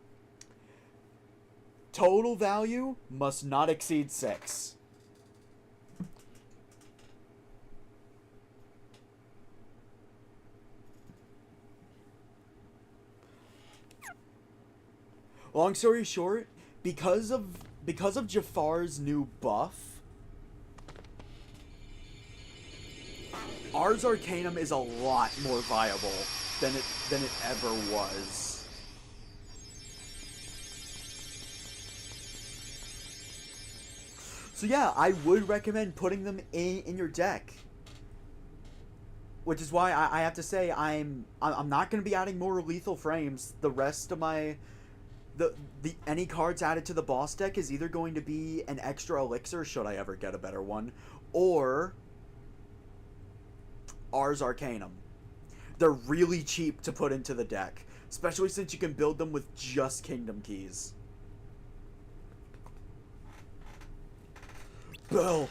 A: Total value must not exceed 6. Long story short, because of Jafar's new buff, Ars Arcanum is a lot more viable than it ever was. So yeah, I would recommend putting them in your deck. Which is why I have to say I'm not going to be adding more lethal frames. The rest of my any cards added to the boss deck is either going to be an extra elixir, should I ever get a better one, or Ars Arcanum. They're really cheap to put into the deck, especially since you can build them with just Kingdom Keys. Bell!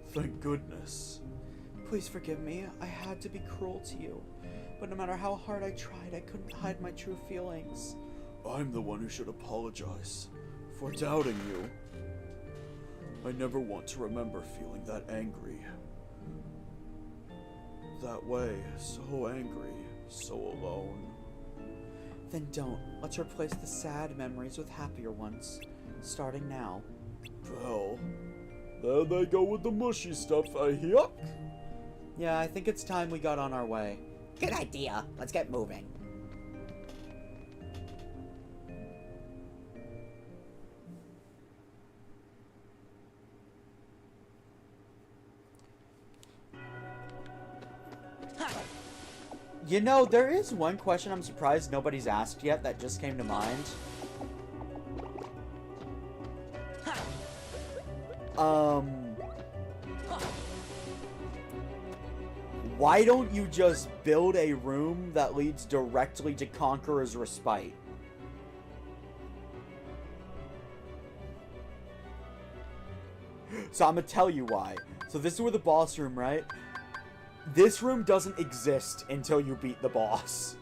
A: Thank goodness. Please forgive me. I had to be cruel to you. But no matter how hard I tried, I couldn't hide my true feelings. I'm the one who should apologize for doubting you. I never want to remember feeling that angry. That way, so angry, so alone. Then don't. Let's replace the sad memories with happier ones. Starting now. Well, there they go with the mushy stuff, yuck! Yeah, I think it's time we got on our way.
D: Good idea. Let's get moving.
A: You know, there is one question I'm surprised nobody's asked yet that just came to mind. Why don't you just build a room that leads directly to Conqueror's Respite? So I'm gonna tell you why. So this is where the boss room, right? This room doesn't exist until you beat the boss.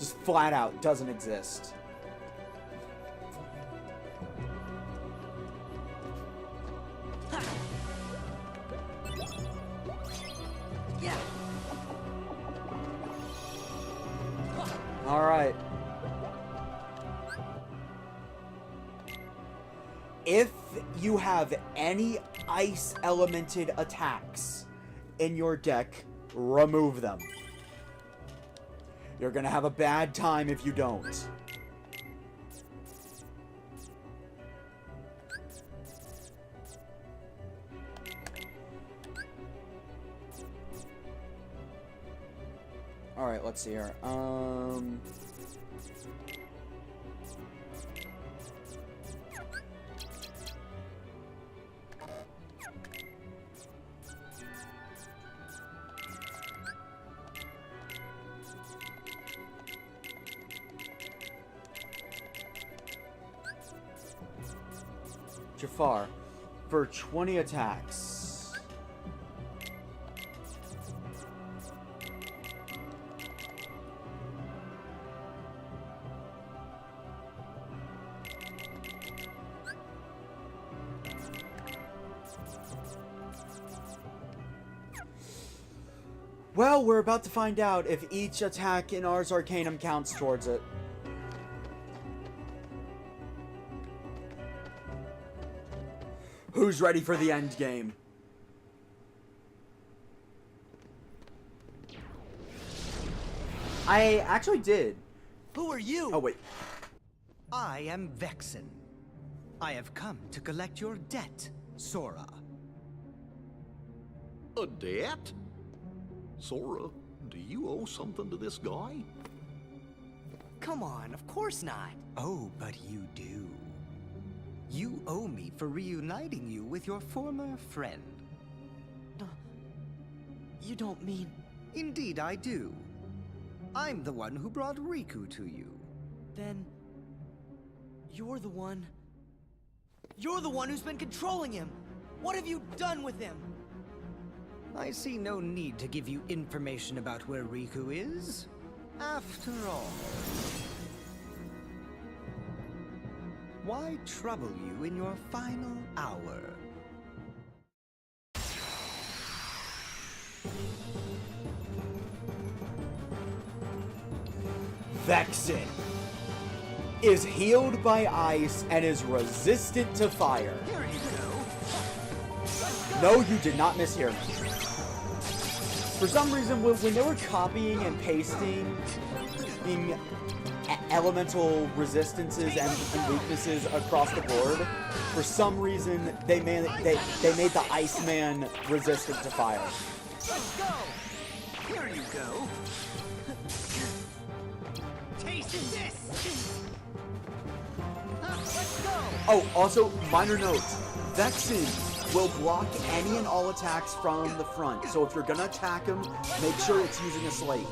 A: Just flat out doesn't exist. All right. If you have any ice elemented attacks in your deck, remove them. You're gonna have a bad time if you don't. Alright, let's see here. Jafar, for 20 attacks. Well, we're about to find out if each attack in Ars Arcanum counts towards it. Who's ready for the end game? I actually did.
I: Who are you?
A: Oh, wait.
I: I am Vexen. I have come to collect your debt, Sora.
G: A debt? Sora, do you owe something to this guy?
L: Come on, of course not.
I: Oh, but you do. You owe me for reuniting you with your former friend.
L: You don't mean...
I: Indeed I do. I'm the one who brought Riku to you.
L: Then... You're the one who's been controlling him! What have you done with him?
I: I see no need to give you information about where Riku is. After all... Why trouble you in your final hour?
A: Vexen is healed by ice and is resistant to fire.
I: Here you go.
A: No, you did not mishear me. For some reason, when they were copying and pasting elemental resistances and weaknesses across the board, for some reason they made the Iceman resistant to fire.
I: Let's go. Here you go. Taste this. Let's go.
A: Oh, also, minor note, Vexen will block any and all attacks from the front, so if you're gonna attack him, make sure it's using a slate.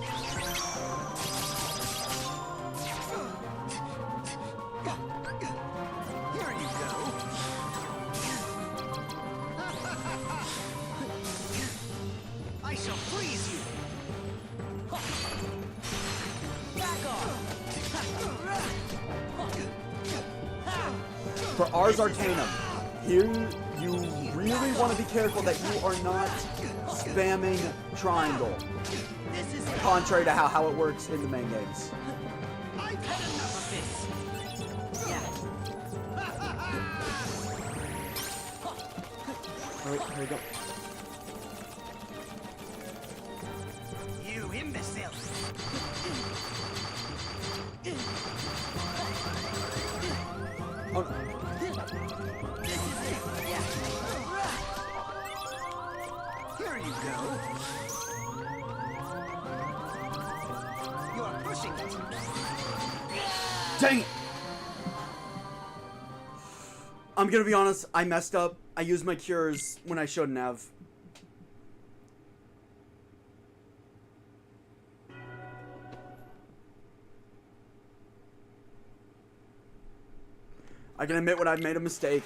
I: Here you go. I shall freeze you. Back off.
A: For Ars Arcanum, here you really want to be careful that you are not spamming triangle, contrary to how it works in the main games.
I: I've had enough of this. Yeah.
A: Alright, here we go.
I: You imbecile.
A: Oh, no.
I: This is it. Yeah. Here you go. You are pushing it.
A: Dang it! I'm gonna be honest, I messed up. I used my cures when I shouldn't have. I can admit when I've made a mistake.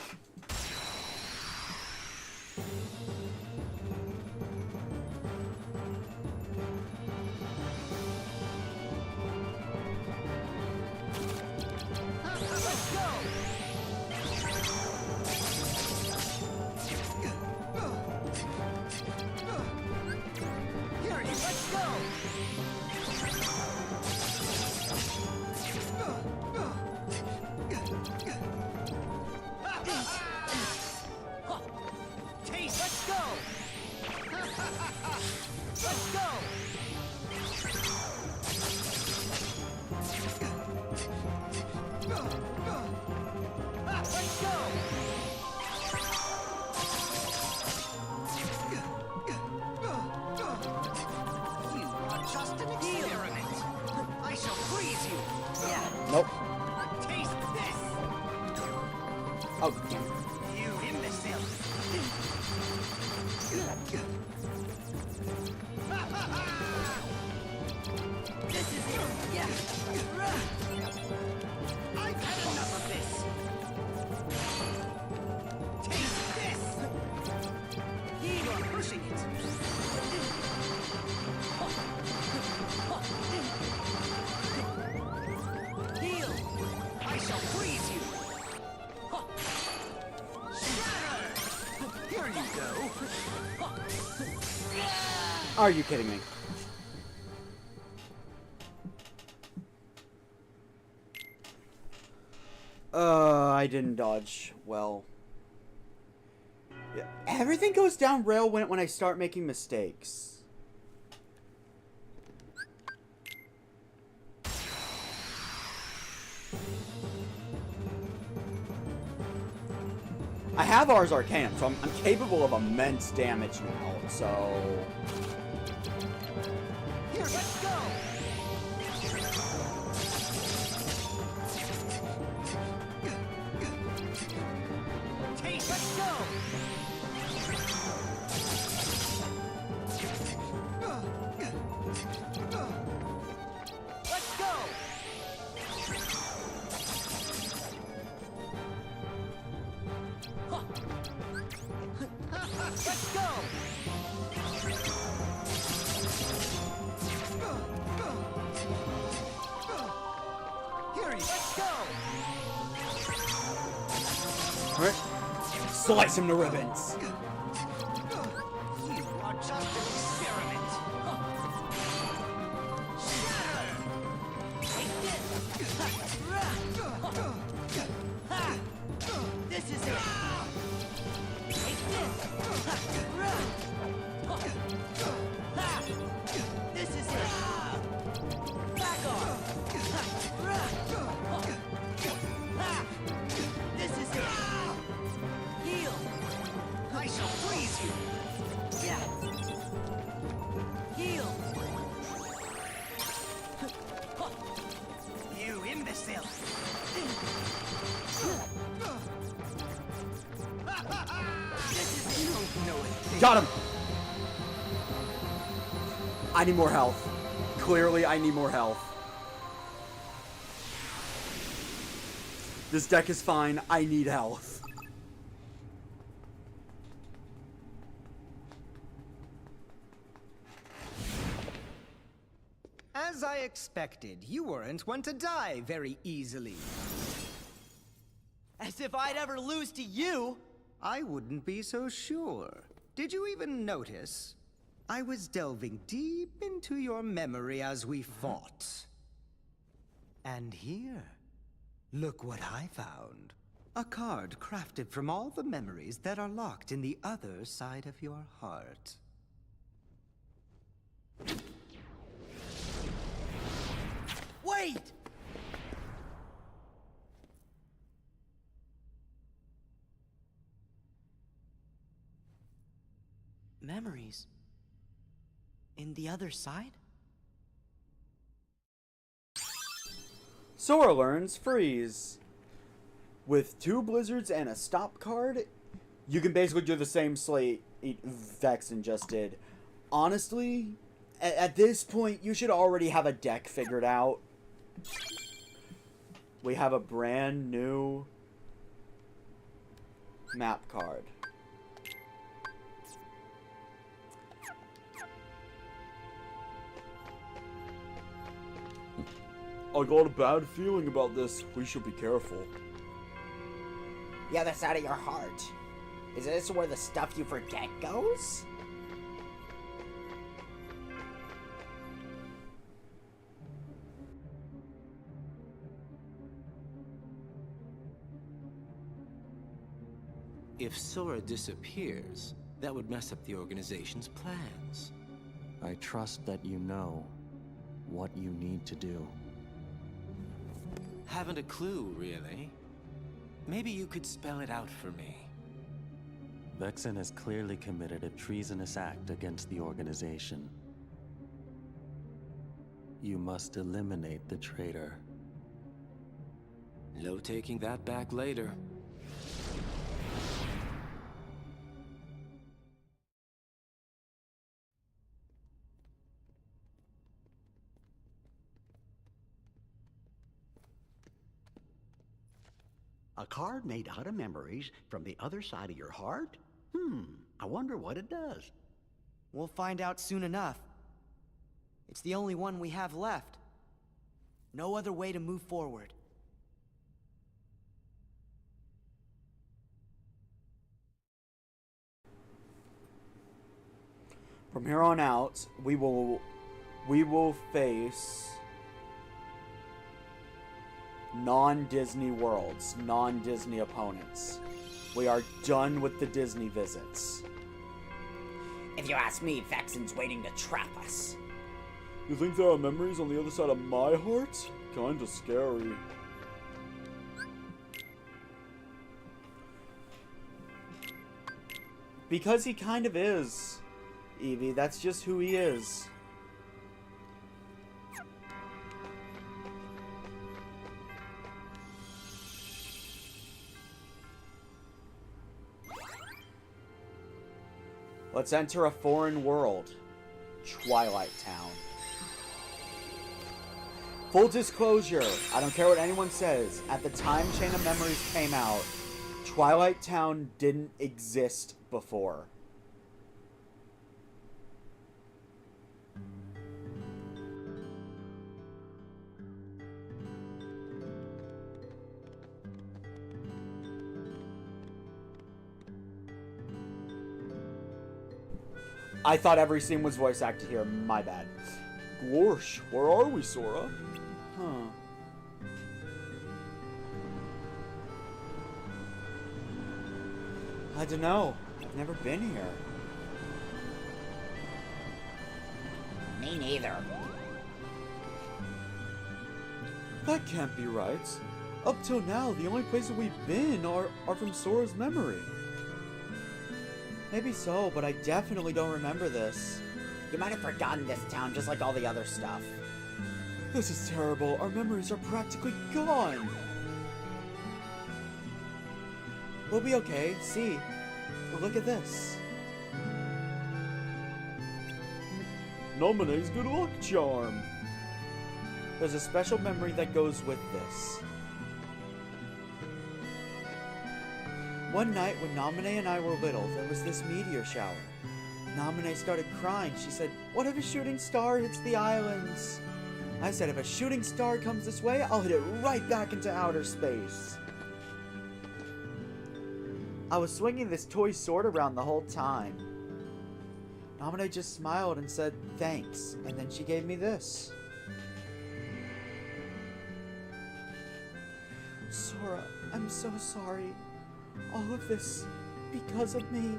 A: Oh, damn.
I: You imbecile! This is it! Yeah! I've had enough of this! Taste this! You are pushing it! Heal! I shall freeze you! Shatter! Here you go!
A: Are you kidding me? I didn't dodge well. Yeah, everything goes down rail when I start making mistakes. I have Ars Arcanum, so I'm capable of immense damage now, so...
I: Here, let's go! Taste, let's go! Let's go! Let's go! Here you let's go!
A: Alright. Slice him to ribbons.
I: You are just an experiment. Shatter! Take this! This is it! Take this! This is it! Back off! This is it! Heal! I shall freeze you! Yeah! Heal! You imbecile! This is you don't know anything.
A: Got him! I need more health. Clearly, I need more health. This deck is fine. I need health.
I: As I expected, you weren't one to die very easily.
L: As if I'd ever lose to you!
I: I wouldn't be so sure. Did you even notice? I was delving deep into your memory as we fought. And here, look what I found. A card crafted from all the memories that are locked in the other side of your heart.
L: Wait! Memories? In the other side?
A: Sora learns Freeze. With 2 Blizzards and a Stop card, you can basically do the same slate Vexen just did. Honestly, at this point, you should already have a deck figured out. We have a brand new map card.
E: I got a bad feeling about this. We should be careful.
D: The other side of your heart. Is this where the stuff you forget goes?
C: If Sora disappears, that would mess up the organization's plans.
J: I trust that you know what you need to do.
C: Haven't a clue, really. Maybe you could spell it out for me.
J: Vexen has clearly committed a treasonous act against the organization. You must eliminate the traitor.
C: No taking that back later.
K: A card made out of memories from the other side of your heart? I wonder what it does.
L: We'll find out soon enough. It's the only one we have left. No other way to move forward.
A: From here on out, we will face non-Disney worlds, non-Disney opponents. We are done with the Disney visits.
D: If you ask me, Vexen's waiting to trap us.
E: You think there are memories on the other side of my heart? Kinda scary.
A: Because he kind of is, Evie. That's just who he is. Let's enter a foreign world. Twilight Town. Full disclosure, I don't care what anyone says. At the time Chain of Memories came out, Twilight Town didn't exist before. I thought every scene was voice acted here. My bad.
E: Gorsh, where are we, Sora?
A: Huh. I don't know. I've never been here.
D: Me neither.
A: That can't be right. Up till now, the only places we've been are from Sora's memory. Maybe so, but I definitely don't remember this.
D: You might have forgotten this town just like all the other stuff.
A: This is terrible. Our memories are practically gone. We'll be okay. See. Look at this.
E: Nominee's good luck charm.
A: There's a special memory that goes with this. One night when Naminé and I were little, there was this meteor shower. Naminé started crying. She said, "What if a shooting star hits the islands?" I said, "If a shooting star comes this way, I'll hit it right back into outer space." I was swinging this toy sword around the whole time. Naminé just smiled and said, "Thanks," and then she gave me this. Sora, I'm so sorry. All of this because of me.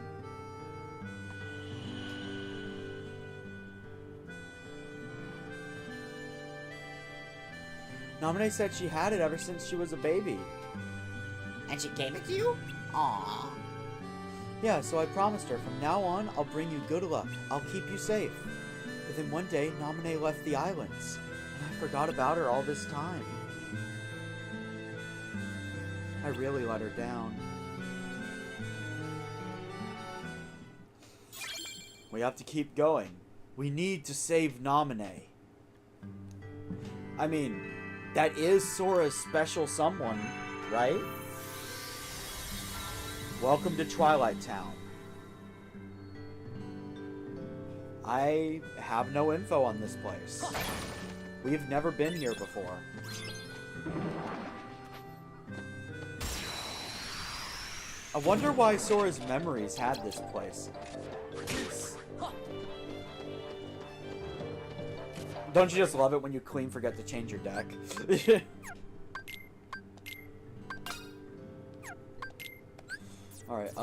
A: Naminé said she had it ever since she was a baby.
D: And she gave it to you? Aww.
A: Yeah, so I promised her from now on, I'll bring you good luck. I'll keep you safe. But then one day, Naminé left the islands, and I forgot about her all this time. I really let her down. We have to keep going. We need to save Naminé. I mean, that is Sora's special someone, right? Welcome to Twilight Town. I have no info on this place. We've never been here before. I wonder why Sora's memories had this place. Don't you just love it when you clean forget to change your deck? Alright,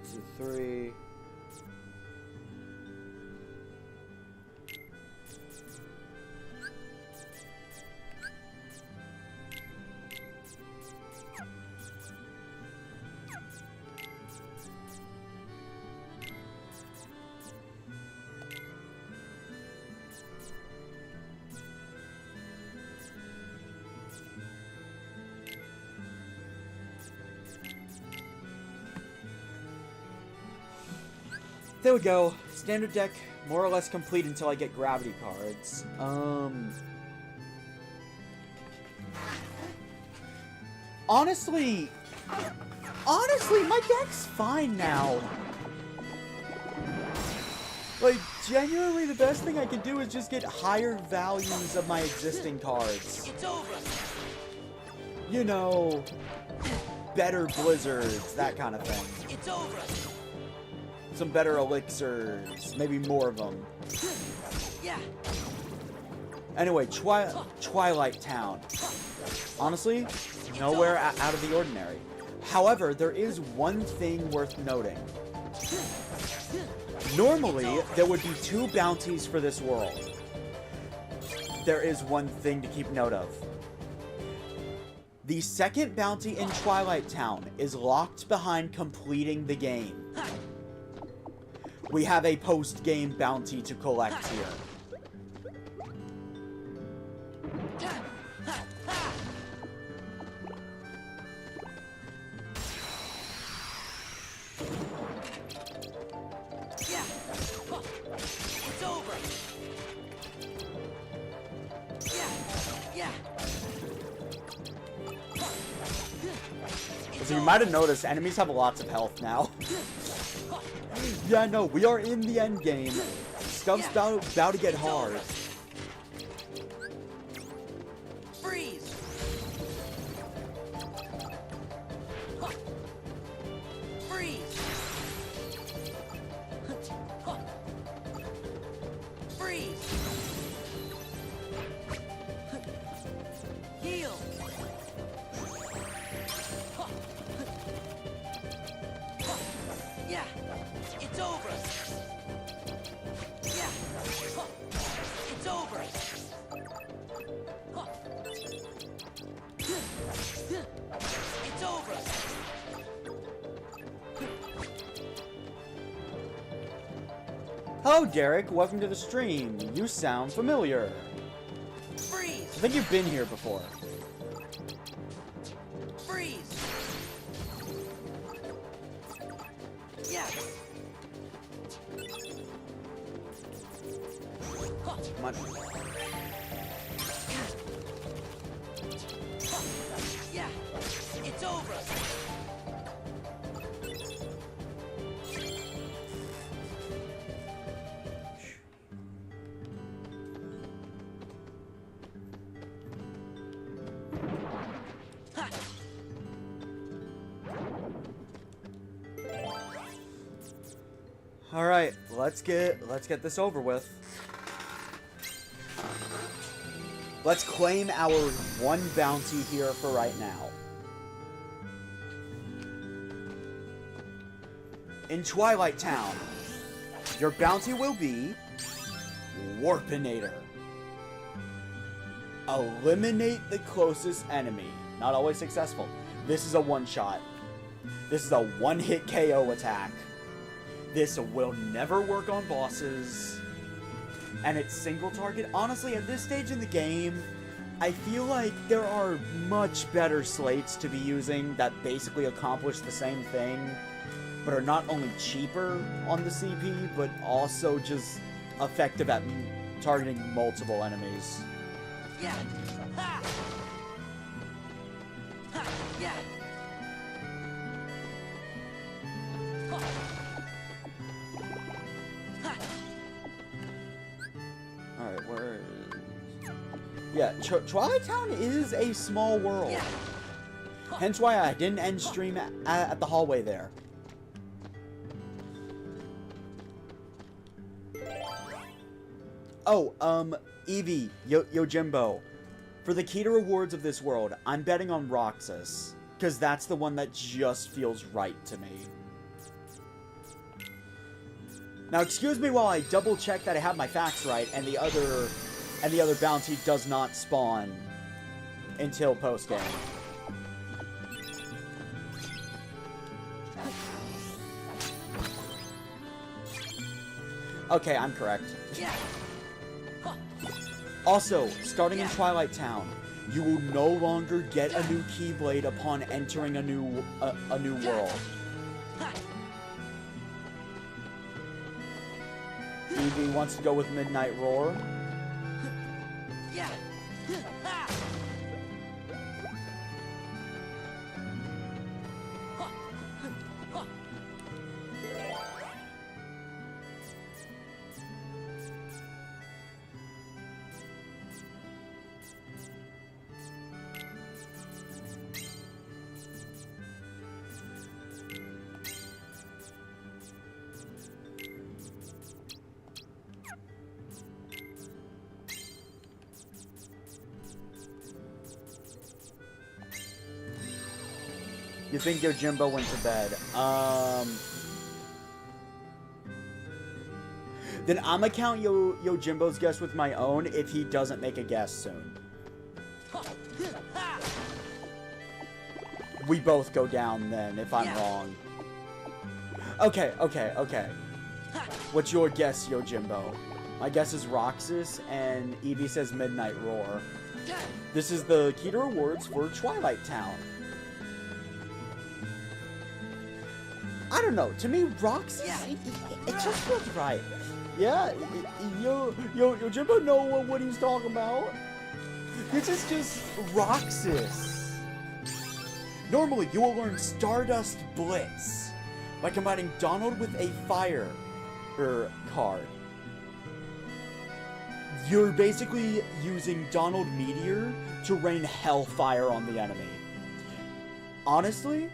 A: two, three. there we go. Standard deck, more or less complete until I get gravity cards. Honestly, my deck's fine now. Like, genuinely, the best thing I can do is just get higher values of my existing cards.
L: It's over.
A: You know, better blizzards, that kind of thing.
L: It's over.
A: Some better elixirs, maybe more of them.
L: Yeah.
A: Anyway, Twilight Town. Honestly, nowhere out of the ordinary. However, there is one thing worth noting. Normally, there would be 2 bounties for this world. There is one thing to keep note of. The second bounty in Twilight Town is locked behind completing the game. We have a post-game bounty to collect here.
L: It's over. Yeah.
A: So you might have noticed, enemies have lots of health now. Yeah, no, we are in the end game. Stuff's about to get hard.
L: Freeze. Freeze. Freeze. Heal. Yeah. It's over. Yeah. It's over. It's over.
A: Hello, Derek. Welcome to the stream. You sound familiar.
L: Freeze.
A: I think you've been here before.
L: Freeze. Yeah.
A: Come on.
L: Yeah. It's over.
A: All right, let's get this over with. Let's claim our one bounty here for right now. In Twilight Town, your bounty will be Warpinator. Eliminate the closest enemy. Not always successful. This is a one-shot. This is a one-hit KO attack. This will never work on bosses. And it's single target. Honestly, at this stage in the game, I feel like there are much better slates to be using that basically accomplish the same thing, but are not only cheaper on the CP, but also just effective at targeting multiple enemies.
L: Yeah. Ha. Ha. Yeah. Ha. Ha.
A: Alright, where is... Yeah, Twilight Town is a small world.
L: Yeah.
A: Hence why I didn't end stream at the hallway there. Oh, Evie, Yojimbo. For the key to rewards of this world, I'm betting on Roxas, because that's the one that just feels right to me. Now, excuse me while I double check that I have my facts right, and the other bounty does not spawn until post-game. Okay, I'm correct.
L: Yeah.
A: Also, starting in Twilight Town, you will no longer get a new Keyblade upon entering a new world. Evie wants to go with Midnight Roar.
L: Yeah.
A: You think Yojimbo went to bed? Then I'ma count Yojimbo's guess with my own if he doesn't make a guess soon. We both go down then if I'm wrong. Okay. What's your guess, Yojimbo? My guess is Roxas, and Evie says Midnight Roar. This is the key to rewards for Twilight Town. I don't know. To me, Roxas, it just feels right. Yeah, Yojimbo know what he's talking about. This is just Roxas. Normally, you will learn Stardust Blitz by combining Donald with a fire card. You're basically using Donald Meteor to rain hellfire on the enemy. Honestly,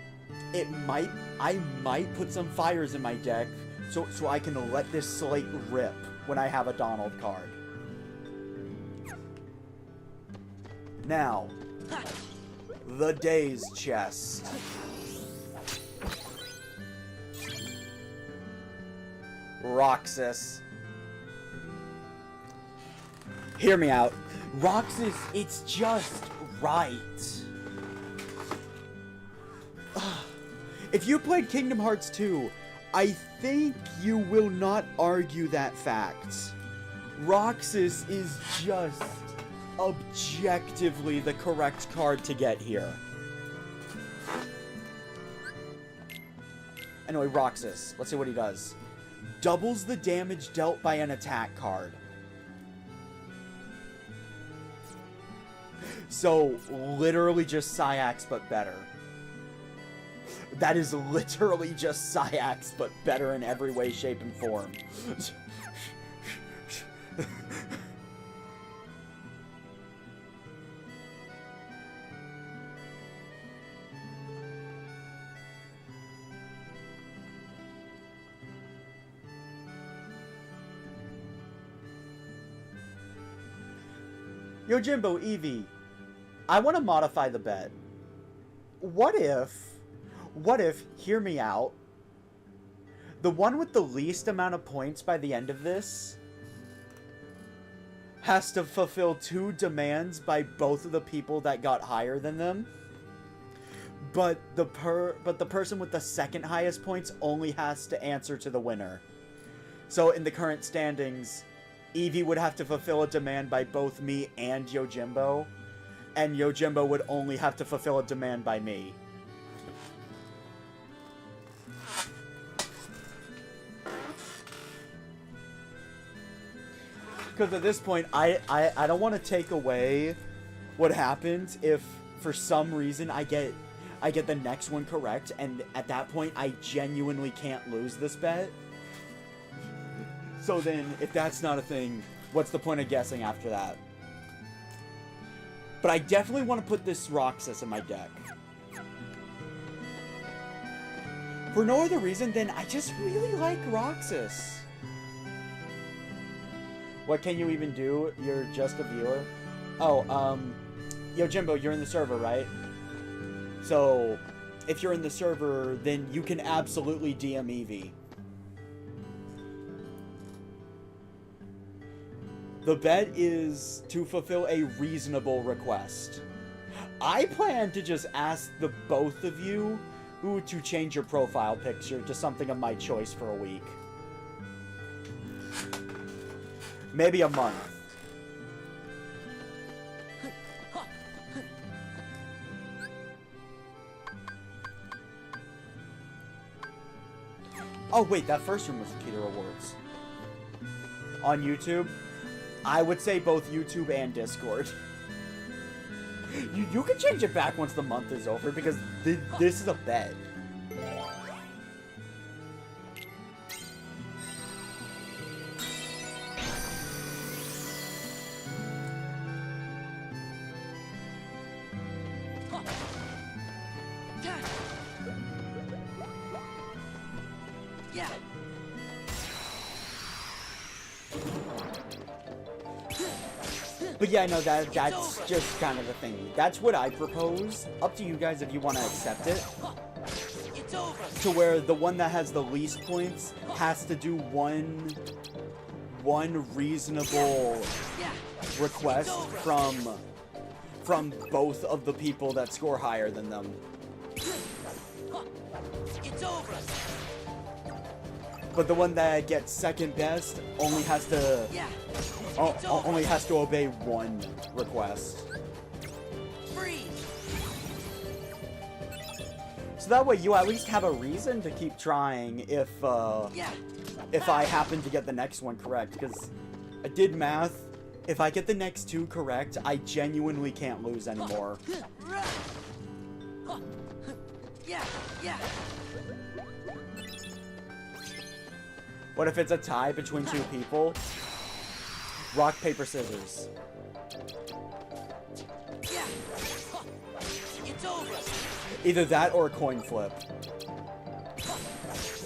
A: I might put some fires in my deck so I can let this slate rip when I have a Donald card. Now, the Daze Chest. Roxas. Hear me out. Roxas, it's just right. If you played Kingdom Hearts 2, I think you will not argue that fact. Roxas is just objectively the correct card to get here. Anyway, Roxas. Let's see what he does. Doubles the damage dealt by an attack card. So, literally just Syax, but better. That is literally just Syax, but better in every way, shape, and form. Yojimbo, Eevee, I want to modify the bet. What if, hear me out, the one with the least amount of points by the end of this has to fulfill 2 demands by both of the people that got higher than them, but the person with the second highest points only has to answer to the winner. So in the current standings, Eevee would have to fulfill a demand by both me and Yojimbo, and Yojimbo would only have to fulfill a demand by me. Because at this point, I don't want to take away what happens if, for some reason, I get the next one correct, and at that point, I genuinely can't lose this bet. So then, if that's not a thing, what's the point of guessing after that? But I definitely want to put this Roxas in my deck. For no other reason than I just really like Roxas. What can you even do? You're just a viewer? Oh, Yojimbo, you're in the server, right? So, if you're in the server, then you can absolutely DM Eevee. The bet is to fulfill a reasonable request. I plan to just ask the both of you to change your profile picture to something of my choice for a week. Maybe a month. Oh wait, that first room was the key to rewards. on YouTube, I would say both YouTube and Discord. You can change it back once the month is over because this is a bet.
L: Yeah.
A: But yeah, no, that's just kind of the thing. That's what I propose. Up to you guys if you want to accept it. To where the one that has the least points has to do one reasonable request from both of the people that score higher than them.
L: It's over.
A: But the one that gets second best only has to only has to obey one request.
L: Freeze.
A: So that way you at least have a reason to keep trying if I happen to get the next one correct, because I did math. If I get the next two correct, I genuinely can't lose anymore.
L: Yeah.
A: What if it's a tie between two people? Rock, paper, scissors.
L: Yeah. It's over.
A: Either that or a coin flip.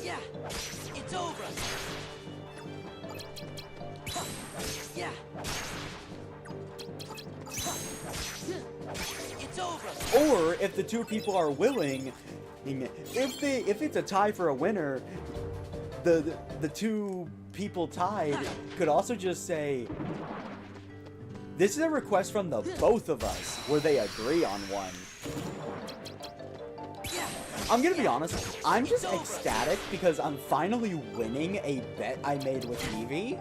L: Yeah. It's over. Yeah. It's over.
A: Or if the two people are willing, if it's a tie for a winner, the two people tied could also just say, this is a request from the both of us, where they agree on one. I'm gonna be honest, I'm just ecstatic because I'm finally winning a bet I made with Evie.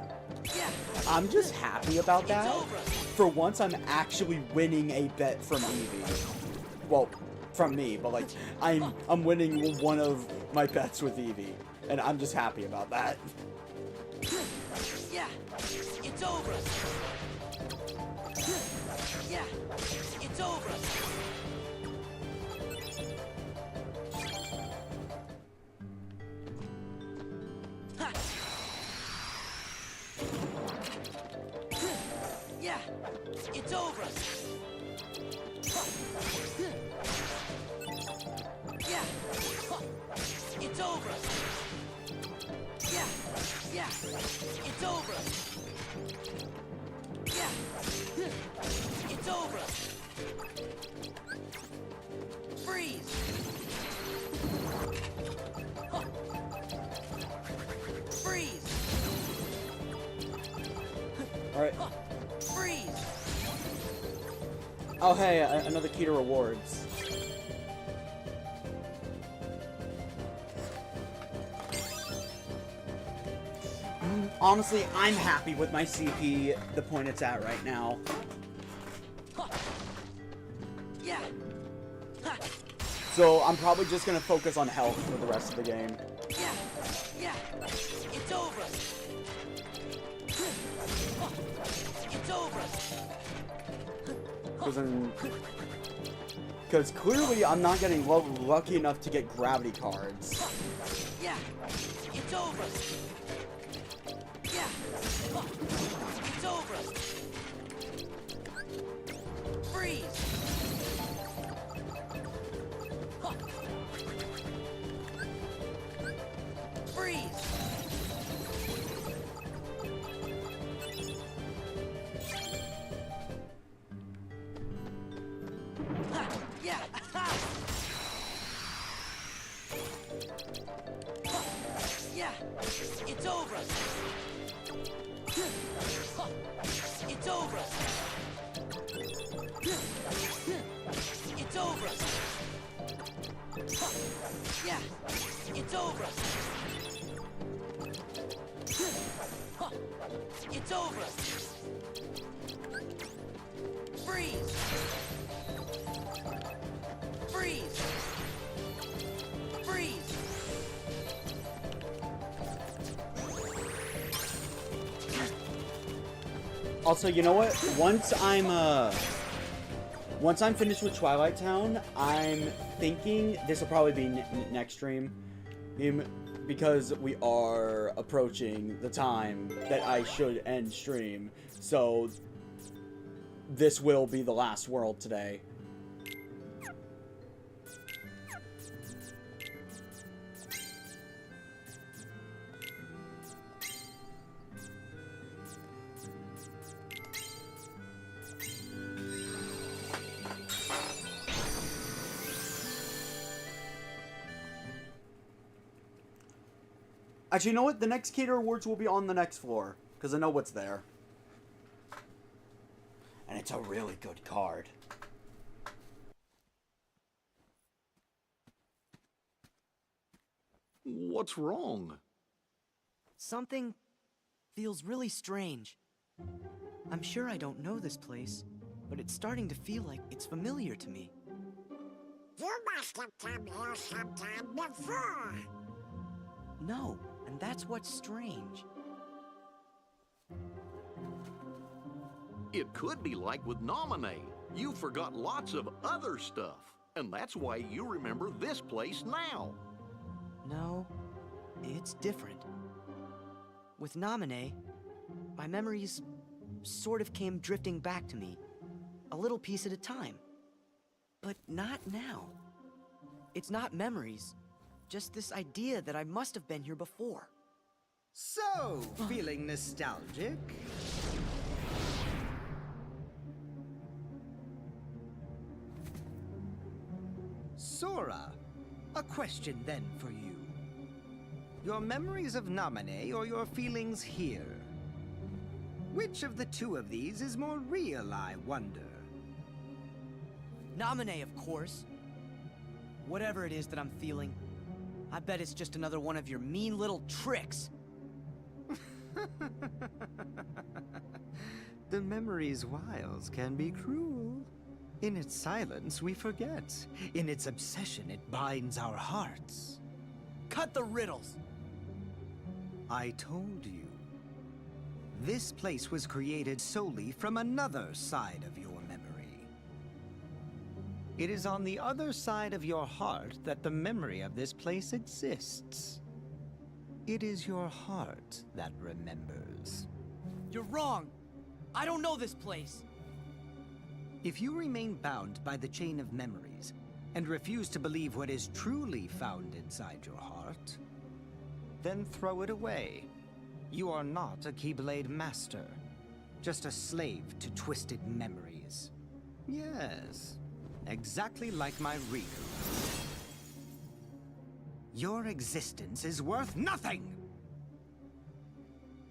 A: I'm just happy about that. For once, I'm actually winning a bet from Evie. Well, from me, but like, I'm winning one of my bets with Evie. And I'm just happy about that.
L: Yeah, it's over. Yeah, it's over. Ha. Yeah, it's over. Yeah, it's over. Yeah, it's over. Yeah, it's over. Freeze. Freeze.
A: All right.
L: Freeze.
A: Oh, hey, another key to rewards. Honestly, I'm happy with my CP, the point it's at right now.
L: Yeah.
A: So I'm probably just gonna focus on health for the rest of the game.
L: Yeah, it's over. It's over.
A: Because clearly I'm not getting lucky enough to get gravity cards.
L: Yeah, it's over. Yeah, it's over. Freeze. Freeze. Yeah. Yeah, it's over. It's over. It's over. Yeah, it's over. It's over. Freeze. Freeze. Freeze.
A: Also, you know what? Once I'm finished with Twilight Town, I'm thinking this will probably be next stream, because we are approaching the time that I should end stream. So this will be the last world today. Actually, you know what? The next Cater Awards will be on the next floor, because I know what's there. And it's a really good card.
G: What's wrong?
L: Something feels really strange. I'm sure I don't know this place, but it's starting to feel like it's familiar to me.
F: You must have come here sometime before.
L: No, and that's what's strange.
G: It could be like with Nominee. You forgot lots of other stuff, and that's why you remember this place now.
L: No, it's different. With Nominee, my memories sort of came drifting back to me, a little piece at a time. But not now. It's not memories, just this idea that I must have been here before.
I: So, feeling nostalgic? Sora, a question then for you. Your memories of Nominee or your feelings here? Which of the two of these is more real, I wonder?
L: Nominee, of course. Whatever it is that I'm feeling, I bet it's just another one of your mean little tricks.
I: The memory's wiles can be cruel. In its silence, we forget. In its obsession, it binds our hearts.
L: Cut the riddles!
I: I told you. This place was created solely from another side of your memory. It is on the other side of your heart that the memory of this place exists. It is your heart that remembers.
L: You're wrong! I don't know this place!
I: If you remain bound by the chain of memories, and refuse to believe what is truly found inside your heart, then throw it away. You are not a Keyblade master, just a slave to twisted memories. Yes, exactly like my Riku. Your existence is worth nothing!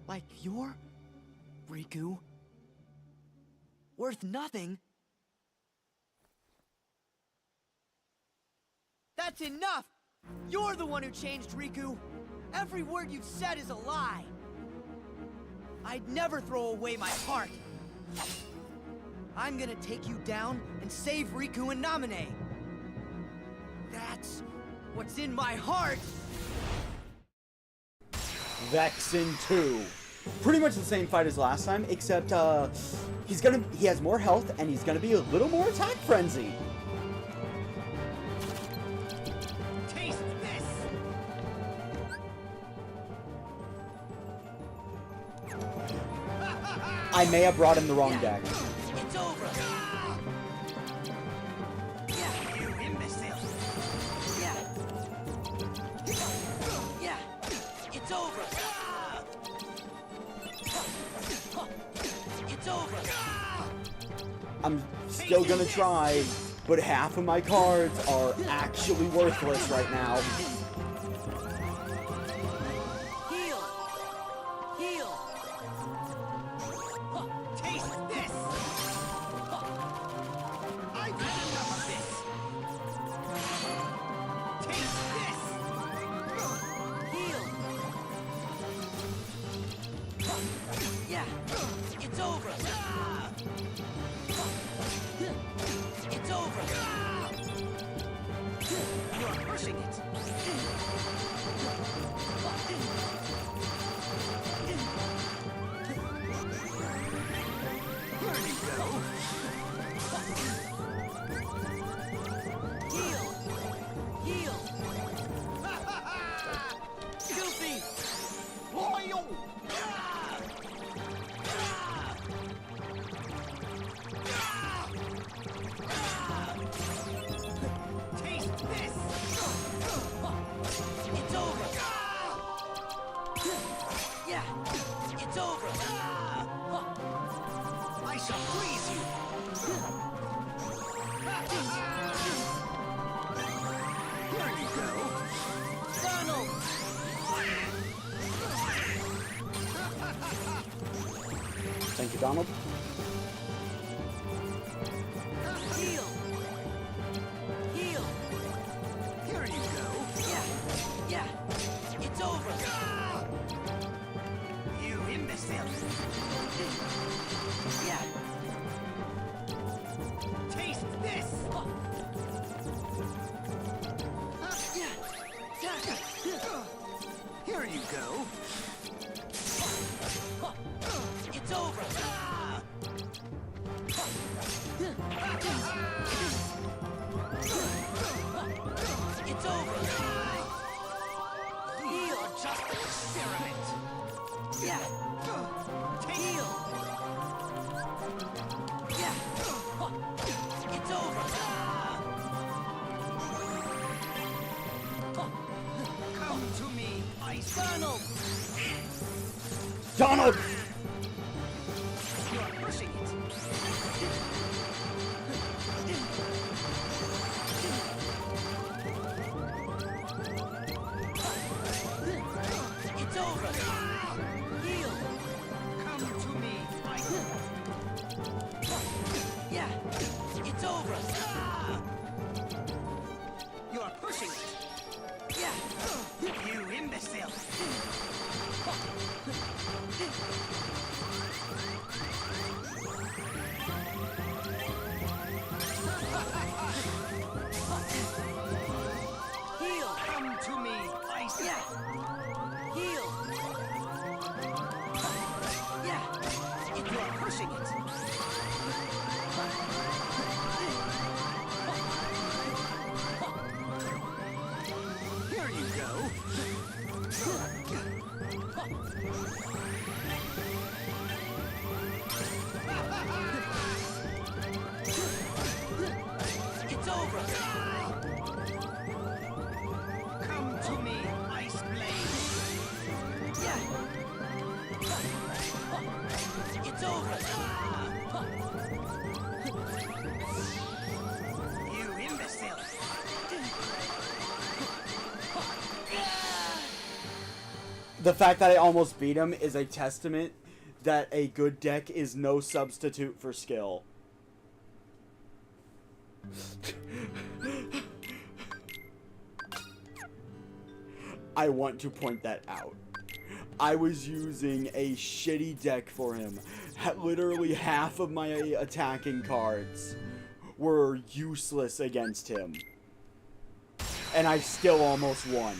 L: Like your Riku? Worth nothing? That's enough! You're the one who changed Riku! Every word you've said is a lie! I'd never throw away my heart! I'm gonna take you down and save Riku and Nominee! That's what's in my heart!
A: Vexen 2. Pretty much the same fight as last time, except he has more health and he's gonna be a little more attack frenzy.
I: Taste this!
A: I may have brought in the wrong deck.
L: It's over!
I: You imbecile!
L: Yeah, it's over! It's over!
A: I'm still gonna try, but half of my cards are actually worthless right now.
L: Heal! Heal!
I: Taste this! I've had enough of this! Taste this!
L: Heal! Yeah, it's over! It's over! You're pushing it! Yeah, it's over. I shall freeze you. Here you go. Donald!
A: Thank you, Donald.
L: Heal. Heal. Here you go. Yeah, it's over. You imbecile. Yeah. Taste this. Here you go. It's over. It's over. You're just an experiment. Yeah. Heal. Yeah. It's over. Come to me, Ice Donald.
A: Donald!
L: You're pushing it. It's over. Heal. Come to me, Ice. Yeah, it's over. You're pushing it. Yeah, you imbecile. Heal. Come to me, Ice. Yeah. Heal. Yeah. You're pushing it. Here you go. It's over. Come to me, Ice Blade. Yeah. It's over. You imbecile.
A: The fact that I almost beat him is a testament that a good deck is no substitute for skill. I want to point that out. I was using a shitty deck for him. Literally half of my attacking cards were useless against him. And I still almost won.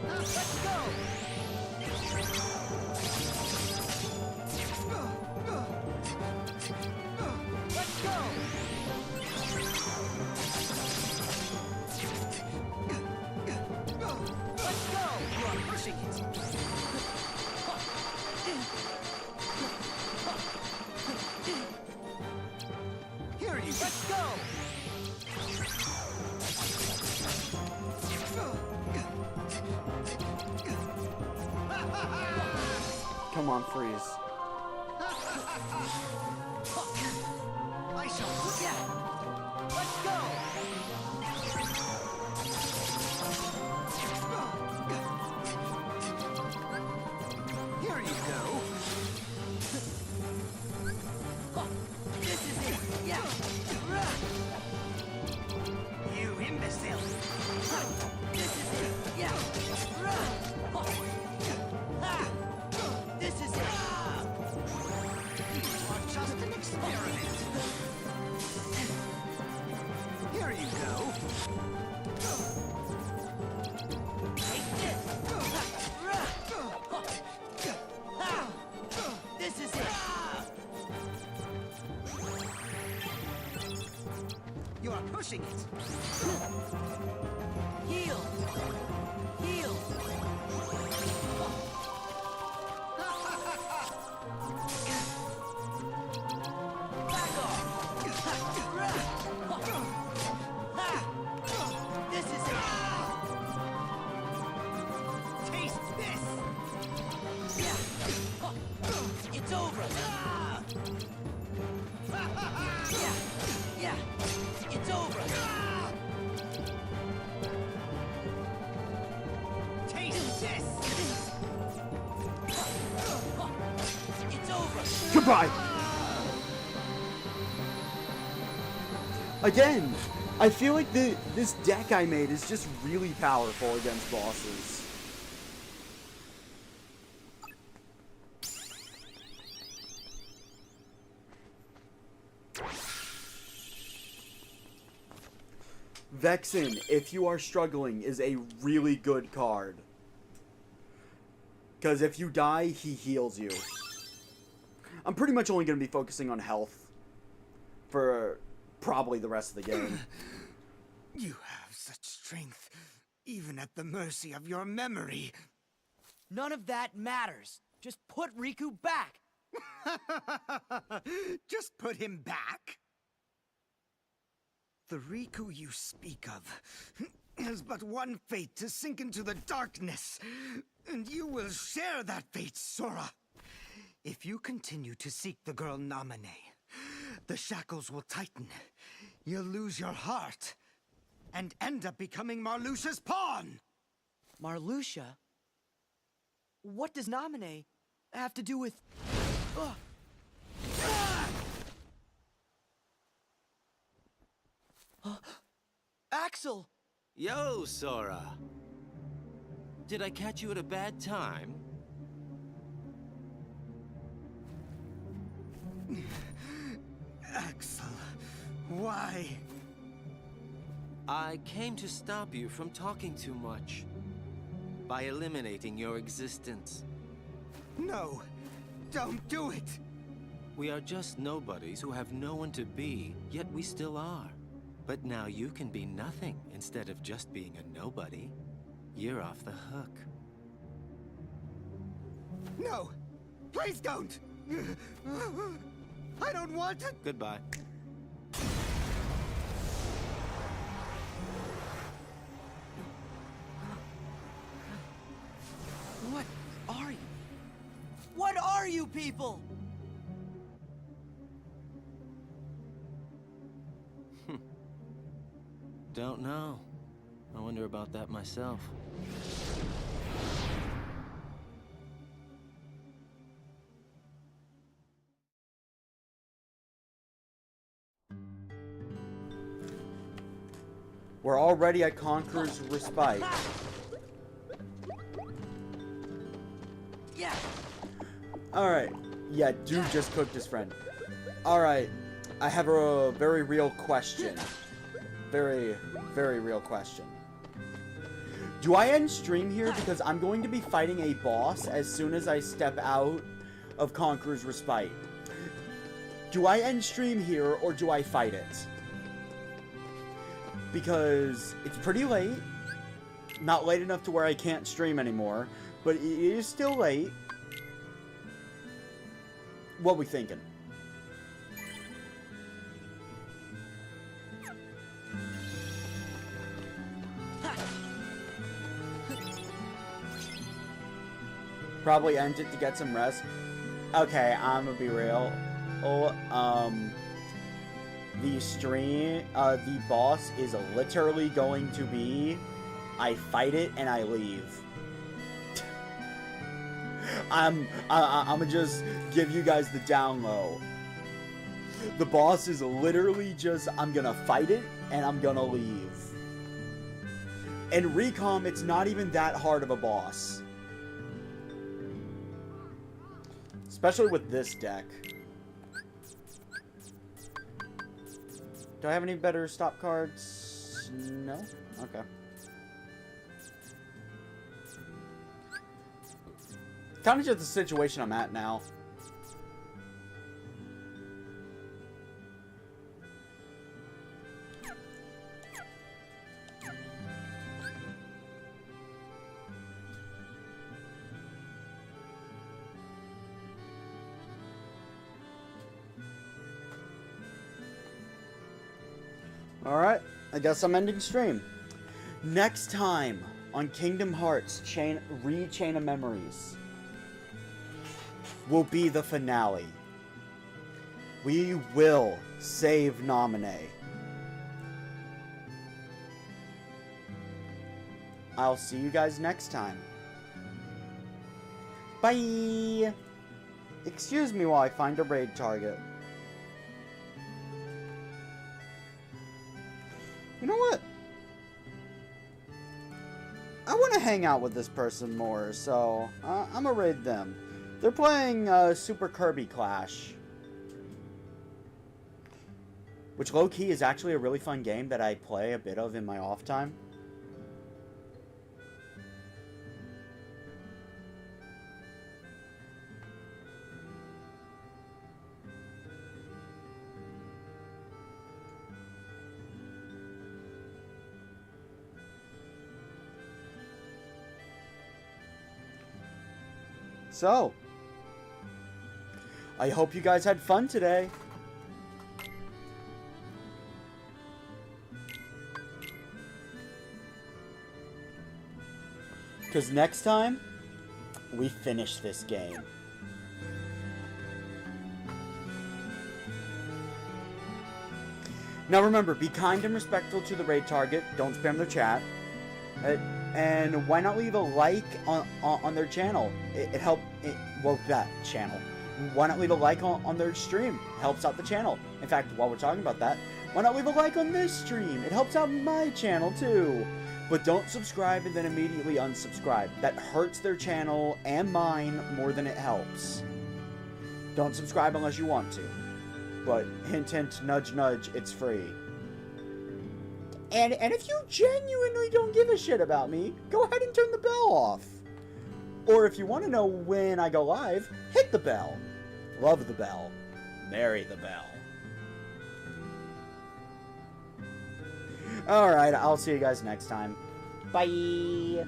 L: Let's go. Let's go. Let's go. You're pushing it. Here you. Let's go.
A: Come on, freeze.
L: I shall. Yeah. Let's go. Here you go. This is it. Yeah. You imbecile. This is it. Yeah. This is it. You are just an experiment. Here you go. Take this. This is it. You are pushing it. Heal. Heal. Back off.
A: Goodbye! Again, I feel like this deck I made is just really powerful against bosses. Vexen, if you are struggling, is a really good card. Because if you die, he heals you. I'm pretty much only going to be focusing on health for probably the rest of the game.
I: You have such strength, even at the mercy of your memory.
L: None of that matters. Just put Riku back.
I: Just put him back? The Riku you speak of has but one fate, to sink into the darkness. And you will share that fate, Sora. If you continue to seek the girl Namine, the shackles will tighten. You'll lose your heart and end up becoming Marluxia's pawn.
L: Marluxia? What does Namine have to do with... Axel!
C: Yo, Sora. Did I catch you at a bad time?
I: Axel, why?
C: I came to stop you from talking too much. By eliminating your existence.
I: No, don't do it!
C: We are just nobodies who have no one to be, yet we still are. But now you can be nothing instead of just being a nobody. You're off the hook.
I: No! Please don't! I don't want to...
C: Goodbye.
L: What are you? What are you people?
C: Don't know. I wonder about that myself.
A: We're already at Conqueror's Respite.
L: Yeah.
A: Alright. Yeah, dude just cooked his friend. Alright. I have a very real question. Very, very real question. Do I end stream here? Because I'm going to be fighting a boss as soon as I step out of Conqueror's Respite. Do I end stream here, or do I fight it? Because it's pretty late. Not late enough to where I can't stream anymore, but it is still late. What we thinking? Probably end it to get some rest. Okay, I'm gonna be real. The boss is literally going to be, I fight it and I leave. I'm gonna just give you guys the down low. The boss is literally just, I'm gonna fight it and I'm gonna leave. In Recom, it's not even that hard of a boss. Especially with this deck. Do I have any better stop cards? No? Okay. Kind of just the situation I'm at now. Alright, I guess I'm ending stream. Next time on Kingdom Hearts Chain of Memories will be the finale. We will save Namine. I'll see you guys next time. Bye! Excuse me while I find a raid target. You know what? I want to hang out with this person more, so I'm gonna raid them. They're playing Super Kirby Clash. Which, low-key, is actually a really fun game that I play a bit of in my off time. So, I hope you guys had fun today. Because next time, we finish this game. Now remember, be kind and respectful to the raid target. Don't spam their chat. And why not leave a like on their channel? That channel. Why not leave a like on their stream? It helps out the channel. In fact, while we're talking about that, why not leave a like on this stream? It helps out my channel too. But don't subscribe and then immediately unsubscribe. That hurts their channel and mine more than it helps. Don't subscribe unless you want to. But hint hint, nudge nudge, it's free. And if you genuinely don't give a shit about me, go ahead and turn the bell off. Or if you want to know when I go live, hit the bell. Love the bell. Marry the bell. Alright, I'll see you guys next time. Bye!